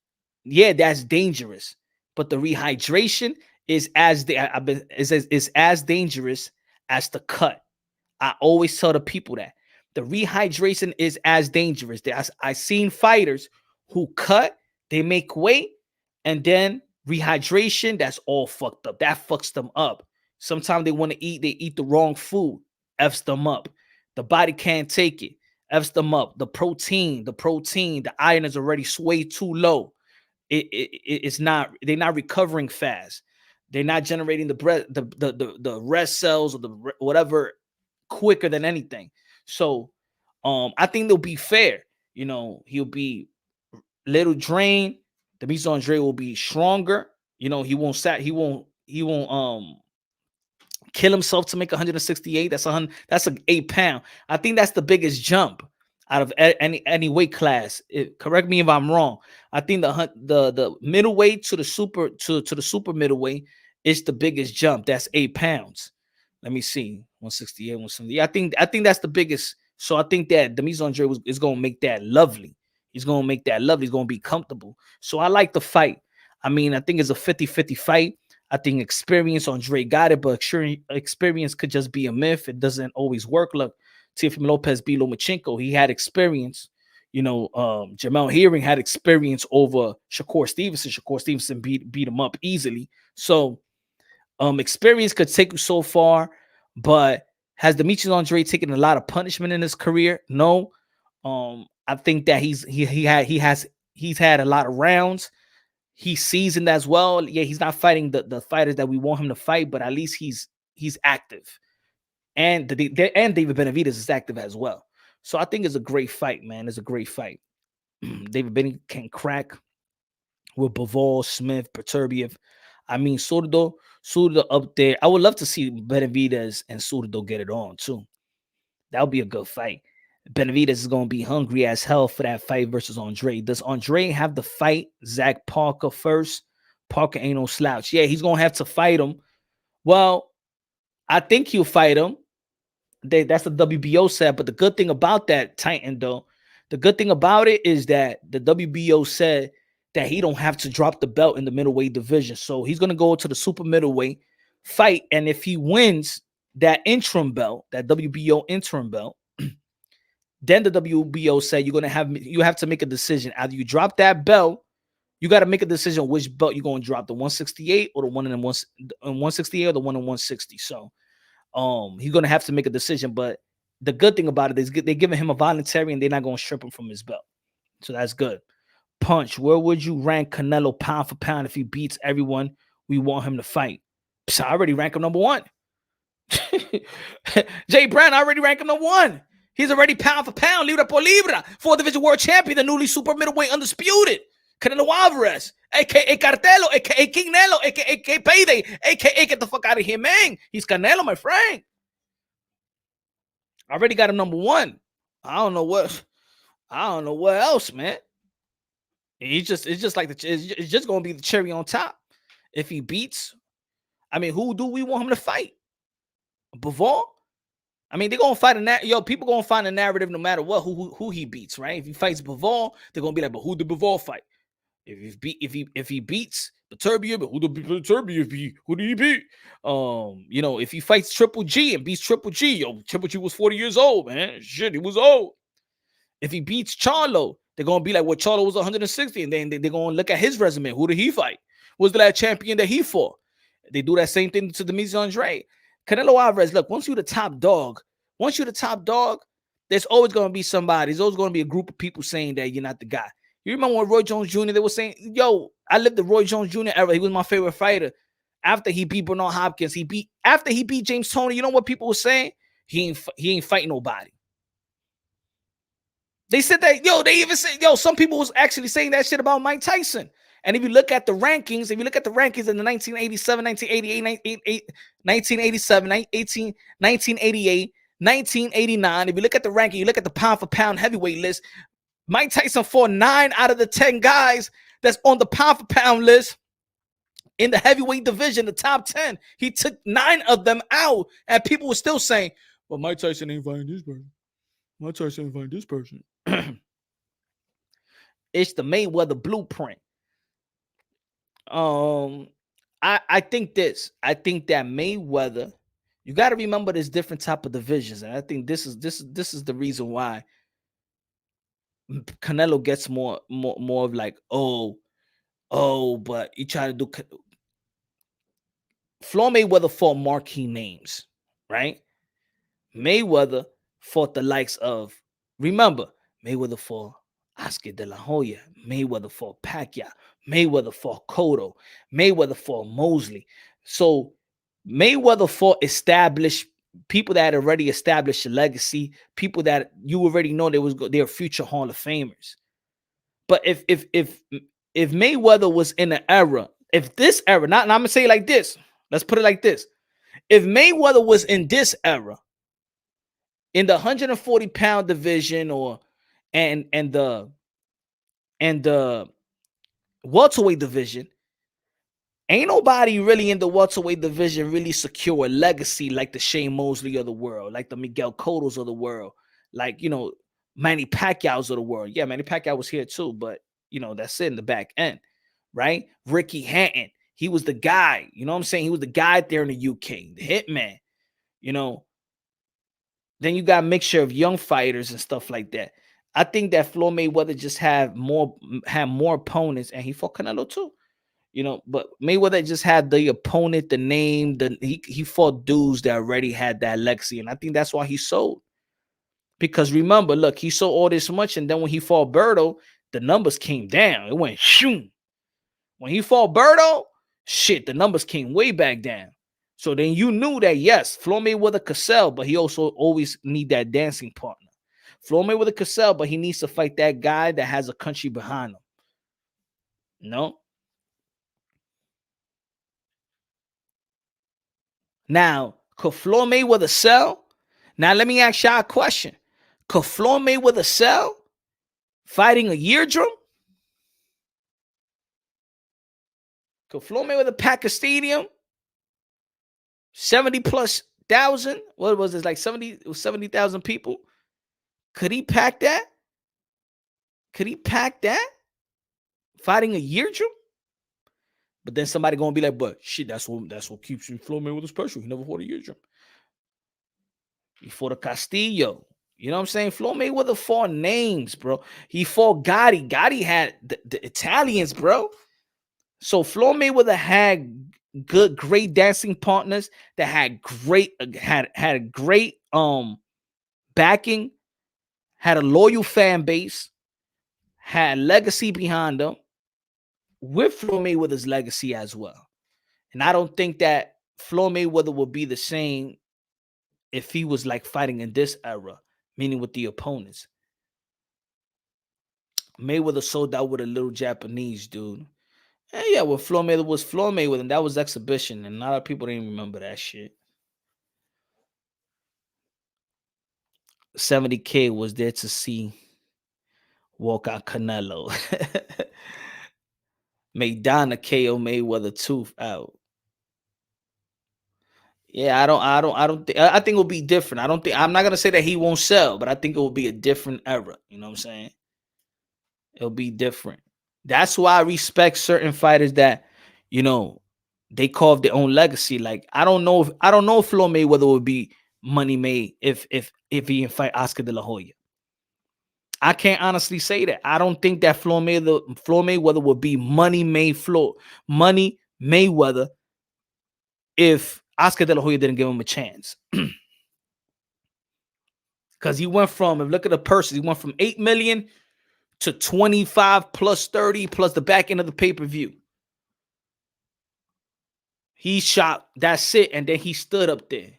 Yeah, that's dangerous, but the rehydration is as dangerous as the cut. I always tell the people that the rehydration is as dangerous. I seen fighters who cut, they make weight, and then rehydration, that's all fucked up. That fucks them up. Sometimes they want to eat, they eat the wrong food, F's them up. The body can't take it, F's them up. The protein, the iron is already way too low. It's not, they're not recovering fast. They're not generating the rest cells or the whatever quicker than anything. So I think they'll be fair. He'll be little drained. Demetrius Andrade will be stronger. He won't kill himself to make 168. That's an 8 pound. I think that's the biggest jump out of any weight class. Correct me if I'm wrong. I think the middleweight to the super middleweight is the biggest jump. That's 8 pounds. Let me see, 168, 170. I think that's the biggest. So I think that Demetrius Andrade is going to make that lovely. He's going to make that lovely. He's going to be comfortable. So I like the fight. I mean, I think it's a 50-50 fight. I think experience, Andrade got it, but experience could just be a myth. It doesn't always work. Look, Teofimo Lopez beat Lomachenko. He had experience. Jermall Herring had experience over Shakur Stevenson. Shakur Stevenson beat him up easily. So experience could take you so far, but has Demetrius Andrade taken a lot of punishment in his career? No. I think that he's had a lot of rounds. He's seasoned as well. Yeah, he's not fighting the fighters that we want him to fight, but at least he's active. And David Benavidez is active as well. So I think it's a great fight, man. It's a great fight. David Benavidez can crack with Bivol, Smith, Beterbiev. I mean, Zurdo up there. I would love to see Benavidez and Zurdo get it on too. That would be a good fight. Benavidez is going to be hungry as hell for that fight versus Andrade. Does Andrade have to fight Zach Parker first? Parker ain't no slouch. Yeah, he's going to have to fight him. Well, I think he'll fight him. That's the WBO said. But the good thing about that, Titan, though, the good thing about it is that the WBO said that he don't have to drop the belt in the middleweight division. So he's going to go to the super middleweight fight. And if he wins that interim belt, that WBO interim belt, then the WBO said you have to make a decision. Either you drop that belt, you got to make a decision which belt you're going to drop, the 168 or the one in 168 or the one in 160. So he's going to have to make a decision. But the good thing about it is they're giving him a voluntary and they're not going to strip him from his belt. So that's good. Punch, where would you rank Canelo pound for pound if he beats everyone we want him to fight? Psst, I already rank him number 1. Jay Brown, I already rank him number 1. He's already pound for pound, libra por libra, 4-division world champion, the newly super middleweight undisputed. Canelo Alvarez, a.k.a. Cartelo, a.k.a. King Nelo, a.k.a. Payday, a.k.a. get the fuck out of here, man. He's Canelo, my friend. I already got him number 1. I don't know what else, man. It's just going to be the cherry on top. If he beats, I mean, who do we want him to fight? Bivol? I mean, they're gonna fight people gonna find a narrative no matter what who he beats, right? If he fights Bivol, they're gonna be like, but who did Bivol fight? If he beats Beterbiev, but who did Beterbiev beat? Who did he beat? If he fights Triple G and beats Triple G, Triple G was 40 years old, man. Shit, he was old. If he beats Charlo, they're gonna be like, well, Charlo was 160, and then they're gonna look at his resume. Who did he fight? Who was the last champion that he fought? They do that same thing to Demetrius Andrade. Canelo Alvarez, look, once you're the top dog, there's always going to be somebody. There's always going to be a group of people saying that you're not the guy. You remember when Roy Jones Jr., they were saying, yo, I lived the Roy Jones Jr. era. He was my favorite fighter. After he beat Bernard Hopkins, after he beat James Toney, you know what people were saying? He ain't fighting nobody. They said that, they even said, some people was actually saying that shit about Mike Tyson. And if you look at the rankings, in the 1987, 1988, 1987, 1988, 1989. If you look at the ranking, you look at the pound for pound heavyweight list, Mike Tyson fought 9 out of the 10 guys that's on the pound for pound list in the heavyweight division, the top 10. He took 9 of them out, and people were still saying, well, Mike Tyson ain't fighting this person. Mike Tyson ain't fighting this person. It's the Mayweather blueprint. I think this. I think that Mayweather, you got to remember there's different type of divisions, and I think this is the reason why Canelo gets more of like, but you try to do. Floyd Mayweather fought marquee names, right? Mayweather fought the likes of, remember, Mayweather fought Oscar De La Hoya, Mayweather fought Pacquiao, Mayweather fought Cotto, Mayweather fought Mosley. So Mayweather fought established people that had already established a legacy, people that you already know they were future Hall of Famers. But if Mayweather was in an era, if this era, not I'm gonna say it like this, let's put it like this: if Mayweather was in this era, in the 140-pound division, or and the welterweight division, ain't nobody really in the welterweight division really secure a legacy like the Shane Mosley of the world, like the Miguel Cotto's of the world, like, you know, Manny Pacquiao's of the world. Yeah, Manny Pacquiao was here too, but, you know, that's it in the back end, right? Ricky Hatton, he was the guy, you know what I'm saying? He was the guy there in the UK, the hitman, you know. Then you got a mixture of young fighters and stuff like that. I think that Floyd Mayweather just had more opponents, and he fought Canelo too, you know. But Mayweather just had the opponent, the name, he fought dudes that already had that legacy, and I think that's why he sold. Because remember, look, he sold all this much, and then when he fought Berto, the numbers came down. It went shoom. When he fought Berto, shit, the numbers came way back down. So then you knew that, yes, Floyd Mayweather could sell, but he also always need that dancing partner. Floyd Mayweather could sell, but he needs to fight that guy that has a country behind him. No? Now, could Floyd Mayweather sell? Now, let me ask y'all a question. Could Floyd Mayweather sell fighting a eardrum? Could Floyd Mayweather pack a stadium? 70 plus thousand? What was it, like 70,000 people? Could he pack that? Could he pack that? Fighting a eardrum? But then somebody gonna be like, but shit, that's what keeps Floyd Mayweather special. He never fought a eardrum. He fought a Castillo. You know what I'm saying? Floyd Mayweather fought names, bro. He fought Gotti. Gotti had the Italians, bro. So Floyd Mayweather had great dancing partners that had great backing, had a loyal fan base, had legacy behind them, with Floyd Mayweather's legacy as well. And I don't think that Floyd Mayweather would be the same if he was like fighting in this era, meaning with the opponents. Mayweather sold out with a little Japanese dude. And yeah, well, Floyd Mayweather was Floyd Mayweather, and that was exhibition, and a lot of people didn't remember that shit. 70K was there to see walk out Canelo. Maidana KO Mayweather tooth out. Yeah, I think it'll be different. I'm not gonna say that he won't sell, but I think it will be a different era. You know what I'm saying? It'll be different. That's why I respect certain fighters that, you know, they carve their own legacy. Like I don't know if Floyd Mayweather would be money made if he can fight Oscar De La Hoya. I can't honestly say that. I don't think that Floyd Mayweather would be money Mayweather if Oscar De La Hoya didn't give him a chance. Because he went from, if look at the purses, he went from 8 million to 25 plus 30 plus the back end of the pay-per-view. He shot, that's it, and then he stood up there.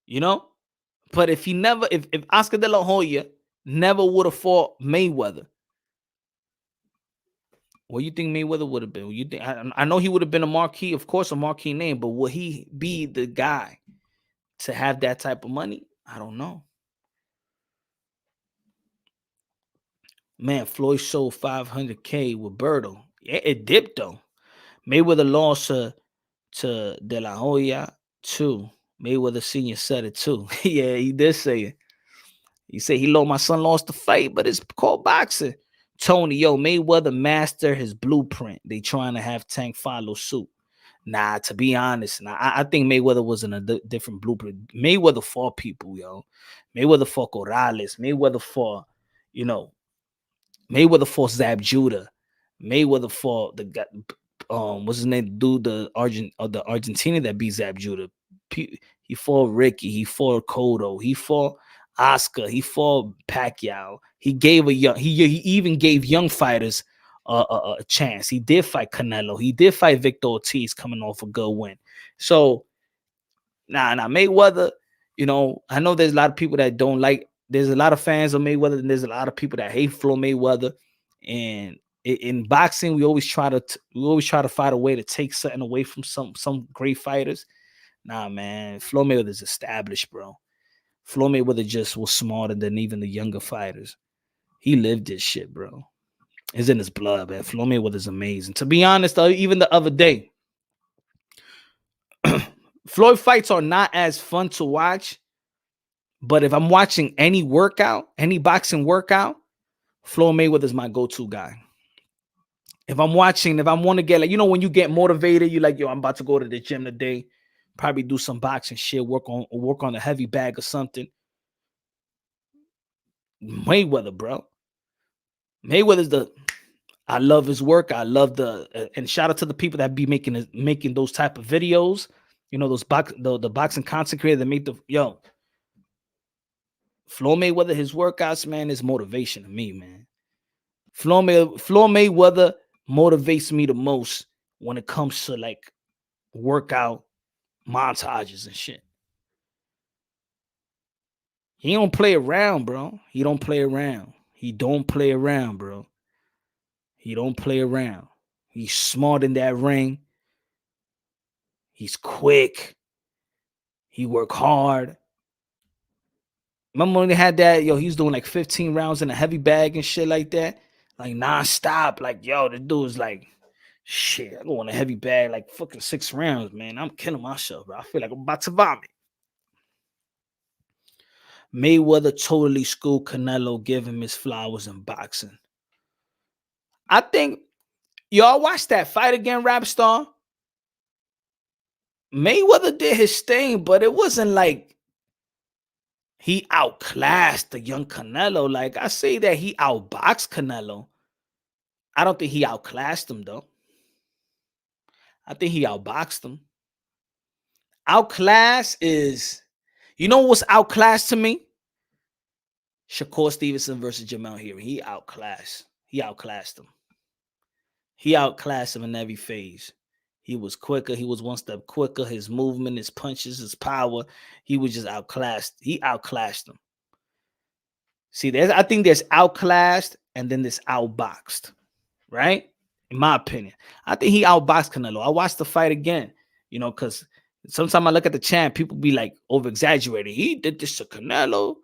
You know? But if Oscar De La Hoya never would have fought Mayweather, what do you think Mayweather would have been? You think I know he would have been a marquee, of course, a marquee name, but would he be the guy to have that type of money? I don't know. Man, Floyd sold 500K with Berto. Yeah, it dipped though. Mayweather lost to De La Hoya too. Mayweather Senior said it too. Yeah, he did say it. He said my son lost the fight, but it's called boxing. Tony, yo, Mayweather master his blueprint. They trying to have Tank follow suit. Nah, to be honest, I think Mayweather was in a different blueprint. Mayweather fought people, yo. Mayweather fought Corrales. Mayweather fought, you know, Mayweather fought Zab Judah. Mayweather fought the guy, what's his name? Dude, the Argentina that beat Zab Judah. He fought Ricky. He fought Cotto. He fought Oscar. He fought Pacquiao. He gave he even gave young fighters a chance. He did fight Canelo. He did fight Victor Ortiz coming off a good win. So nah, Mayweather. You know, I know there's a lot of people that don't like. There's a lot of fans of Mayweather, and there's a lot of people that hate Floyd Mayweather. And in boxing, we always try to find a way to take something away from some great fighters. Nah, man, Floyd Mayweather's established, bro. Floyd Mayweather just was smarter than even the younger fighters. He lived this shit, bro. It's in his blood, man. Floyd Mayweather's amazing. To be honest, even the other day, Floyd fights are not as fun to watch. But if I'm watching any boxing workout, Floyd Mayweather is my go-to guy. If I want to get like, when you get motivated, you're like, yo, I'm about to go to the gym today, probably do some boxing shit, work on a heavy bag or something. Mayweather, bro. I love his work. I love and shout out to the people that be making those type of videos. Those the boxing content creators that make Floyd Mayweather, his workouts, man, is motivation to me, man. Floyd Mayweather motivates me the most when it comes to like workout montages and shit. He don't play around, bro. He don't play around, bro. He don't play around. He's smart in that ring. He's quick. He work hard. Remember when they had that, he's doing like 15 rounds in a heavy bag and shit like that? Like nonstop. Like, the dude's like, shit, I go on a heavy bag like fucking 6 rounds, man. I'm killing myself, bro. I feel like I'm about to vomit. Mayweather totally schooled Canelo, give him his flowers in boxing. I think y'all watched that fight again, Rap Star. Mayweather did his thing, but it wasn't like he outclassed the young Canelo. Like I say that he outboxed Canelo. I don't think he outclassed him though. I think he outboxed him. Outclass is, what's outclassed to me? Shakur Stevenson versus Jermall here. He outclassed him. He outclassed him in every phase. He was quicker. He was one step quicker. His movement, his punches, his power. He was just outclassed. He outclassed him. See, I think there's outclassed and then there's outboxed, right? In my opinion, I think he outboxed Canelo. I watched the fight again, because sometimes I look at the champ, people be like over exaggerating. He did this to Canelo.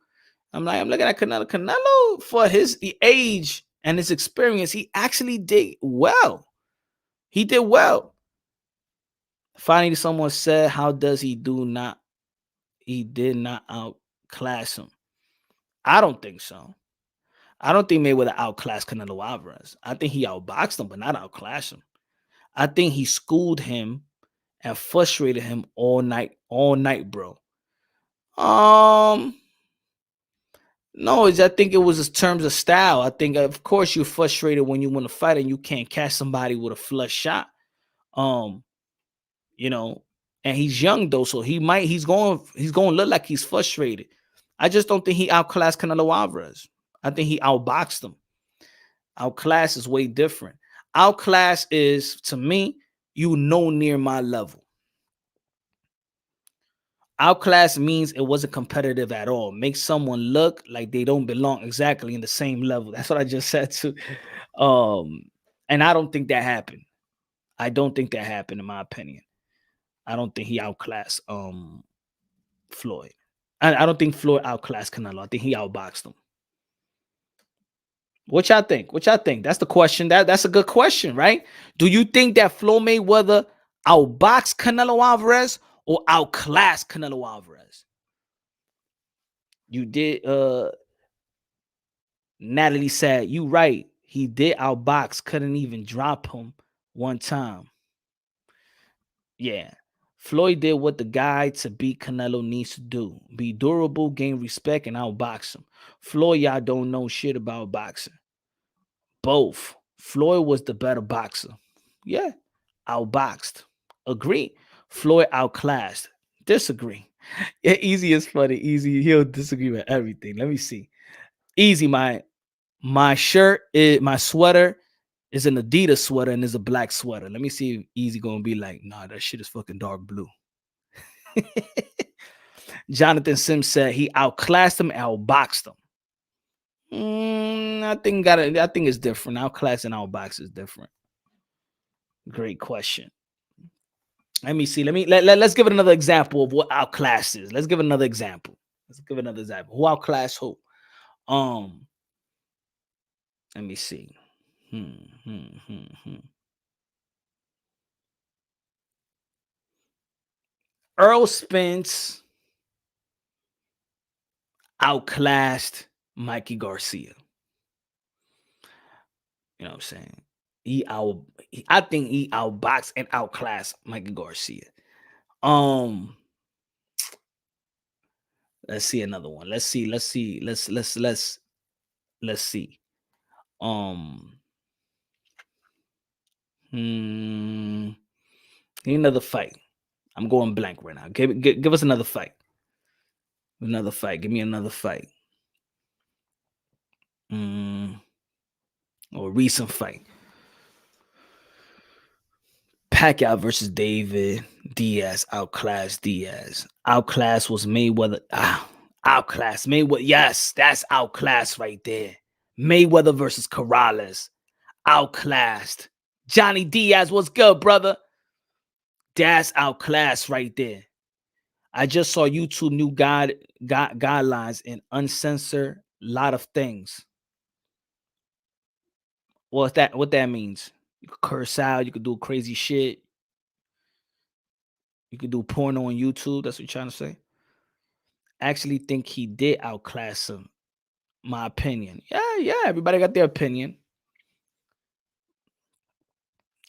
I'm looking at Canelo. Canelo, for his age and his experience, he actually did well. He did well. Finally, someone said, "How does he not? He did not outclass him." I don't think so. I don't think Mayweather outclassed Canelo Alvarez. I think he outboxed him, but not outclassed him. I think he schooled him and frustrated him all night, bro. No, I think it was in terms of style. I think, of course, you're frustrated when you want to fight and you can't catch somebody with a flush shot. And he's young though, so he's going to look like he's frustrated. I just don't think he outclassed Canelo Alvarez. I think he outboxed him. Outclass is way different. Outclass is, to me, near my level. Outclass means it wasn't competitive at all. Makes someone look like they don't belong exactly in the same level. That's what I just said too. And I don't think that happened. In my opinion. I don't think he outclassed Floyd. I don't think Floyd outclassed Canelo. I think he outboxed him. What y'all think? What y'all think? That's the question. That's a good question, right? Do you think that Floyd Mayweather outboxed Canelo Alvarez or outclassed Canelo Alvarez? You did. Natalie said, you right. He did outbox, couldn't even drop him one time. Yeah. Floyd did what the guy to beat Canelo needs to do. Be durable, gain respect, and outbox him. Floyd, y'all don't know shit about boxing. Both. Floyd was the better boxer. Yeah. Outboxed. Agree. Floyd outclassed. Disagree. Yeah, Easy is funny. Easy, he'll disagree with everything. Let me see. Easy, my shirt is my sweater is an Adidas sweater and is a black sweater. Let me see if Easy gonna be like, nah, that shit is fucking dark blue. Jonathan Sims said he outclassed him, outboxed him. I think it's different. Outclass and outbox is different. Great question. Let me see. Let's give it another example of what outclass is. Let's give another example. Who outclassed who? Let me see. Earl Spence outclassed Mikey Garcia. You know what I'm saying? I think he outboxed and outclassed Mikey Garcia. Let's see another one. Let's see. Let's see. Need another fight. I'm going blank right now. Give us another fight. Another fight. Give me another fight. Or recent fight. Pacquiao versus David Diaz. Outclassed Diaz. Outclass was Mayweather. Outclass Mayweather. Yes, that's outclass right there. Mayweather versus Corrales. Outclassed. Johnny Diaz, what's good, brother? That's outclassed right there. I just saw YouTube new guidelines and uncensor a lot of things. What that means? You could curse out, you could do crazy shit. You could do porno on YouTube. That's what you're trying to say? I actually think he did outclass him. My opinion. Yeah, everybody got their opinion.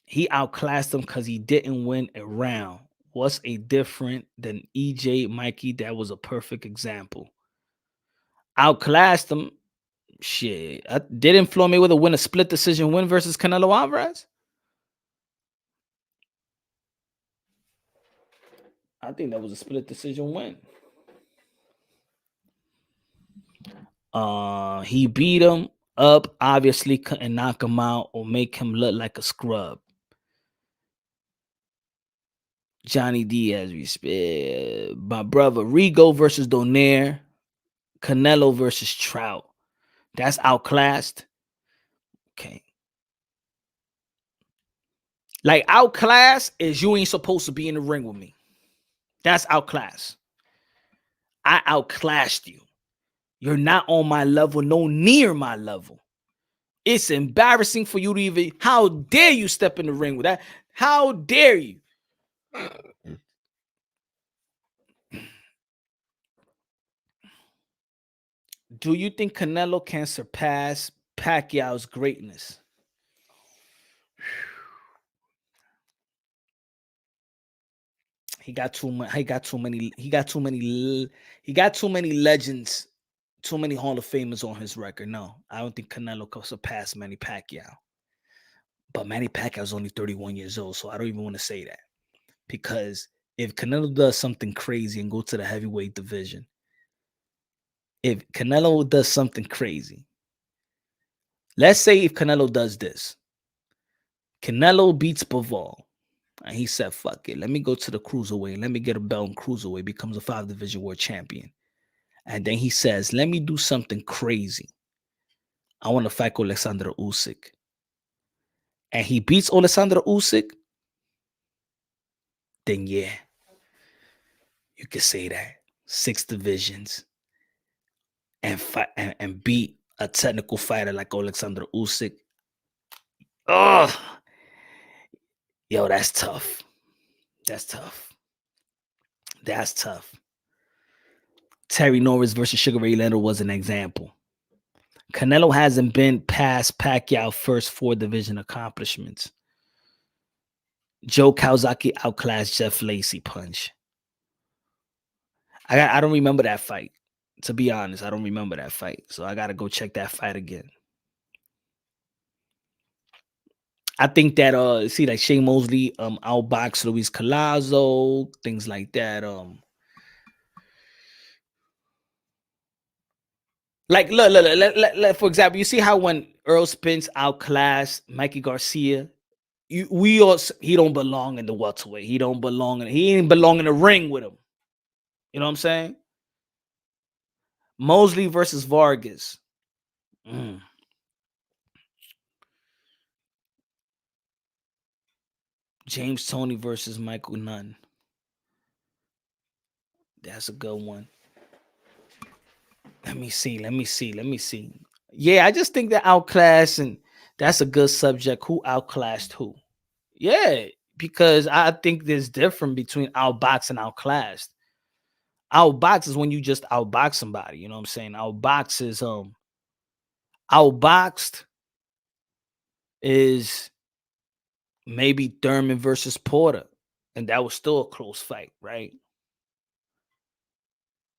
He outclassed him because he didn't win a round. What's a different than EJ Mikey? That was a perfect example. Outclassed him. Shit. Didn't Floyd Mayweather win a split decision win versus Canelo Alvarez? I think that was a split decision win. He beat him up, obviously couldn't knock him out or make him look like a scrub. Johnny Diaz, my brother. Rigo versus Donaire. Canelo versus Trout. That's outclassed. Okay. Like outclass is you ain't supposed to be in the ring with me. That's outclass. I outclassed you. You're not on my level, no near my level. It's embarrassing for you to even, how dare you step in the ring with that? How dare you? Do you think Canelo can surpass Pacquiao's greatness? He got too many legends, too many Hall of Famers on his record. No, I don't think Canelo can surpass Manny Pacquiao. But Manny Pacquiao is only 31 years old, so I don't even want to say that. Because if Canelo does something crazy and go to the heavyweight division, if Canelo does something crazy, let's say if Canelo does this, Canelo beats Bivol, and he said, fuck it, let me go to the cruiserweight, let me get a belt in cruiserweight, becomes a 5-division world champion. And then he says, let me do something crazy. I want to fight Alexander Usyk. And he beats Alexander Usyk, then yeah, you can say that. 6 divisions, and fight and beat a technical fighter like Alexander Usyk. Oh, yo, that's tough. That's tough. That's tough. Terry Norris versus Sugar Ray Leonard was an example. Canelo hasn't been past Pacquiao's first 4 division accomplishments. Joe Kawasaki outclassed Jeff Lacey punch. I don't remember that fight. To be honest, I don't remember that fight. So I got to go check that fight again. I think that like Shane Mosley outboxed Luis Collazo, things like that. Like look, for example, you see how when Earl Spence outclassed Mikey Garcia, he don't belong in the welterweight. He ain't belong in the ring with him. You know what I'm saying? Mosley versus Vargas. James Toney versus Michael Nunn. That's a good one. Let me see. Yeah, I just think that outclass, and that's a good subject. Who outclassed who? Yeah, because I think there's difference between outbox and outclassed. Outbox is when you just outbox somebody. You know what I'm saying? Outbox is outboxed is maybe Thurman versus Porter, and that was still a close fight, right?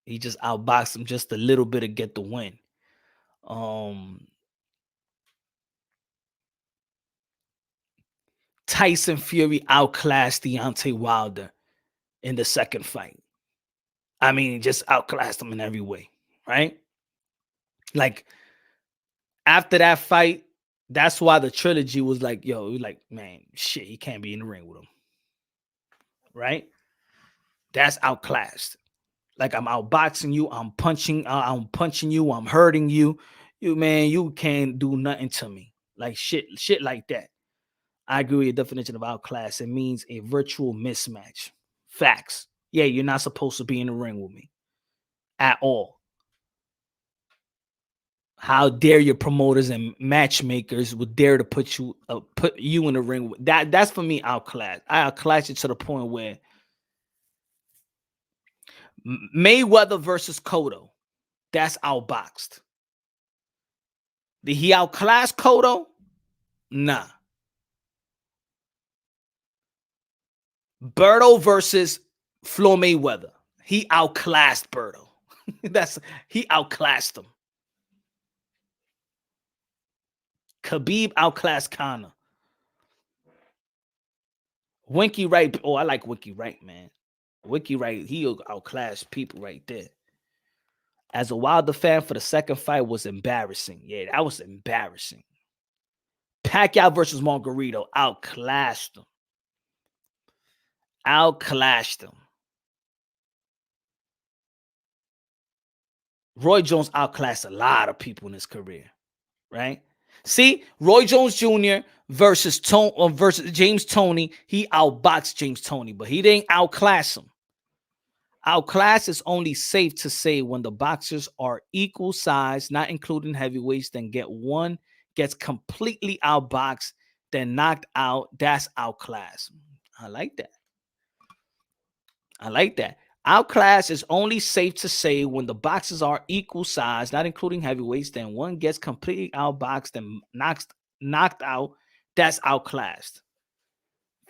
He just outboxed him just a little bit to get the win. Tyson Fury outclassed Deontay Wilder in the second fight. I mean, just outclassed him in every way, right? Like, after that fight, that's why the trilogy was like, yo, like, man, shit, he can't be in the ring with him. Right? That's outclassed. Like, I'm outboxing you, I'm punching you, I'm hurting you. You can't do nothing to me. Like shit like that. I agree with your definition of outclass. It means a virtual mismatch. Facts. Yeah, you're not supposed to be in the ring with me at all. How dare your promoters and matchmakers would dare to put you in the ring? That's for me outclass. I outclass it to the point where Mayweather versus Cotto, that's outboxed. Did he outclass Cotto? Nah. Berto versus Floyd Mayweather. He outclassed Berto. He outclassed him. Khabib outclassed Conor. Winky Wright. Oh, I like Winky Wright, man. Winky Wright, he outclassed people right there. As a Wilder fan, for the second fight was embarrassing. Yeah, that was embarrassing. Pacquiao versus Margarito outclassed him. Roy Jones outclassed a lot of people in his career, right? See, Roy Jones Jr. versus James Toney, he outboxed James Toney, but he didn't outclass him. Outclass is only safe to say when the boxers are equal size, not including heavyweights, then one gets completely outboxed, then knocked out. That's outclass. I like that. Outclass is only safe to say when the boxers are equal size, not including heavyweights, then one gets completely outboxed and knocked out. That's outclassed.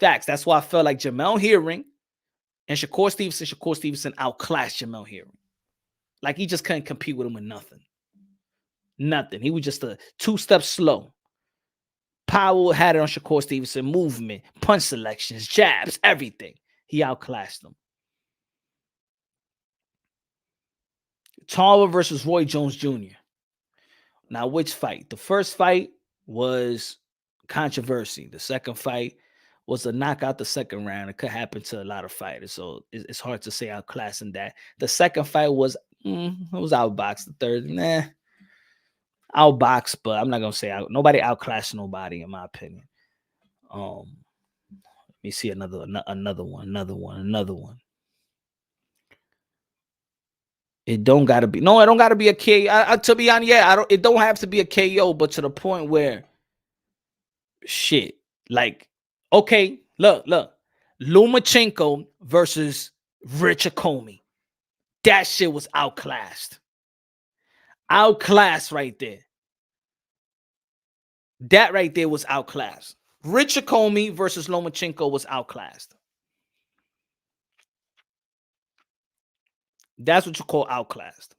Facts. That's why I felt like Jermall Herring and Shakur Stevenson outclassed Jermall Herring. Like, he just couldn't compete with him with nothing. He was just a 2-step slow. Powell had it on Shakur Stevenson. Movement, punch selections, jabs, everything. He outclassed him. Tarver versus Roy Jones Jr. Now, which fight? The first fight was controversy. The second fight was a knockout the second round. It could happen to a lot of fighters, so it's hard to say outclassing that. The second fight was outboxed. The third, outboxed, but I'm not gonna say nobody outclassed nobody in my opinion. Let me see another one. It don't gotta be. No, it don't gotta be a KO. To be honest, yeah, it don't have to be a KO, but to the point where shit. Like, okay, look. Lomachenko versus Richard Comey. That shit was outclassed. Outclassed right there. That right there was outclassed. Richard Comey versus Lomachenko was outclassed. That's what you call outclassed.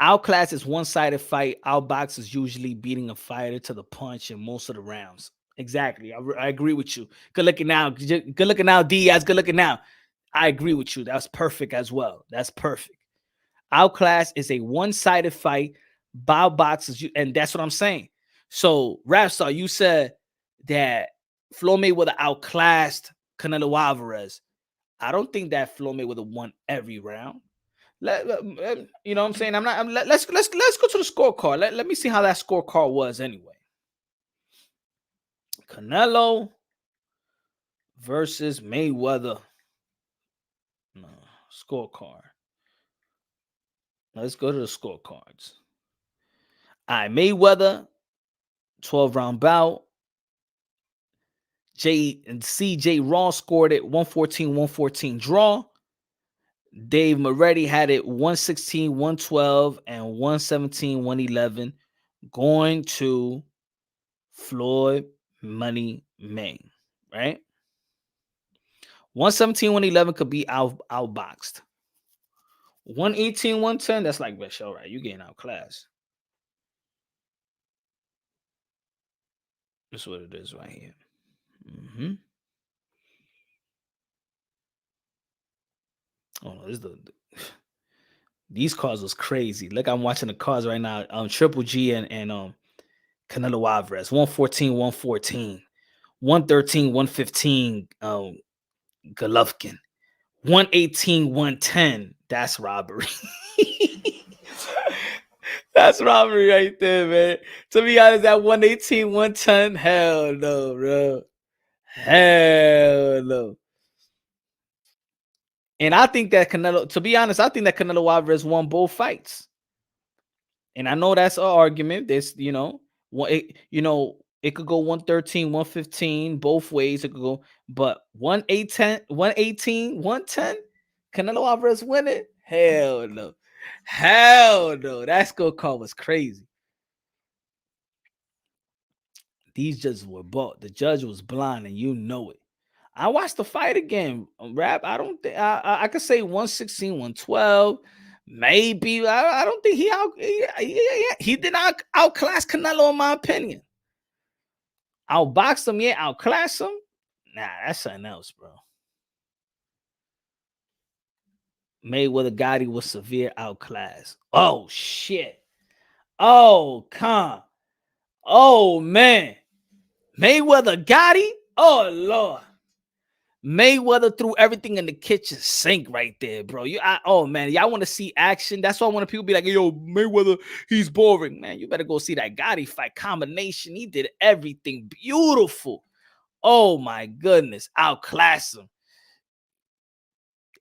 Outclass is one-sided fight. Outbox is usually beating a fighter to the punch in most of the rounds. Exactly. I agree with you. Good looking now. Good looking now, Diaz. Good looking now. I agree with you. That's perfect as well. That's perfect. Outclass is a one-sided fight. Outbox is, and that's what I'm saying. So, Rapstar, you said that Floyd Mayweather outclassed Canelo Alvarez. I don't think that Floyd Mayweather won every round. You know what I'm saying? Let's go to the scorecard. Let me see how that scorecard was anyway. Canelo versus Mayweather. No, scorecard. Let's go to the scorecards. All right, Mayweather, 12-round bout. CJ Ross scored it 114 draw. Dave Moretti had it 116, 112, and 117, 111. Going to Floyd Money May, right? 117, 111 could be outboxed. 118, 110, that's like best show, right? You getting outclassed. That's what it is right here. Mm-hmm. Oh no, this is these cards was crazy. Look, I'm watching the cards right now. Triple G and Canelo Alvarez. 114, 114. 113, 115. Golovkin. 118, 110. That's robbery. That's robbery right there, man. To be honest, that 118, 110, hell no, bro. Hell no. And I think that Canelo, to be honest, I think that Canelo Alvarez won both fights. And I know that's an argument. This, it could go 113, 115, both ways. It could go, but 118, 110, Canelo Alvarez win it? Hell no. Hell no. That scorecard was crazy. These judges were bought. The judge was blind, and you know it. I watched the fight again. Rap, I don't think I could say 116, 112. Maybe I don't think he did not outclass Canelo, in my opinion. Outbox him, yeah, outclass him. Nah, that's something else, bro. Mayweather Gotti was severe outclass. Oh shit. Oh, come. Oh man. Mayweather Gotti. Oh Lord. Mayweather threw everything in the kitchen sink right there, bro. Oh man, y'all want to see action? That's why when people be like, "Yo, Mayweather, he's boring." Man, you better go see that Gotti fight combination. He did everything beautiful. Oh my goodness, outclass him.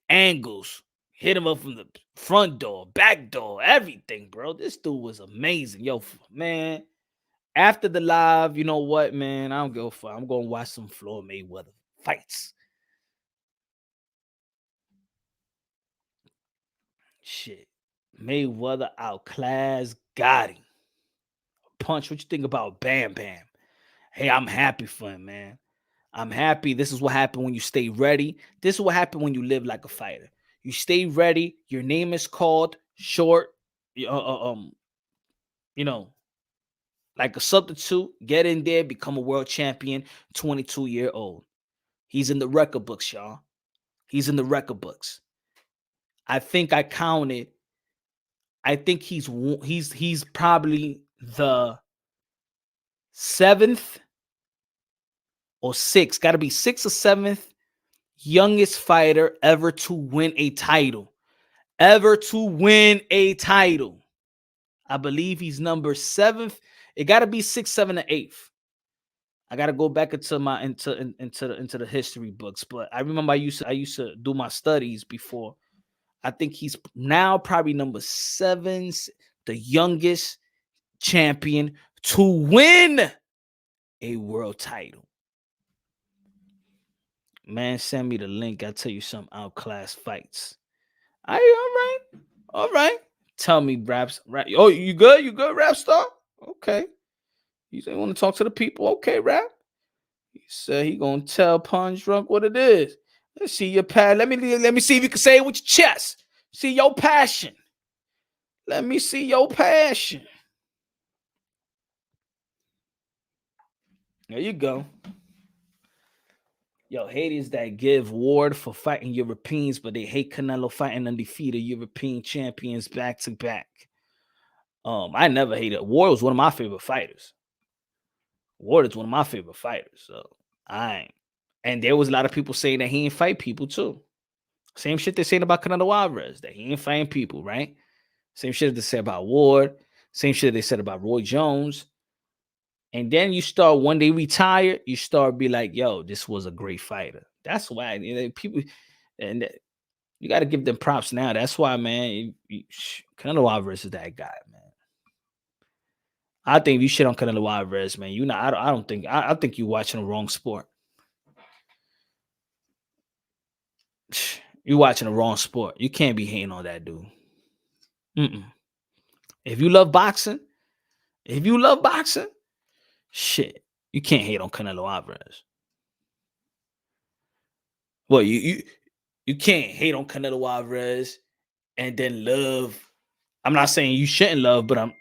Angles, hit him up from the front door, back door, everything, bro. This dude was amazing, yo, man. After the live, you know what, man? I don't give a fuck. I'm gonna watch some Floyd Mayweather fights. Shit. Mayweather outclassed Gotti. Punch, what you think about Bam Bam? Hey, I'm happy for him, man. I'm happy. This is what happened when you stay ready. This is what happened when you live like a fighter. You stay ready. Your name is called short. Like a substitute. Get in there, become a world champion. 22-year-old. He's in the record books, y'all. He's in the record books. I think I counted. I think he's probably the 7th or 6th, got to be 6th or 7th youngest fighter ever to win a title. Ever to win a title. I believe he's number 7th. It got to be 6th, 7th, or 8th. I got to go back into the history books, but I remember I used to do my studies before I think he's now probably number 7, the youngest champion to win a world title. Man, send me the link. I'll tell you some outclass fights. All right. Tell me, Rap. Oh, you good? You good, Rap Star? Okay. You say you want to talk to the people? Okay, Rap. He said he gonna tell Punch Drunk what it is. Let's see your passion. Let me see if you can say it with your chest. See your passion. Let me see your passion. There you go. Yo, haters that give Ward for fighting Europeans, but they hate Canelo fighting undefeated European champions back to back. I never hated Ward. Was one of my favorite fighters. Ward is one of my favorite fighters. So and there was a lot of people saying that he ain't fight people too. Same shit they're saying about Canelo Alvarez, that he ain't fighting people, right? Same shit they said about Ward. Same shit they said about Roy Jones. And then you start, when they retire, you start be like, yo, this was a great fighter. That's why people, and you got to give them props now. That's why, man, Canelo Alvarez is that guy, man. I think if you shit on Canelo Alvarez, man, I think you're watching the wrong sport. You're watching the wrong sport. You can't be hating on that dude. If you love boxing, shit, you can't hate on Canelo Alvarez. Well, you can't hate on Canelo Alvarez and then love. I'm not saying you shouldn't love, but I'm.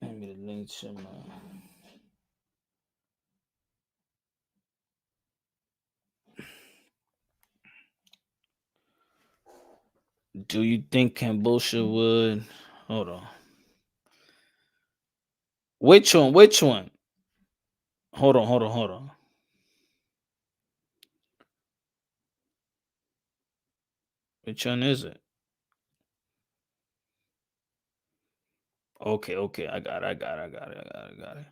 Let me link some. Do you think Kambodsha would? Hold on. Which one? Hold on. Which one is it? Okay. I got it.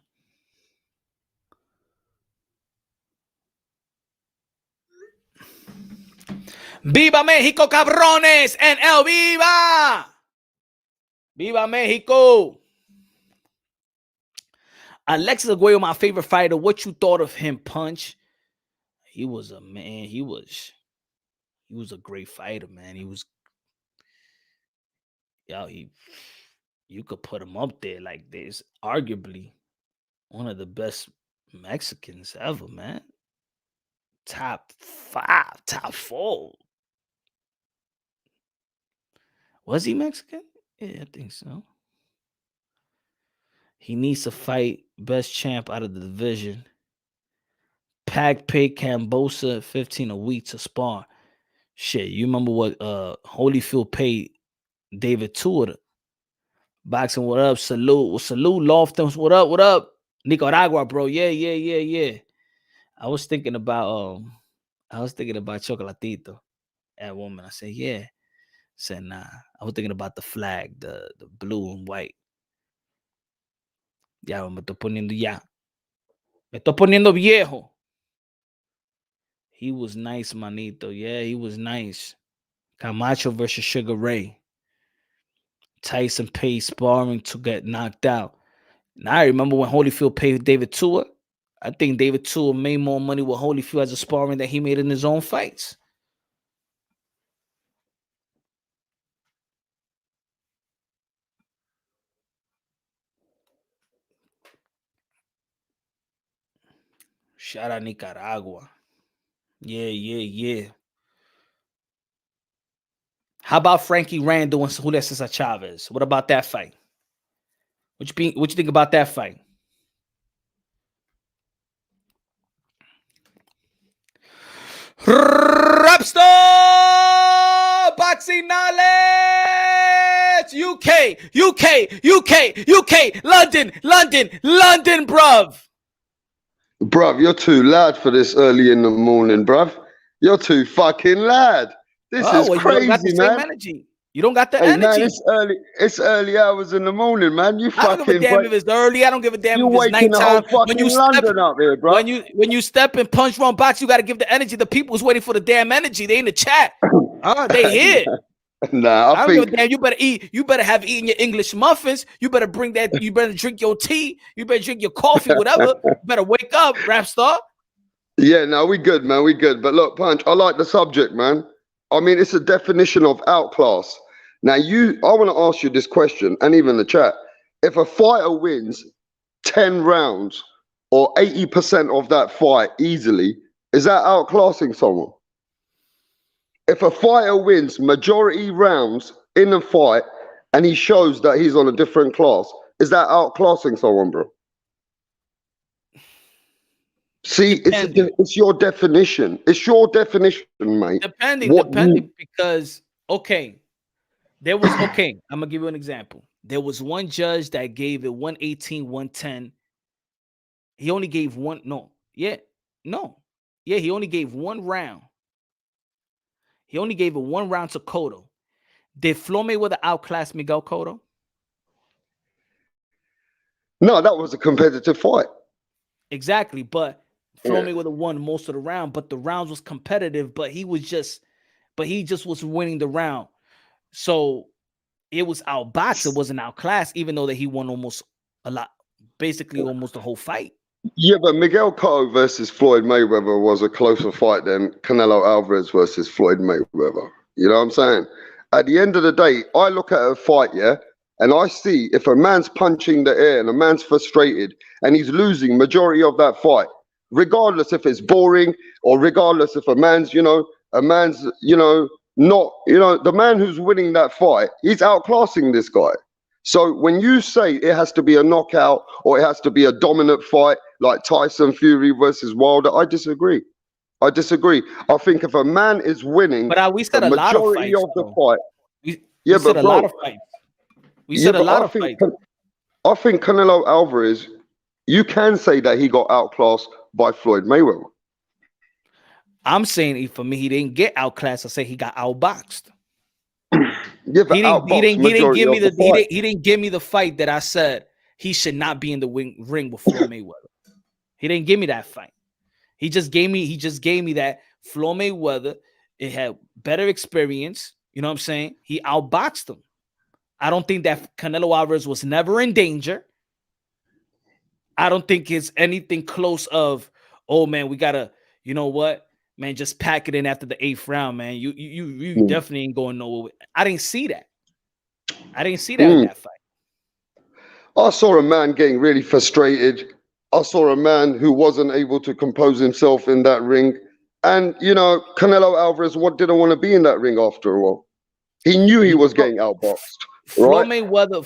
¡Viva México, cabrones! And El Viva! ¡Viva México! Alexis Arguello, my favorite fighter. What you thought of him, Punch? He was a man. He was a great fighter, man. You could put him up there like this. Arguably one of the best Mexicans ever, man. Top 5, top 4. Was he Mexican? Yeah, I think so. He needs to fight best champ out of the division. Pac paid Kambodsha $15 a week to spar. Shit, you remember what Holyfield paid David Tua? Boxing, what up? Salute, Lofton, what up? Nicaragua, bro. Yeah. I was thinking about Chocolatito. That woman, I said, yeah. Said, nah. I was thinking about the flag, the blue and white. Ya, me estoy poniendo viejo. He was nice, manito. Yeah, he was nice. Camacho versus Sugar Ray. Tyson paid sparring to get knocked out. Now I remember when Holyfield paid David Tua. I think David Tua made more money with Holyfield as a sparring than he made in his own fights. Shout out Nicaragua. Yeah. How about Frankie Randall and Julio Cesar Chavez? What about that fight? What you think about that fight? Rapstar Boxing Knowledge! UK! London, bruv! Bruv, you're too loud for this early in the morning, bruv. You're too fucking loud. This is crazy, you don't got the man. Same energy. You don't got the energy. Man, it's early hours in the morning, man. I don't give a damn if it's early. I don't give a damn if it's nighttime. When you London up here, bro. When you step in Punch Wrong Box, you got to give the energy. The people is waiting for the damn energy. They in the chat. They here. Nah, I don't give a damn. You better eat. You better have eaten your English muffins. You better bring that. You better drink your tea. You better drink your coffee, whatever. You better wake up, rap star. Yeah, no, we good, man. We good. But look, Punch, I like the subject, man. I mean, it's a definition of outclass. Now, I want to ask you this question, and even the chat. If a fighter wins 10 rounds or 80% of that fight easily, is that outclassing someone? If a fighter wins majority rounds in a fight and he shows that he's on a different class, is that outclassing someone, bro? See, it's your definition. It's your definition, mate. Depending, because there was I'm gonna give you an example. There was one judge that gave it 118, 110. He only gave one. He only gave one round. He only gave it one round to Cotto. Did Floyd Mayweather outclass Miguel Cotto? No, that was a competitive fight. Exactly, but Floyd Mayweather won most of the round, but the rounds was competitive, but he just was winning the round. So it was outboxed, it wasn't outclassed, even though that he won almost the whole fight. Yeah, but Miguel Cotto versus Floyd Mayweather was a closer fight than Canelo Alvarez versus Floyd Mayweather. You know what I'm saying? At the end of the day, I look at a fight, and I see if a man's punching the air and a man's frustrated and he's losing majority of that fight, regardless if it's boring or regardless if a man's, not, the man who's winning that fight, he's outclassing this guy. So when you say it has to be a knockout or it has to be a dominant fight like Tyson Fury versus Wilder, I disagree. I think if a man is winning, but we said a lot of fights. We said a lot of fights. We said a lot of fights. I think Canelo Alvarez, you can say that he got outclassed by Floyd Mayweather. I'm saying for me, he didn't get outclassed. I say he got outboxed. Yeah, but he didn't give me the fight that I said he should not be in the ring with Floyd Mayweather. He didn't give me that fight. He just gave me that Floyd Mayweather, it had better experience. You know what I'm saying? He outboxed him. I don't think that Canelo Alvarez was never in danger. I don't think it's anything close of, oh man, we gotta, you know what? Man, just pack it in after the 8th round, man. You definitely ain't going nowhere. I didn't see that. In that fight. I saw a man getting really frustrated. I saw a man who wasn't able to compose himself in that ring. And, Canelo Alvarez didn't want to be in that ring after a while. He knew he was getting outboxed. Floyd Mayweather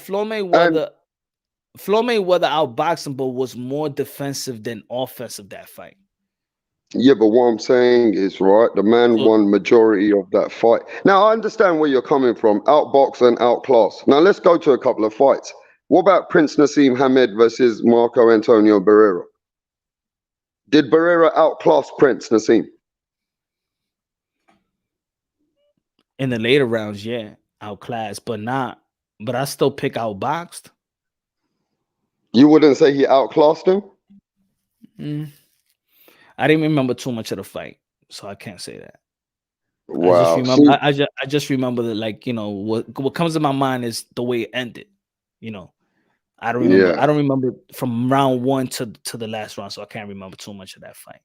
outboxed him, but was more defensive than offensive that fight. Yeah, but what I'm saying is, right, the man won majority of that fight. Now, I understand where you're coming from, outbox and outclass. Now, let's go to a couple of fights. What about Prince Nassim Hamed versus Marco Antonio Barrera? Did Barrera outclass Prince Nassim? In the later rounds, yeah, outclassed, but I still pick outboxed. You wouldn't say he outclassed him? I didn't remember too much of the fight, so I can't say that. Wow. I just remember that, what comes to my mind is the way it ended. I don't remember. Yeah. I don't remember from round 1 to the last round, so I can't remember too much of that fight.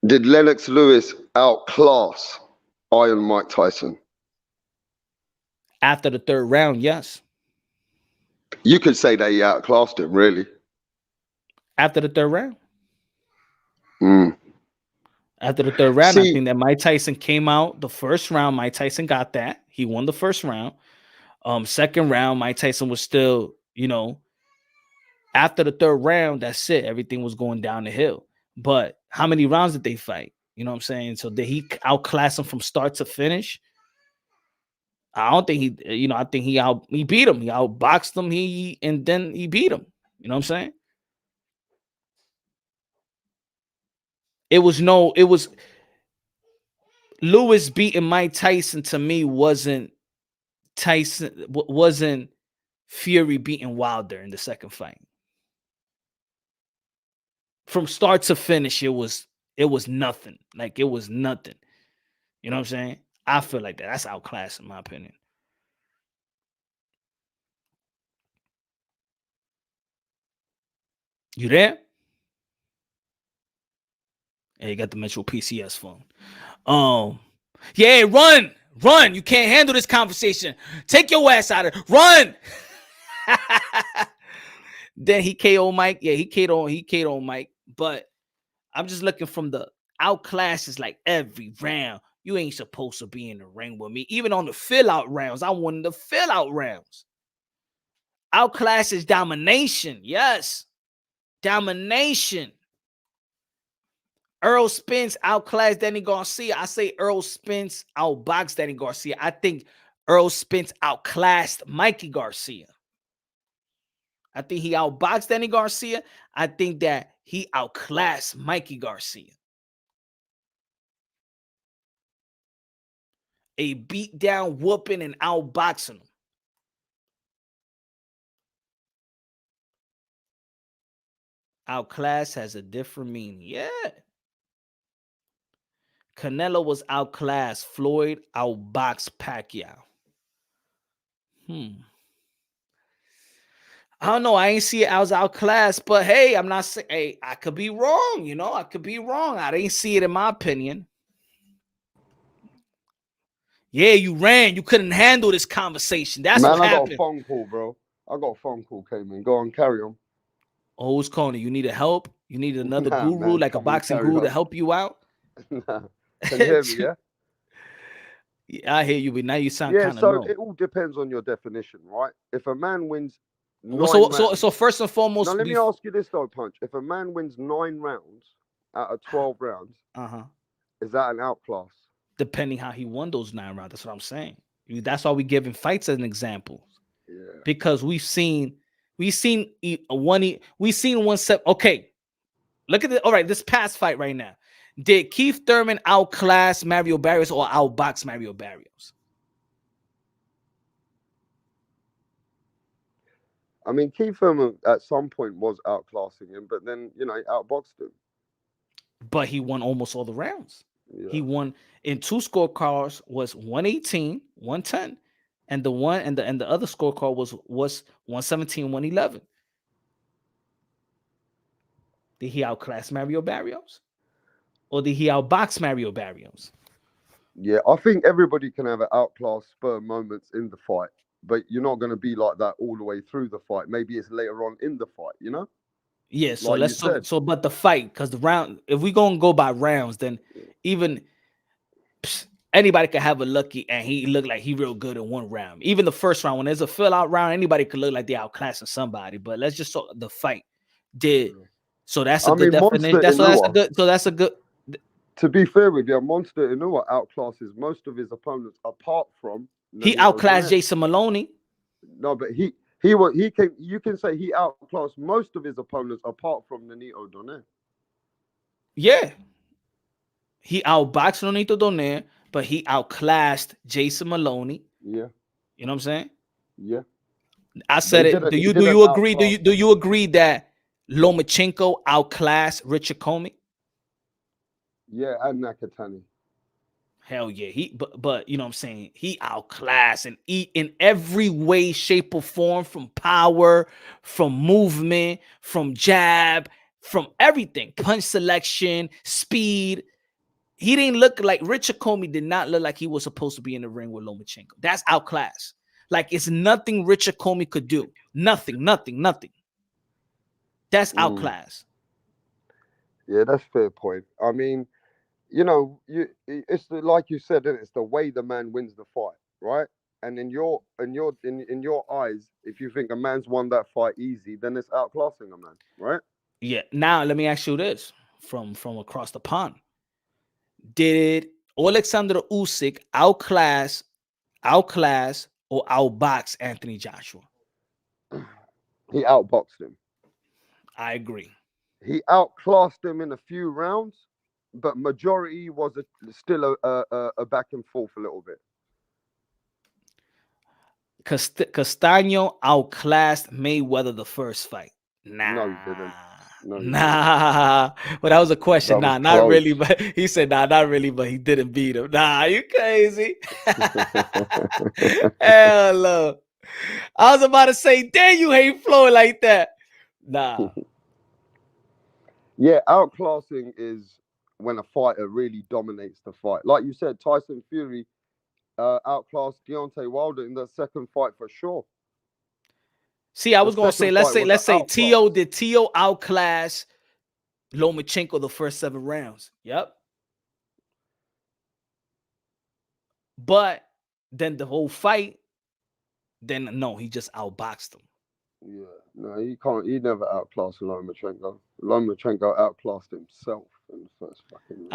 Did Lennox Lewis outclass Iron Mike Tyson? After the 3rd round, yes. You could say that he outclassed him, really. After the 3rd round. After the 3rd round, I think that Mike Tyson came out the 1st round. Mike Tyson got that. He won the 1st round. 2nd round, Mike Tyson was still, after the 3rd round, that's it. Everything was going down the hill. But how many rounds did they fight? You know what I'm saying? So did he outclass him from start to finish? I don't think he, I think he beat him. He outboxed him. And then he beat him. You know what I'm saying? It was Lewis beating Mike Tyson to me wasn't Fury beating Wilder in the 2nd fight. From start to finish, it was nothing. Like, it was nothing. You know what I'm saying? I feel like that. That's outclassed in my opinion. You there? Hey, you got the Metro PCS phone. Yeah, run. You can't handle this conversation. Take your ass out of it. Run. Then he KO Mike. Yeah, he KO Mike. But I'm just looking from the outclasses like every round. You ain't supposed to be in the ring with me. Even on the fill out rounds, I won the fill out rounds. Outclasses domination. Yes. Domination. Earl Spence outclassed Danny Garcia. I say Earl Spence outboxed Danny Garcia. I think Earl Spence outclassed Mikey Garcia. I think he outboxed Danny Garcia. I think that he outclassed Mikey Garcia. A beat down, whooping, and outboxing him. Outclass has a different meaning. Yeah. Canelo was outclassed. Floyd outboxed Pacquiao. I don't know. I ain't see it as outclassed, but hey, I'm not saying. Hey, I could be wrong. You know, I could be wrong. I didn't see it in my opinion. Yeah, you ran. You couldn't handle this conversation. That's Man, what I happened. got a phone call, bro. I got a phone call came in. Go on, carry on. Oh, who's calling you? You need help? You need another Nah, guru, man, like a come on, boxing carry guru to on. help you out? Nah. Can you hear me, yeah? Yeah, I hear you, but now you sound Yeah, kind of so low. it all depends on your definition, right? If a man wins 9 So rounds... first and foremost, Now, let me ask you this, though, Punch. If a man wins 9 rounds out of 12 rounds, is that an outclass? Depending how he won those 9 rounds. That's what I'm saying. That's why we giving fights as an example. Yeah. Because we've seen one set. Okay, look at it. All right, this past fight right now. Did Keith Thurman outclass Mario Barrios or outbox Mario Barrios? I mean, Keith Thurman at some point was outclassing him, but then, you know, he outboxed him. But he won almost all the rounds. Yeah. He won in 2 scorecards was 118, 110, and the other scorecard was 117, 111. Did he outclass Mario Barrios? Or did he outbox Mario Barrios? Yeah, I think everybody can have an outclass spur moments in the fight, but you're not going to be like that all the way through the fight. Maybe it's later on in the fight, you know? Yeah, so Like let's talk. So, but the fight, because the round, if we gonna go by rounds, then even anybody could have a lucky and he looked like he real good in one round. Even the first round, when there's a fill out round, anybody could look like they outclassing somebody. But let's just talk the fight. So that's a good definition. That's a good. To be fair with you, Monster Inoue outclasses most of his opponents apart from He outclassed Jason Maloney. No, but you can say he outclassed most of his opponents apart from Nonito Donaire. Yeah. He outboxed Nonito Donaire, but he outclassed Jason Maloney. Yeah. You know what I'm saying? Yeah. I said it. Do you agree? Do you agree that Lomachenko outclassed Richard Comey? Yeah, and Nakatani. Hell yeah. But you know what I'm saying? He outclassed and in every way, shape, or form, from power, from movement, from jab, from everything. Punch selection, speed. He didn't look like Richard Comey did not look like he was supposed to be in the ring with Lomachenko. That's outclass. Like it's nothing Richard Comey could do. Nothing. That's outclass. Yeah, that's fair point. I mean, you know, it's like you said, it's the way the man wins the fight, right? And in your eyes, if you think a man's won that fight easy, then it's outclassing a man, right? Yeah. Now let me ask you this from across the pond. Did Alexander Usyk outclass or outbox Anthony Joshua? He outboxed him. I agree. He outclassed him in a few rounds, but majority was still a back and forth a little bit. Castaño outclassed Mayweather the first fight. Nah. No, he didn't. No, he Nah, but that was a question. That was Nah, not close. really. But he said, nah, not really. But he didn't beat him. Nah, you crazy? Hell no. I was about to say, damn, you hate Floyd like that. Nah. Yeah, outclassing is when a fighter really dominates the fight. Like you said, Tyson Fury outclassed Deontay Wilder in the second fight for sure. See, I The was gonna say, second let's fight was say an T.O. outclass. did T.O. outclass Lomachenko the first 7 rounds. Yep. But then the whole fight, then no, he just outboxed him. Yeah, no, he can't. He never outclassed Lomachenko. Lomachenko outclassed himself in the first fucking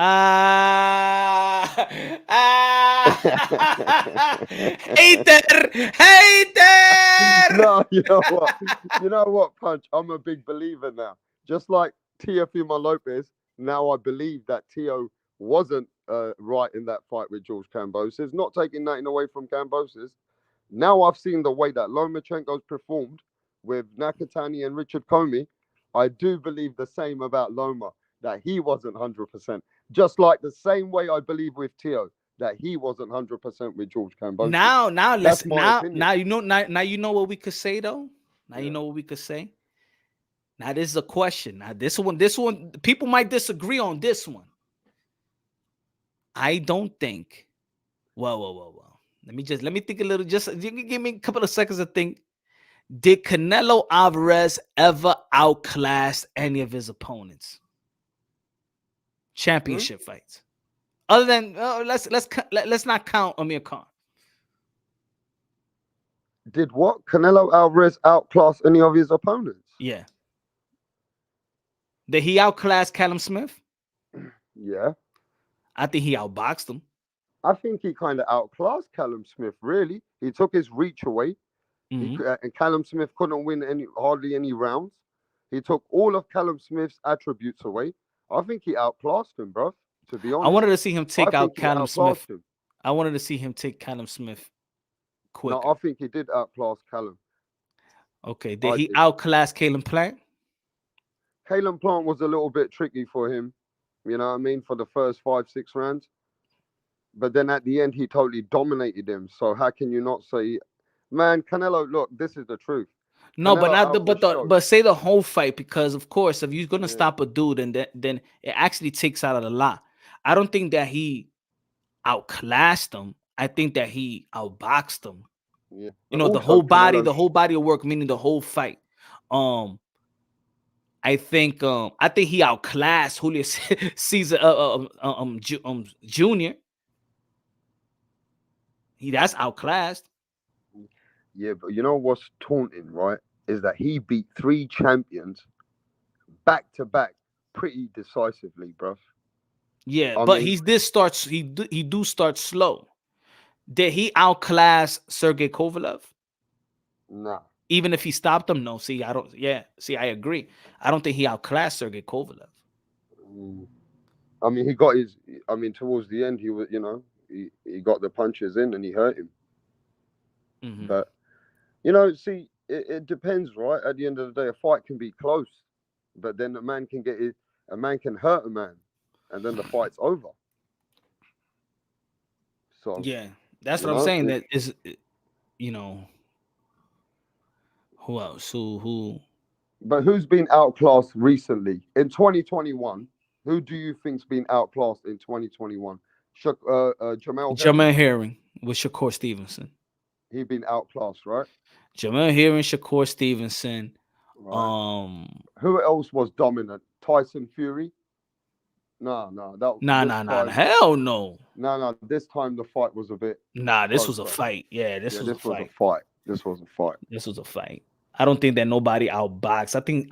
Hater. No, you know what? You know what, Punch? I'm a big believer now. Just like Teofimo Lopez, now I believe that Teo wasn't right in that fight with George Kambosos. Not taking nothing away from Kambosos. Now I've seen the way that Lomachenko's performed with Nakatani and Richard Comey. I do believe the same about Loma, that he wasn't 100%. Just like the same way I believe with Teo, that he wasn't 100% with George Kambosos. Now you know what we could say though. You know what we could say. Now this is a question. Now this one, people might disagree on this one. I don't think. Well. Let me think a little. Just give me a couple of seconds to think. Did Canelo Alvarez ever outclass any of his opponents? Championship fights. Other than let's not count Amir Khan. Did what? Canelo Alvarez outclass any of his opponents? Yeah. Did he outclass Callum Smith? Yeah. I think he outboxed him. I think he kind of outclassed Callum Smith, really. He took his reach away. Mm-hmm. And Callum Smith couldn't win hardly any rounds. He took all of Callum Smith's attributes away. I think he outclassed him, bro. To be honest. I wanted to see him take out Callum Smith. Him. I wanted to see him take Callum Smith quick. No, I think he did outclass Callum. Okay. Did he outclass Caleb Plant? Caleb Plant was a little bit tricky for him. You know what I mean? For the first 5-6 rounds. But then at the end, he totally dominated him. So how can you not say, man, Canelo, look, this is the truth. No, Canelo but say the whole fight, because of course, if you're gonna stop a dude, and then it actually takes out a lot. I don't think that he outclassed him. I think that he outboxed him. Yeah. You know, the whole body of work, meaning the whole fight. I think he outclassed Julio Cesar Jr. That's outclassed. Yeah, but you know what's taunting, right? Is that he beat 3 champions back to back pretty decisively, bro. Yeah, but he start slow. Did he outclass Sergey Kovalev? Nah. Even if he stopped him, no. See, I don't. Yeah, see, I agree. I don't think he outclassed Sergey Kovalev. I mean, he got his. I mean, towards the end, he was. You know, he got the punches in and he hurt him. Mm-hmm. But you know, see, it depends, right? At the end of the day, a fight can be close, but then a man can hurt a man, and then the fight's over. So yeah, that's what I'm saying. That is, you know, who else? Who? But who's been outclassed recently in 2021? Who do you think's been outclassed in 2021? Jermall Herring with Shakur Stevenson. He been outclassed, right? Jermall Herring, Shakur Stevenson. Right. Who else was dominant? Tyson Fury? No. Hell no. No. This time the fight was a bit. This was a fight. Yeah, this was a fight. This was a fight. I don't think that nobody outboxed. I think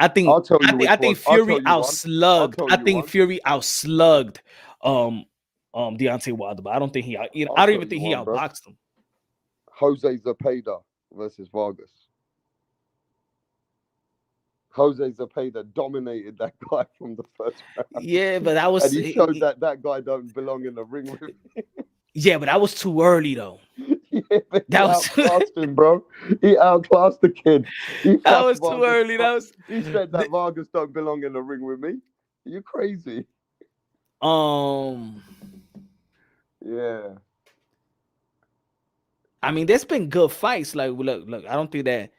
Fury outslugged. I think Fury outslugged Deontay Wilder, but I don't think he I don't even think he outboxed him. Jose Zepeda versus Vargas. Jose Zepeda dominated that guy from the first round. Yeah, but that was and he showed that guy don't belong in the ring with him. Yeah, but that was too early though. Yeah, but he That was outclassed him, bro. He outclassed the kid. He that fucked was too Vargas early. up. That was He said that Vargas don't belong in the ring with me. Are you crazy? Yeah. I mean, there's been good fights. Like, look. I don't think that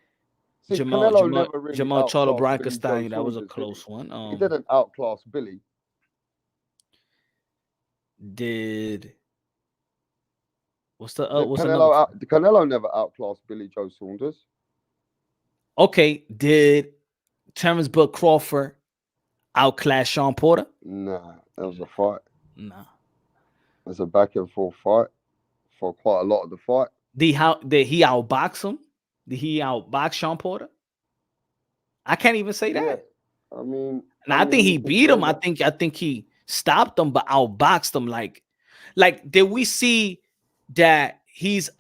See, Jermall, Canelo never really Charlo, outclassed Billy Joe Stein, that was a Saunders, did close he? one. He didn't outclass Billy. Did what's the Did what's another fight? Canelo never outclassed Billy Joe Saunders. Okay, did Terrence Bud Crawford outclass Sean Porter? Nah, that was a fight. Nah. It was a back and forth fight for quite a lot of the fight. Did he outbox him? Did he outbox Sean Porter? I can't even say that. Yeah. I mean, I think he beat him. I think he stopped him, but outboxed him. Like did we see that he's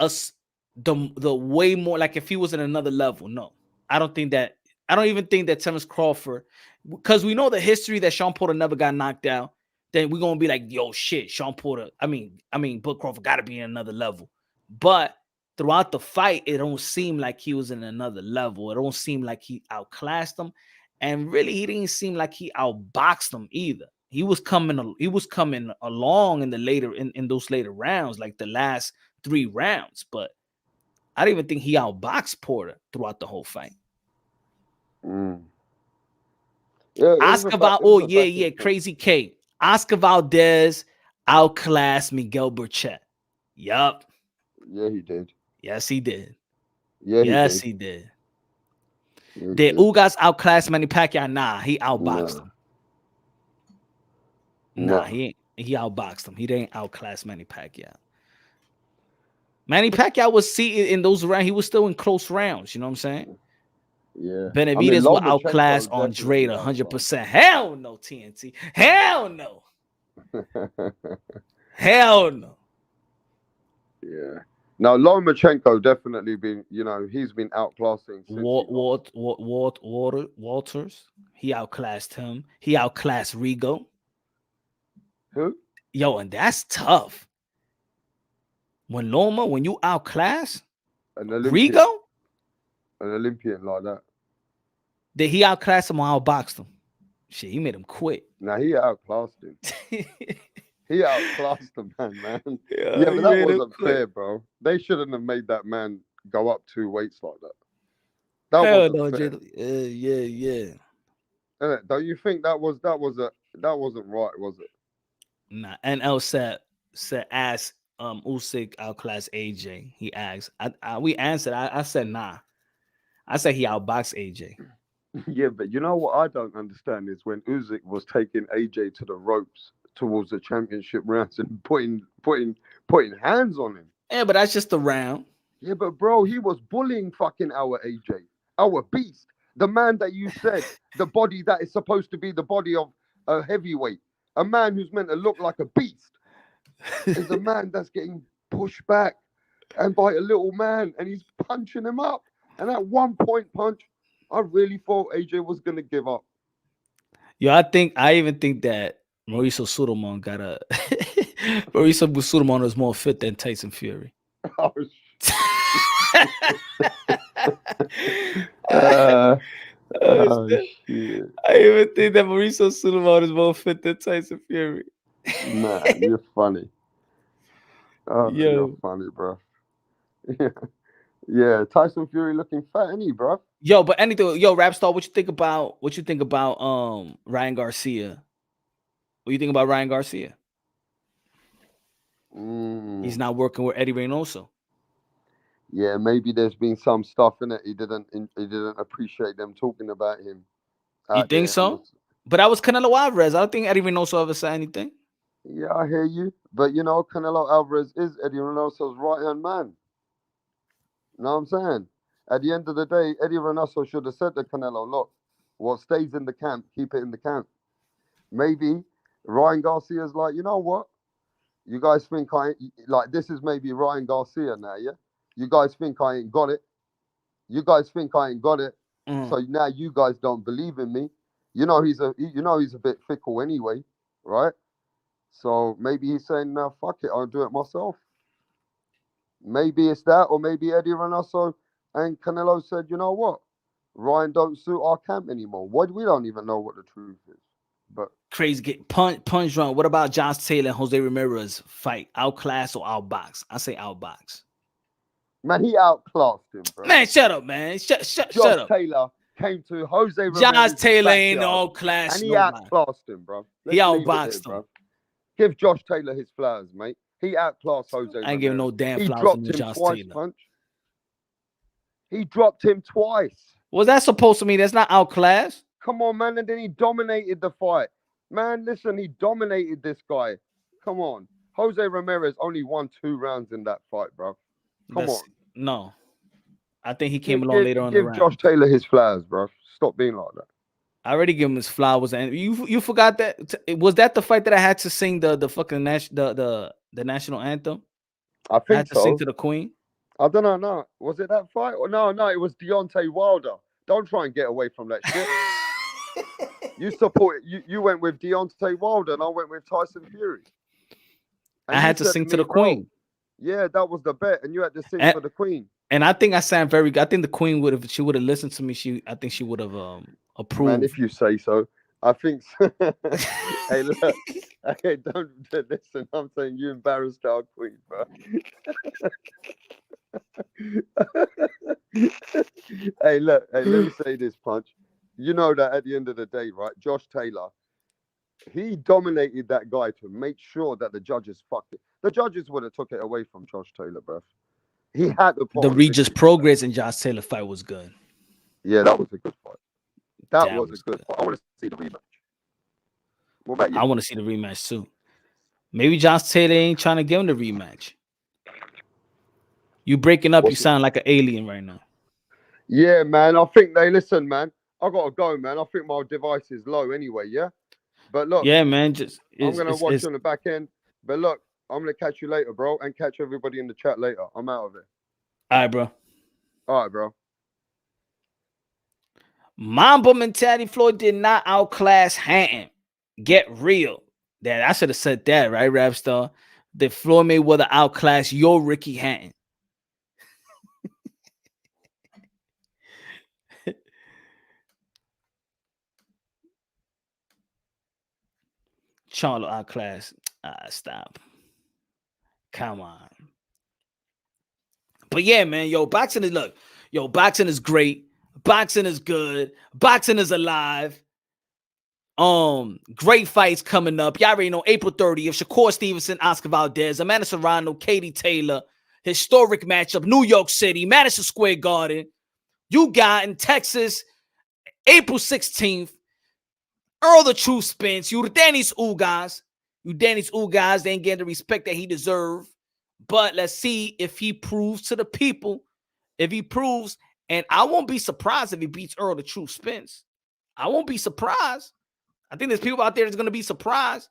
the way more like if he was in another level? No, I don't think that. I don't even think that Terrence Crawford, because we know the history that Sean Porter never got knocked out. Then we're gonna be like, yo, shit, Sean Porter. I mean, Bud Crawford got to be in another level. But throughout the fight, it don't seem like he was in another level. It don't seem like he outclassed him, and really, he didn't seem like he outboxed him either. He was coming along in the later in those later rounds, like the last 3 rounds. But I don't even think he outboxed Porter throughout the whole fight. Yeah, Crazy K. Oscar Valdez outclassed Miguel Burchett. Yup. Yeah, he did. Yes, he did. Yeah, he did. Did Ugas outclass Manny Pacquiao? Nah, he outboxed him. Nah, he outboxed him. He didn't outclass Manny Pacquiao. Manny Pacquiao was seated in those rounds. He was still in close rounds. You know what I'm saying? Yeah. Benavidez will outclass Andrade 100%. Hell no, TNT. Hell no. Hell no. Yeah. Now, Lomachenko definitely been, he's been outclassing. Walters, he outclassed him. He outclassed Rigo. Who? Yo, and that's tough. When you outclass Rigo? An Olympian like that. Did he outclass him or outboxed him? Shit, he made him quit. Nah, he outclassed him. He outclassed the man. Yeah, but that wasn't fair, bro. They shouldn't have made that man go up 2 weights like that. That wasn't fair. Yeah. Don't you think that wasn't right, was it? Nah. NL said ask Usyk outclass AJ. He asked. We answered. I said nah. I said he outboxed AJ. Yeah, but you know what I don't understand is when Usyk was taking AJ to the ropes towards the championship rounds and putting hands on him. Yeah, but that's just the round. Yeah, but bro, he was bullying fucking our AJ, our beast, the man that you said, the body that is supposed to be the body of a heavyweight, a man who's meant to look like a beast, is a man that's getting pushed back and by a little man, and he's punching him up. And that 1-point punch, I really thought AJ was gonna give up. Yo, I even think that Mauricio Sudamon Mauricio Sudamon is more fit than Tyson Fury. Oh, shit. I even think that Mauricio Sudamon is more fit than Tyson Fury. Nah, you're funny. Oh, you're funny, bro. Yeah, Tyson Fury looking fat, ain't he, bro? Yo, but anything, Rapstar, what you think about Ryan Garcia? What do you think about Ryan Garcia? He's not working with Eddie Reynoso. Yeah, maybe there's been some stuff in it. He didn't appreciate them talking about him. You think so? But that was Canelo Alvarez. I don't think Eddie Reynoso ever said anything. Yeah, I hear you. But Canelo Alvarez is Eddie Reynoso's right-hand man. You know what I'm saying? At the end of the day, Eddie Reynoso should have said to Canelo, look, what stays in the camp, keep it in the camp. Maybe Ryan Garcia's like, you know what? You guys think this is maybe Ryan Garcia now, yeah? You guys think I ain't got it. So now you guys don't believe in me. He's a bit fickle anyway, right? So maybe he's saying, no, fuck it, I'll do it myself. Maybe it's that, or maybe Eddie Reynoso and Canelo said, you know what, Ryan don't suit our camp anymore. What we don't even know what the truth is. But Crazy get punch drunk. What about Josh Taylor and Jose Ramirez fight? Outclass or outbox? I say outbox. man, he outclassed him, bro. Man, shut up, man. Shut Josh up. Taylor came to Jose Ramirez. Josh Taylor ain't backyard, all class. and he nobody. outclassed him, bro. He outboxed him. Bro. Give Josh Taylor his flowers, mate. He outclassed Jose Ramirez. I ain't giving no damn He flowers dropped to him Josh twice, Taylor. punch. He dropped him twice. Was that supposed to mean that's not outclass? Come on, man. And then he dominated the fight. Man, listen, he dominated this guy. Come on. Jose Ramirez only won 2 rounds in that fight, bro. Come on. No. I think he came along later on the round. Give Josh Taylor his flowers, bro. Stop being like that. I already gave him his flowers, and you forgot that. Was that the fight that I had to sing the fucking the national anthem? I think had to sing to the Queen. I don't know. No, was it that fight? Or no, it was Deontay Wilder. Don't try and get away from that shit. You went with Deontay Wilder, and I went with Tyson Fury. And I had to sing to the Queen. Yeah, that was the bet, and you had to sing for the Queen. And I think I sound very good. I think the Queen would have. She would have listened to me. I think she would have approved. Man, if you say so. I think so. Hey, look. Hey, don't listen. I'm saying you embarrassed our Queen, bro. Hey, look. Hey, let me say this, Punch. You know that at the end of the day, right? Josh Taylor, he dominated that guy to make sure that the judges fucked it. The judges would have took it away from Josh Taylor, bro. He had the Regis Progress and Josh Taylor fight was good. Yeah, that was a good fight. That was a good fight. I want to see the rematch. What about you? I want to see the rematch too. Maybe Josh Taylor ain't trying to give him the rematch. You breaking up, you sound like an alien right now. Yeah, man. I think listen, man. I gotta go, man. I think my device is low anyway, yeah? But look. Yeah, man. I'm gonna watch you on the back end. But look, I'm gonna catch you later, bro, and catch everybody in the chat later. I'm out of it. All right, bro. All right, bro. Mamba mentality. Floyd did not outclass Hatton. Get real. That I should have said that, right, Rapstar? That Floyd Mayweather outclass your Ricky Hatton. Charlo outclass. Stop. Come on. But yeah, man, boxing is great. Boxing is good. Boxing is alive. Great fights coming up. Y'all already know April 30th. Shakur Stevenson, Oscar Valdez, Amanda Serrano, Katie Taylor. Historic matchup, New York City, Madison Square Garden. You got in Texas, April 16th. Earl the True Spence. You Dennis Ugas. They ain't getting the respect that he deserves. But let's see if he proves to the people. If he proves, and I won't be surprised if he beats Earl the True Spence. I won't be surprised. I think there's people out there that's going to be surprised.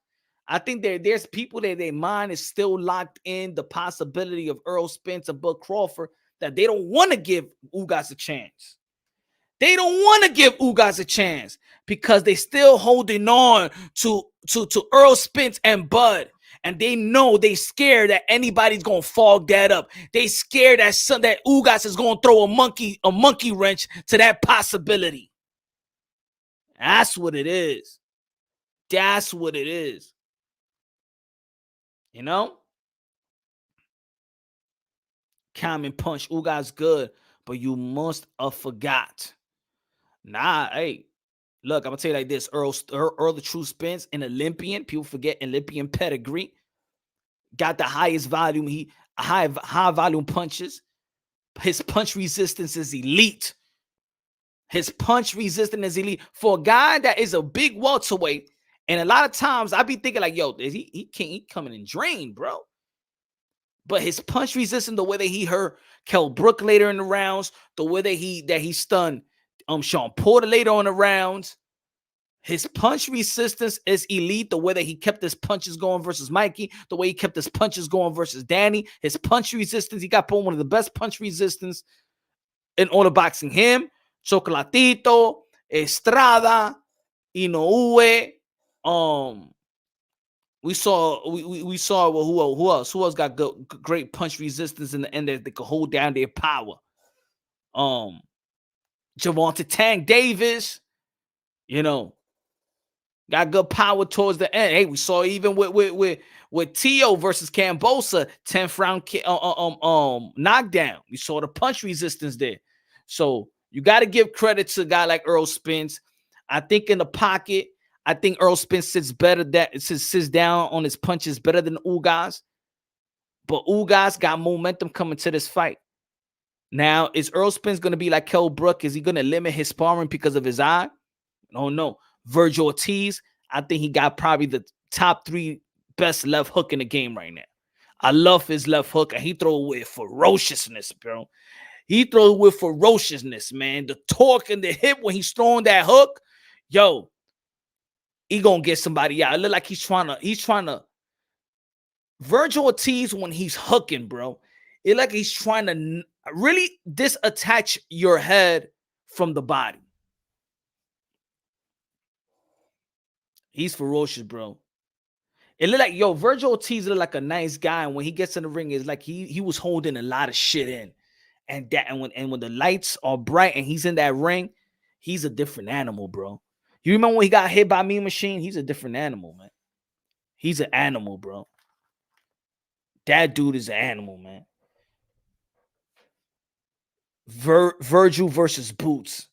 I think there's people that their mind is still locked in the possibility of Earl Spence and Bud Crawford that they don't want to give Ugas a chance. They don't want to give Ugas a chance because they still holding on to Earl Spence and Bud. And they know they scared that anybody's gonna fog that up. They scared that Ugas is gonna throw a monkey wrench to that possibility. That's what it is. That's what it is. You know? Common punch. Ugas good, but you must have forgot. Nah, hey. Look, I'm gonna tell you like this. Earl the True Spence, an Olympian. People forget Olympian pedigree. Got the highest volume. High volume punches. His punch resistance is elite. For a guy that is a big welterweight, and a lot of times I be thinking like, yo, he coming in drained, bro. But his punch resistance, the way that he hurt Kell Brook later in the rounds, the way that he stunned Sean Porter later on the rounds. His punch resistance is elite. The way that he kept his punches going versus Mikey, the way he kept his punches going versus Danny, his punch resistance, he got put one of the best punch resistance in all of boxing. Him, Chocolatito, Estrada, Inoue, We saw who else got great punch resistance in the end that they could hold down their power. Javante Tank Davis, you know, got good power towards the end. Hey, we saw even with Tio versus Cambosa, 10th round knockdown. We saw the punch resistance there. So you got to give credit to a guy like Earl Spence. I think in the pocket, I think Earl Spence sits down on his punches better than Ugas. But Ugas got momentum coming to this fight. Now, is Earl Spence going to be like Kell Brook? Is he going to limit his sparring because of his eye? Oh, no. Virgil Ortiz, I think he got probably the top 3 best left hook in the game right now. I love his left hook, and he throw it with ferociousness, bro. He throws it with ferociousness, man. The torque and the hip when he's throwing that hook, yo, he gonna get somebody out. It look like he's trying to. Virgil Ortiz, when he's hooking, bro, it like he's trying to really disattach your head from the body. He's ferocious, bro. It looked like, yo, Virgil Ortiz looked like a nice guy, and when he gets in the ring, it's like he was holding a lot of shit in. And when the lights are bright and he's in that ring, he's a different animal, bro. You remember when he got hit by Mean Machine? He's a different animal, man. He's an animal, bro. That dude is an animal, man. Virgil versus Boots.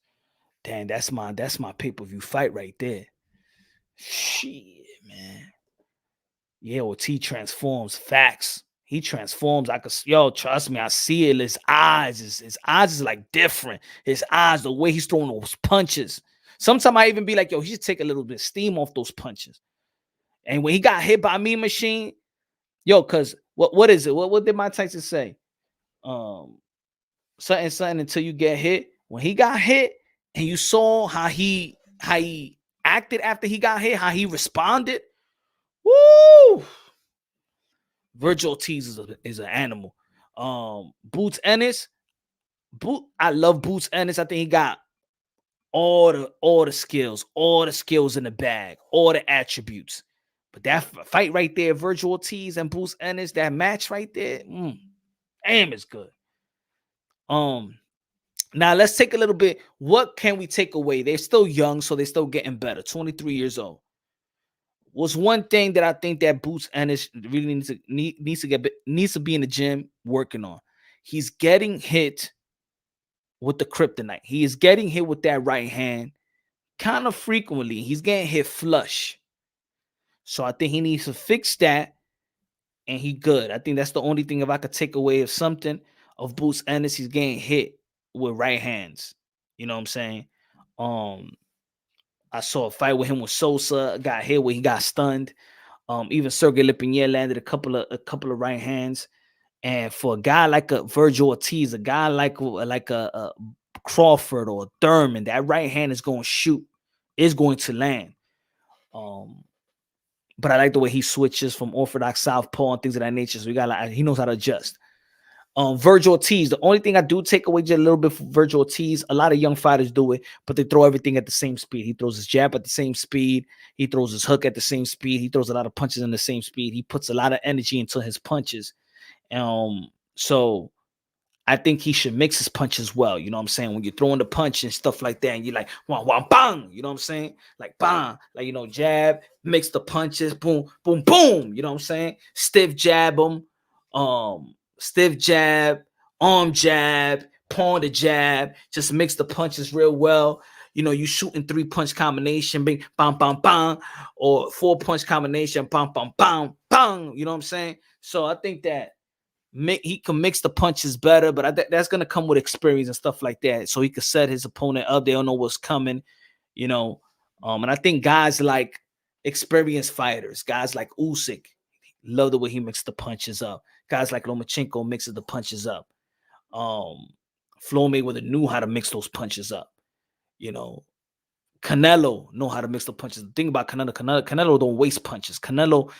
Damn, that's my pay-per-view fight right there. Shit, man. Yeah, Ortiz transforms. Facts. He transforms. Trust me, I see it. His eyes is like different. His eyes, the way he's throwing those punches. Sometimes I even be like, yo, he should take a little bit of steam off those punches. And when he got hit by Mean Machine, yo, cause what is it? What did Mike Tyson say? Something until you get hit. When he got hit, and you saw how he acted after he got hit, how he responded. Woo! Virgil Ortiz is an animal. Boots Ennis. I love Boots Ennis. I think he got all the skills in the bag, all the attributes. But that fight right there, Virgil Ortiz and Boots Ennis, that match right there, damn, it's good. Now let's take a little bit. What can we take away? They're still young, so they're still getting better. 23 years old. Was one thing that I think that Boots Ennis really needs to be in the gym working on. He's getting hit with the kryptonite. He is getting hit with that right hand kind of frequently. He's getting hit flush. So I think he needs to fix that, and he good. I think that's the only thing, if I could take away of something of Boots Ennis, he's getting hit with right hands. You know what I'm saying? I saw a fight with him with Sosa, got hit where he got stunned. Even Sergey Lipinier landed a couple of right hands. And for a guy like a Virgil Ortiz, a guy like a Crawford or a Thurman, that right hand is going to shoot, is going to land. But I like the way he switches from orthodox southpaw and things of that nature. So he knows how to adjust. Virgil Ortiz, the only thing I do take away just a little bit from Virgil Ortiz, a lot of young fighters do it, but they throw everything at the same speed. He throws his jab at the same speed. He throws his hook at the same speed. He throws a lot of punches in the same speed. He puts a lot of energy into his punches. So I think he should mix his punches well. You know what I'm saying? When you're throwing the punch and stuff like that, and you're like, wah, wah, bang, you know what I'm saying? Like, bang, like, jab, mix the punches, boom, boom, boom. You know what I'm saying? Stiff jab them. Stiff jab, arm jab, pawn the jab, just mix the punches real well. You shooting 3-punch combination, bing, bang, bang, bang, or 4-punch combination, bang, bang, bang, bang. You know what I'm saying? So I think that he can mix the punches better, but that's going to come with experience and stuff like that. So he could set his opponent up. They don't know what's coming, and I think guys like experienced fighters, guys like Usyk, love the way he mixed the punches up. Guys like Lomachenko mixes the punches up. Floyd Mayweather knew how to mix those punches up. Canelo know how to mix the punches. The thing about Canelo don't waste punches. Canelo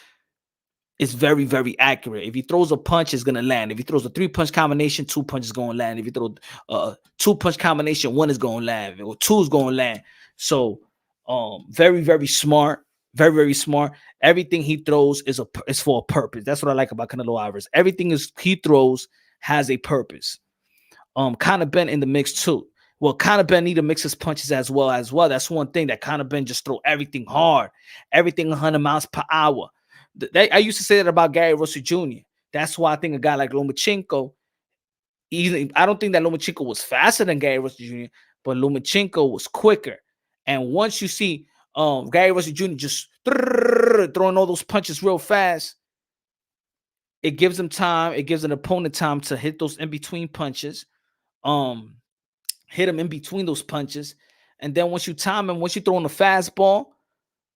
is very, very accurate. If he throws a punch, it's going to land. If he throws a 3-punch combination, 2 punches going to land. If he throws a 2-punch combination, 1 is going to land. Or 2 is going to land. So very, very smart. Very, very smart. Everything he throws is for a purpose. That's what I like about Canelo Alvarez. Everything he throws has a purpose. Conor Ben in the mix too. Well, Conor Ben need to mix his punches as well. That's one thing that Conor Ben just throw everything hard, everything 100 miles per hour. I used to say that about Gary Russell Jr. That's why I think a guy like Lomachenko, I don't think that Lomachenko was faster than Gary Russell Jr., but Lomachenko was quicker. And once you see Gary Russell Jr. just throwing all those punches real fast, it gives him time. It gives an opponent time to hit those in between punches. Hit him in between those punches, and then once you time him, once you throw in a fastball,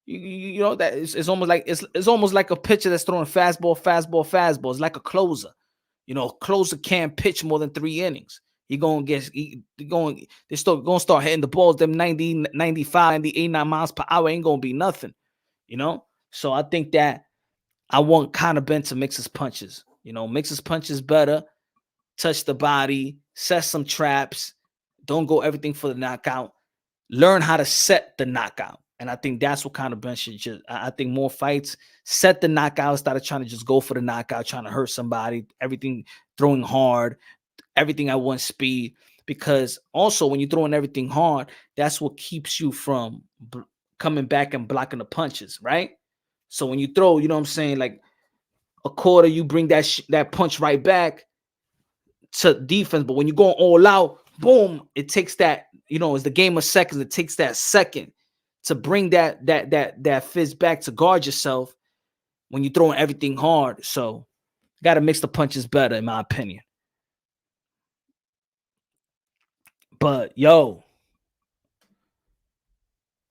you know that it's almost like it's almost like a pitcher that's throwing fastball. It's like a closer. You know, a closer can't pitch more than 3 innings. They're gonna start hitting the balls. Them 90, 95, 89 miles per hour ain't gonna be nothing. You know, so I think that I want Conor Ben to mix his punches. You know, mix his punches better, touch the body, set some traps. Don't go everything for the knockout. Learn how to set the knockout. And I think that's what Conor Ben should just, I think more fights, set the knockout instead of trying to just go for the knockout, trying to hurt somebody, everything throwing hard, everything at one speed. Because also when you're throwing everything hard, that's what keeps you from coming back and blocking the punches, right? So when you throw, you know what I'm saying, like a quarter, you bring that punch right back to defense. But when you're going all out, boom, it takes that, you know, it's the game of seconds. It takes that second to bring that fist back to guard yourself when you're throwing everything hard. So you got to mix the punches better, in my opinion. But yo,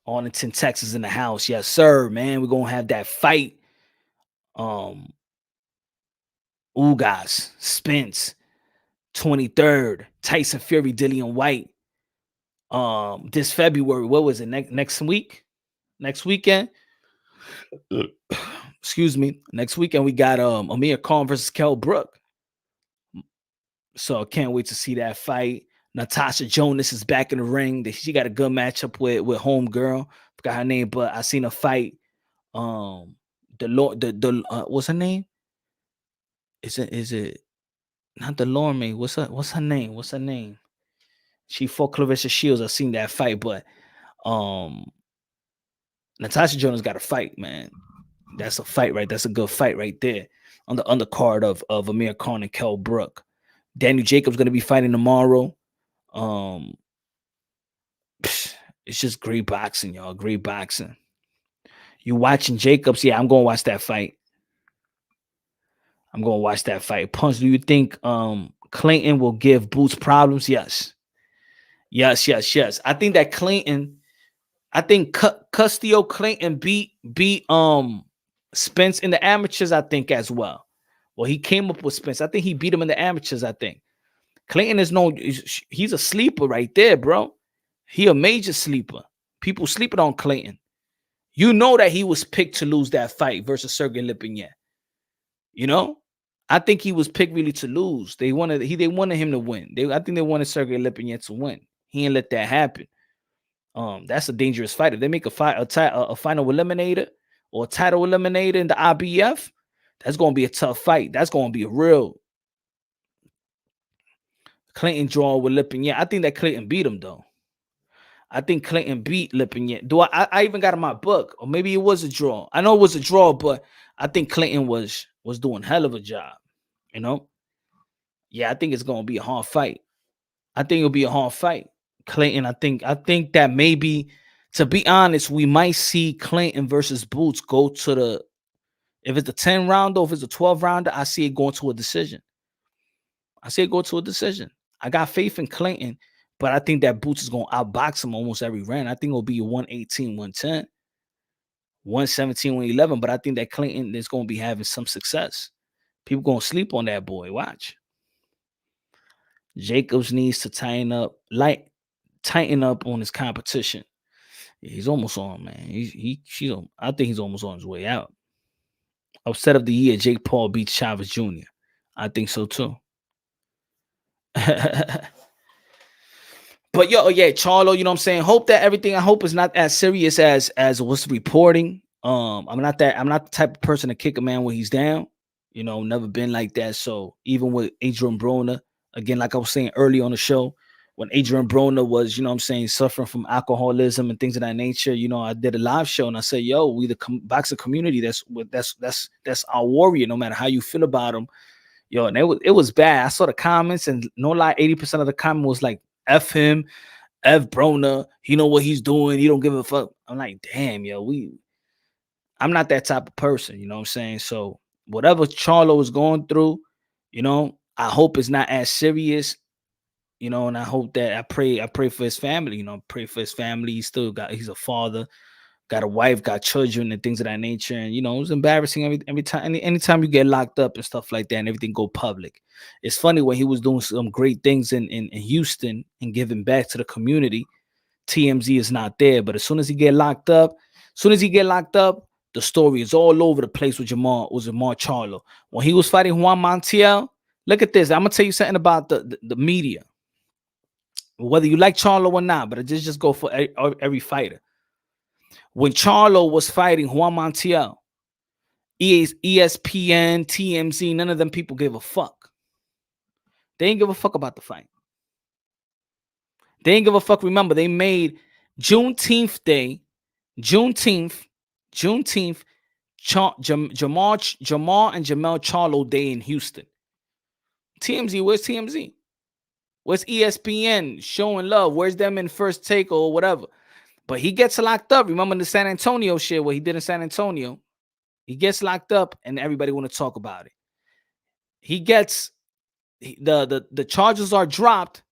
Arlington, Texas in the house. Yes, sir, man. We're gonna have that fight. Ugas, Spence, 23rd, Tyson Fury, Dillian White. This February, what was it? Next weekend. Excuse me. Next weekend we got Amir Khan versus Kell Brook. So I can't wait to see that fight. Natasha Jonas is back in the ring. She got a good matchup with homegirl. Forgot her name, but I seen a fight. What's her name? Is it not Delorme? What's her name? She fought Clarissa Shields. I seen that fight, but Natasha Jonas got a fight, man. That's a fight, right? That's a good fight right there on the undercard of Amir Khan and Kell Brook. Daniel Jacobs going to be fighting tomorrow. It's just great boxing, y'all. Great boxing. You watching Jacobs? Yeah, I'm going to watch that fight. Punch, do you think Clayton will give Boots problems? Yes. I think that Castillo Clayton beat Spence in the amateurs, I think, as well. Well, he came up with Spence. I think he beat him in the amateurs, I think. Clayton he's a sleeper right there, bro. He a major sleeper. People sleeping on Clayton. You know that he was picked to lose that fight versus Sergey Lipinets. You know? I think he was picked really to lose. They wanted him to win. I think they wanted Sergey Lipinets to win. He didn't let that happen. That's a dangerous fight. If they make a final eliminator or a title eliminator in the IBF, that's going to be a tough fight. That's going to be a real Clayton draw with Lipinets. I think that Clayton beat him, though. I think Clayton beat Lipinets. I even got in my book, or maybe it was a draw. I know it was a draw, but I think Clayton was doing hell of a job. You know? Yeah, I think it's going to be a hard fight. Clayton, I think that maybe, to be honest, we might see Clayton versus Boots go to if it's a 10 rounder, if it's a 12 rounder, I see it going to a decision. I got faith in Clayton, but I think that Boots is going to outbox him almost every round. I think it'll be 118, 110, 117, 111, but I think that Clayton is going to be having some success. People going to sleep on that boy. Watch. Jacobs needs to tighten up on his competition. Yeah, he's almost on, man. I think he's almost on his way out. Upset of the year, Jake Paul beats Chavez Jr. I think so too. But yeah, Charlo, you know what I'm saying? I hope is not as serious as was reporting. I'm not the type of person to kick a man when he's down. You know, never been like that. So even with Adrian Broner, again, like I was saying early on the show, when Adrian Broner was, you know what I'm saying, suffering from alcoholism and things of that nature, you know, I did a live show and I said, yo, we the boxing community, that's our warrior, no matter how you feel about him. Yo, and it was bad. I saw the comments, and no lie, 80% of the comment was like, F him, F Broner, he know what he's doing, he don't give a fuck. I'm like, damn, yo, I'm not that type of person, you know what I'm saying? So whatever Charlo is going through, you know, I hope it's not as serious, you know, and I hope that I pray for his family, you know, pray for his family. He's a father, got a wife, got children and things of that nature. And, you know, it was embarrassing every time, anytime you get locked up and stuff like that and everything go public. It's funny when he was doing some great things in Houston and giving back to the community, TMZ is not there. But as soon as he get locked up, the story is all over the place with Jermall Charlo. When he was fighting Juan Montiel, look at this. I'm gonna tell you something about the media. Whether you like Charlo or not, but I just go for every fighter. When Charlo was fighting Juan Montiel, ESPN, TMZ, none of them people gave a fuck. They didn't give a fuck about the fight. They didn't give a fuck. Remember, they made Juneteenth Day, Juneteenth, Jamal and Jermall Charlo Day in Houston. TMZ, where's TMZ? Where's ESPN showing love? Where's them in First Take or whatever? But he gets locked up. Remember the San Antonio shit, what he did in San Antonio? He gets locked up and everybody want to talk about it. The charges are dropped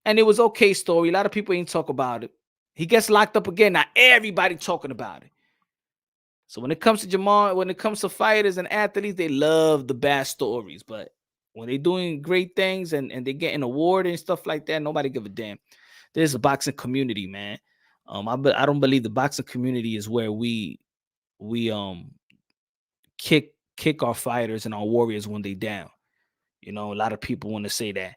and it was okay story. A lot of people ain't talk about it. He gets locked up again. Now everybody talking about it. So when it comes to Jermall, when it comes to fighters and athletes, they love the bad stories. But when they're doing great things and they get an award and stuff like that, nobody give a damn. There's a boxing community, man. I don't believe the boxing community is where we kick our fighters and our warriors when they down. You know, a lot of people want to say that,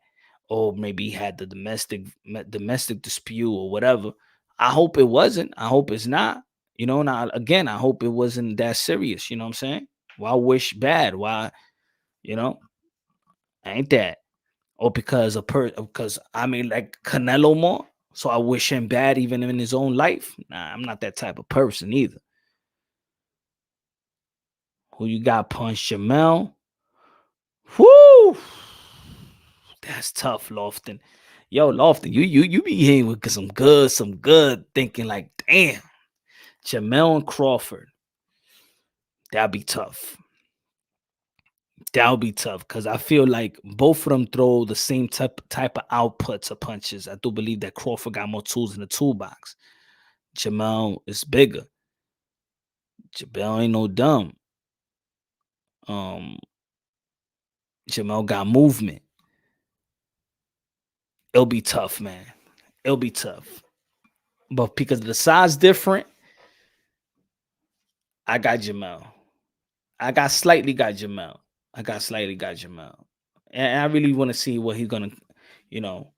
oh, maybe he had the domestic dispute or whatever. I hope it wasn't. I hope it's not. You know, now again, I hope it wasn't that serious. You know what I'm saying? Why wish bad? Why, you know, ain't that? Or because I mean, like Canelo more. So I wish him bad even in his own life. Nah, I'm not that type of person either. Who you got? Punch Jermall. Whoo! That's tough, Lofton. Yo, Lofton, you be here with some good thinking like, damn, Jermall and Crawford. That'd be tough. That'll be tough because I feel like both of them throw the same type of outputs of punches. I do believe that Crawford got more tools in the toolbox. Jermall is bigger. Jermall ain't no dumb. Jermall got movement. It'll be tough, man. It'll be tough. But because the size different, I got Jermall. I slightly got Jermall. And I really want to see what he's gonna, you know.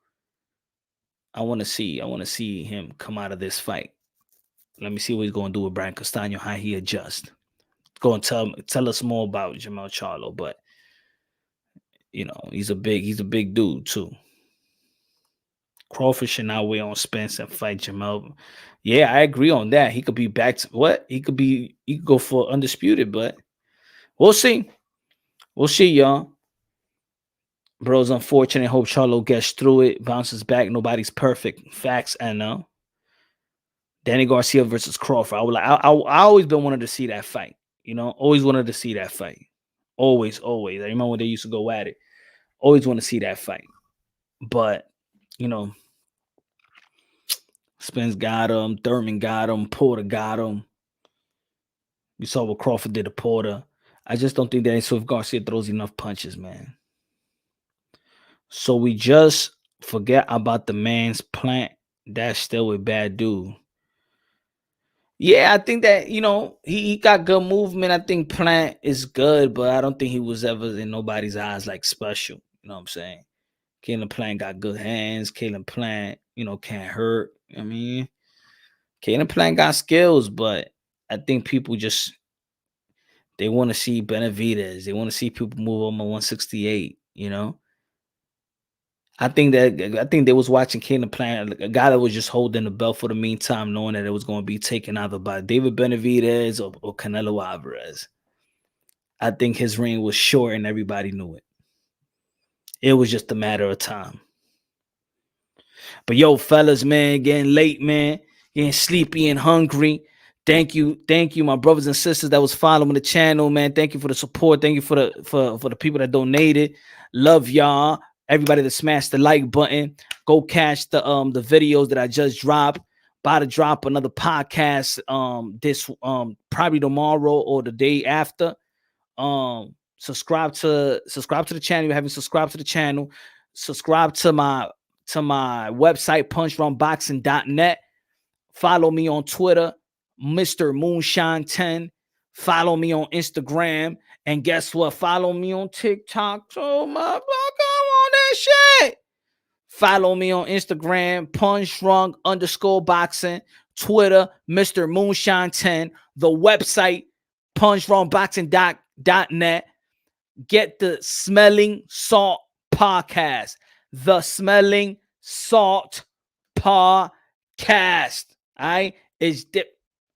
I want to see him come out of this fight. Let me see what he's gonna do with Brian Castano, how he adjusts. Go and tell us more about Jermall Charlo, but you know, he's a big dude too. Crawford should not wait on Spence and fight Jermall. Yeah, I agree on that. He could be back to what? He could go for undisputed, but we'll see. We'll see, y'all. Bro's unfortunate. Hope Charlo gets through it, bounces back. Nobody's perfect. Facts, I know. Danny Garcia versus Crawford. I always been wanted to see that fight. You know, always wanted to see that fight. Always. I remember when they used to go at it. Always want to see that fight. But, you know, Spence got him. Thurman got him. Porter got him. We saw what Crawford did to Porter. I just don't think that Swift Garcia throws enough punches, man. So we just forget about the man's plant. That's still a bad dude. Yeah, I think that, you know, he got good movement. I think Plant is good, but I don't think he was ever in nobody's eyes like special. You know what I'm saying? Caleb Plant got good hands. Caleb Plant, you know, can't hurt. I mean, Caleb Plant got skills, but I think people just they want to see Benavidez. They want to see people move on 168. You know, I think they was watching Kingdom Plan, a guy that was just holding the belt for the meantime, knowing that it was going to be taken either by David Benavidez or Canelo Alvarez. I think his reign was short and everybody knew it. It was just a matter of time. But yo, fellas, man, getting late, man, getting sleepy and hungry. Thank you, my brothers and sisters that was following the channel, man. Thank you for the support. Thank you for the people that donated. Love y'all. Everybody that smashed the like button. Go catch the videos that I just dropped. About to drop another podcast this probably tomorrow or the day after. Subscribe to the channel. You haven't subscribed to the channel. Subscribe to my website, punchdrunkboxing.net. Follow me on Twitter, Mr. Moonshine10. Follow me on Instagram. And guess what? Follow me on TikTok. Oh my God, on that shit. Follow me on Instagram, punchdrunk_boxing. Twitter, Mr. Moonshine10. The website, punchdrunkboxing.net. Get the Smelling Salt podcast. The Smelling Salt podcast. All right. It's let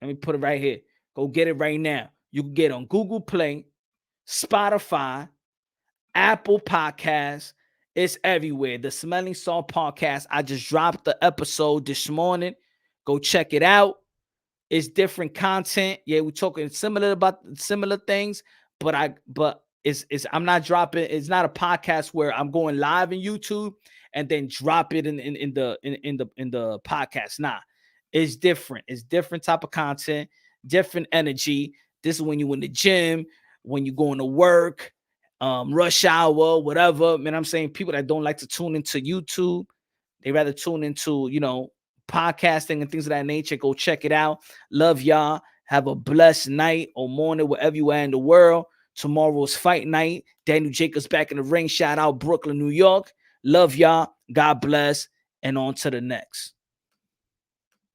me put it right here. Go get it right now. You can get on Google Play, Spotify, Apple Podcasts. It's everywhere. The Smelling Salt podcast. I just dropped the episode this morning. Go check it out. It's different content. Yeah, we're talking similar things, but I'm not dropping. It's not a podcast where I'm going live in YouTube and then drop it in the podcast. Nah, it's different. It's different type of content, different energy. This is when you in the gym, when you going to work, rush hour, whatever. Man, I'm saying people that don't like to tune into YouTube, they rather tune into podcasting and things of that nature. Go check it out. Love y'all. Have a blessed night or morning wherever you are in the world. Tomorrow's fight night. Daniel Jacobs back in the ring. Shout out Brooklyn, New York. Love y'all. God bless. And on to the next.